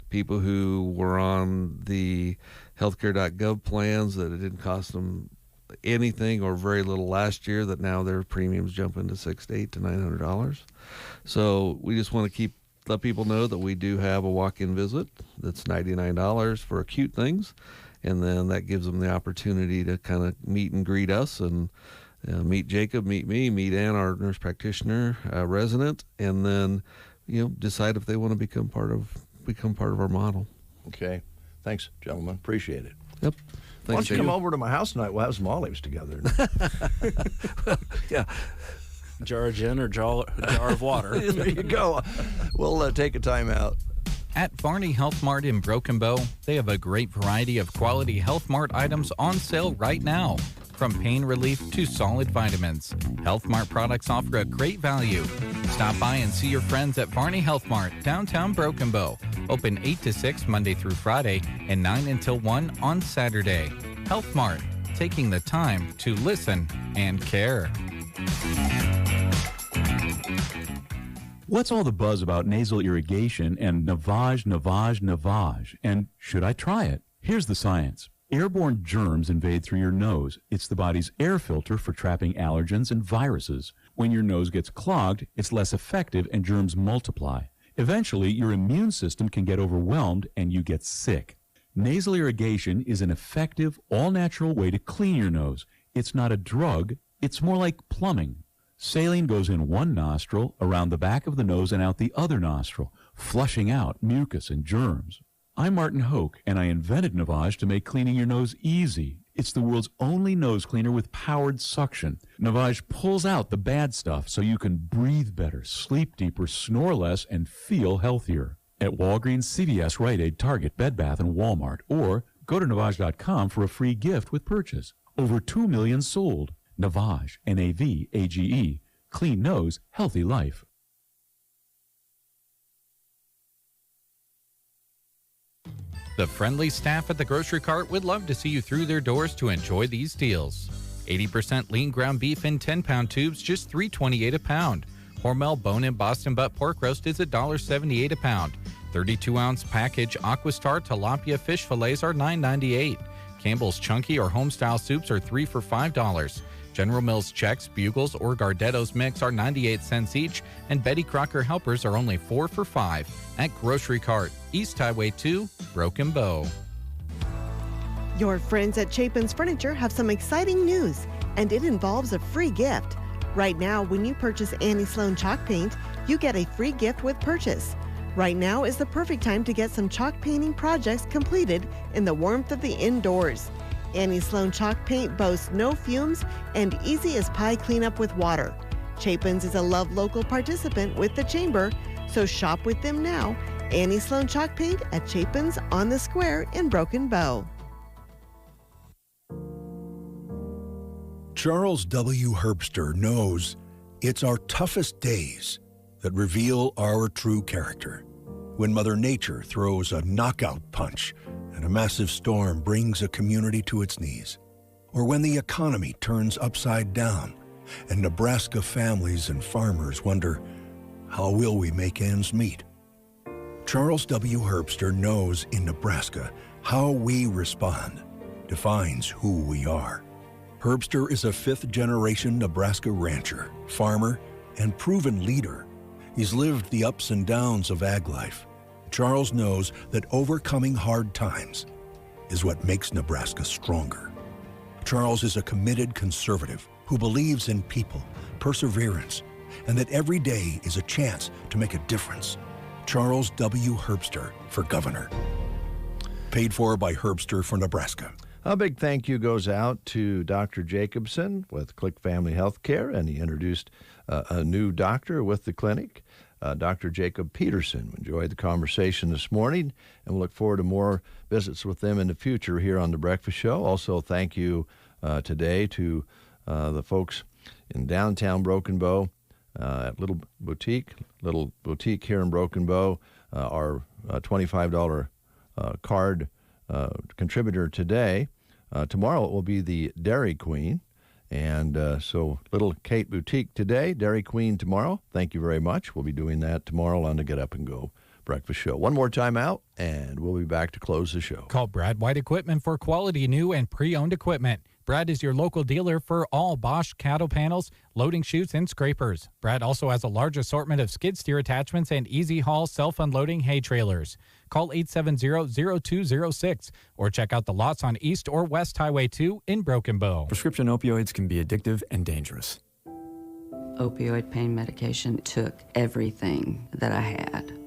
People who were on the healthcare.gov plans that it didn't cost them anything or very little last year, that now their premiums jump into $600 to $800 to $900. So we just want to let people know that we do have a walk-in visit that's $99 for acute things. And then that gives them the opportunity to kind of meet and greet us and meet Jacob, meet me, meet Ann, our nurse practitioner resident, and then decide if they want to become part of our model. Okay, thanks, gentlemen. Appreciate it. Yep. Why don't you come over to my house tonight? We'll have some olives together. Yeah. Jar of gin or jar of water. There you go. We'll take a time out. At Varney Healthmart in Broken Bow, they have a great variety of quality Healthmart items on sale right now. From pain relief to solid vitamins, Healthmart products offer a great value. Stop by and see your friends at Varney Healthmart, downtown Broken Bow. Open 8 to 6 Monday through Friday and 9 until 1 on Saturday. Healthmart, taking the time to listen and care. What's all the buzz about nasal irrigation and Navage, and should I try it? Here's the science. Airborne germs invade through your nose. It's the body's air filter for trapping allergens and viruses. When your nose gets clogged, it's less effective and germs multiply. Eventually, your immune system can get overwhelmed and you get sick. Nasal irrigation is an effective, all-natural way to clean your nose. It's not a drug, it's more like plumbing. Saline goes in one nostril, around the back of the nose and out the other nostril, flushing out mucus and germs. I'm Martin Hoke, and I invented Navage to make cleaning your nose easy. It's the world's only nose cleaner with powered suction. Navage pulls out the bad stuff so you can breathe better, sleep deeper, snore less, and feel healthier. At Walgreens, CVS, Rite Aid, Target, Bed Bath, and Walmart. Or go to Navage.com for a free gift with purchase. Over 2 million sold. Navage, N-A-V-A-G-E. Clean nose, healthy life. The friendly staff at the grocery cart would love to see you through their doors to enjoy these deals. 80% lean ground beef in 10-pound tubes, just $3.28 a pound. Hormel bone-in Boston butt pork roast is $1.78 a pound. 32-ounce package Aquastar tilapia fish fillets are $9.98. Campbell's Chunky or Homestyle soups are 3 for $5. General Mills Chex, Bugles, or Gardetto's Mix are 98 cents each, and Betty Crocker Helpers are only 4 for $5 at Grocery Cart, East Highway 2, Broken Bow. Your friends at Chapin's Furniture have some exciting news, and it involves a free gift. Right now, when you purchase Annie Sloan chalk paint, you get a free gift with purchase. Right now is the perfect time to get some chalk painting projects completed in the warmth of the indoors. Annie Sloan chalk paint boasts no fumes and easy as pie cleanup with water. Chapin's is a Love Local participant with the Chamber, so shop with them now. Annie Sloan chalk paint at Chapin's on the Square in Broken Bow. Charles W. Herbster knows it's our toughest days that reveal our true character. When Mother Nature throws a knockout punch and a massive storm brings a community to its knees, or when the economy turns upside down and Nebraska families and farmers wonder, how will we make ends meet? Charles W. Herbster knows in Nebraska how we respond defines who we are. Herbster is a fifth-generation Nebraska rancher, farmer, and proven leader. He's lived the ups and downs of ag life. Charles knows that overcoming hard times is what makes Nebraska stronger. Charles is a committed conservative who believes in people, perseverance, and that every day is a chance to make a difference. Charles W. Herbster for governor. Paid for by Herbster for Nebraska. A big thank you goes out to Dr. Jacobson with Click Family Healthcare, and he introduced a new doctor with the clinic, Dr. Jacob Peterson. We enjoyed the conversation this morning, and we'll look forward to more visits with them in the future here on The Breakfast Show. Also, thank you today to the folks in downtown Broken Bow at Little Boutique here in Broken Bow, our $25 card contributor today. Tomorrow it will be the Dairy Queen. And so Little Kate Boutique today, Dairy Queen tomorrow. Thank you very much. We'll be doing that tomorrow on the Get Up and Go Breakfast Show. One more time out, and we'll be back to close the show. Call Brad White Equipment for quality new and pre-owned equipment. Brad is your local dealer for all Bosch cattle panels, loading chutes, and scrapers. Brad also has a large assortment of skid steer attachments and easy haul self-unloading hay trailers. Call 870-0206 or check out the lots on East or West Highway 2 in Broken Bow. Prescription opioids can be addictive and dangerous. Opioid pain medication took everything that I had.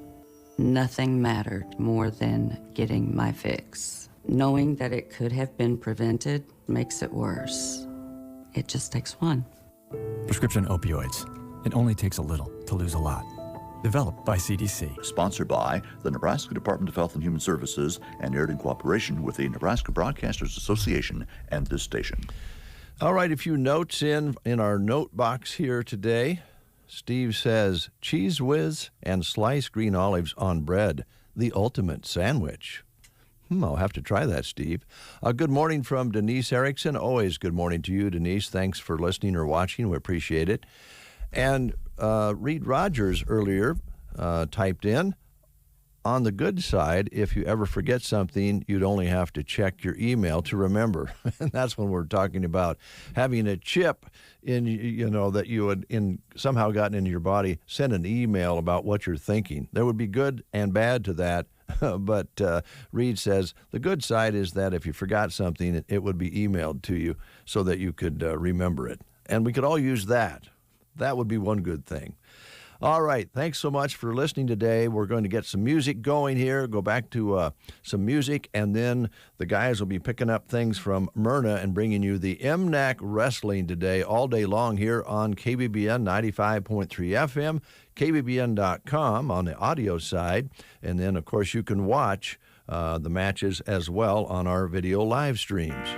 Nothing mattered more than getting my fix. Knowing that it could have been prevented makes it worse. It just takes one. Prescription opioids. It only takes a little to lose a lot. Developed by CDC. Sponsored by the Nebraska Department of Health and Human Services and aired in cooperation with the Nebraska Broadcasters Association and this station. All right, a few notes in our note box here today. Steve says, Cheese Whiz and sliced green olives on bread, the ultimate sandwich. I'll have to try that, Steve. Good morning from Denise Erickson. Always good morning to you, Denise. Thanks for listening or watching. We appreciate it. And Reed Rogers earlier typed in, on the good side, if you ever forget something, you'd only have to check your email to remember. And that's when we're talking about having a chip in, that you had somehow gotten into your body, send an email about what you're thinking. There would be good and bad to that. But Reed says the good side is that if you forgot something, it would be emailed to you so that you could remember it. And we could all use that. That would be one good thing. All right. Thanks so much for listening today. We're going to get some music going here, go back to some music, and then the guys will be picking up things from Myrna and bringing you the MNAC Wrestling today all day long here on KBBN 95.3 FM, KBBN.com on the audio side. And then, of course, you can watch the matches as well on our video live streams.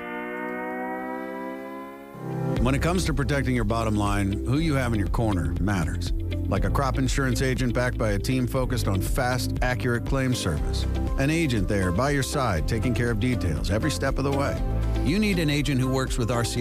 When it comes to protecting your bottom line, who you have in your corner matters. Like a crop insurance agent backed by a team focused on fast, accurate claim service. An agent there by your side taking care of details every step of the way. You need an agent who works with RCI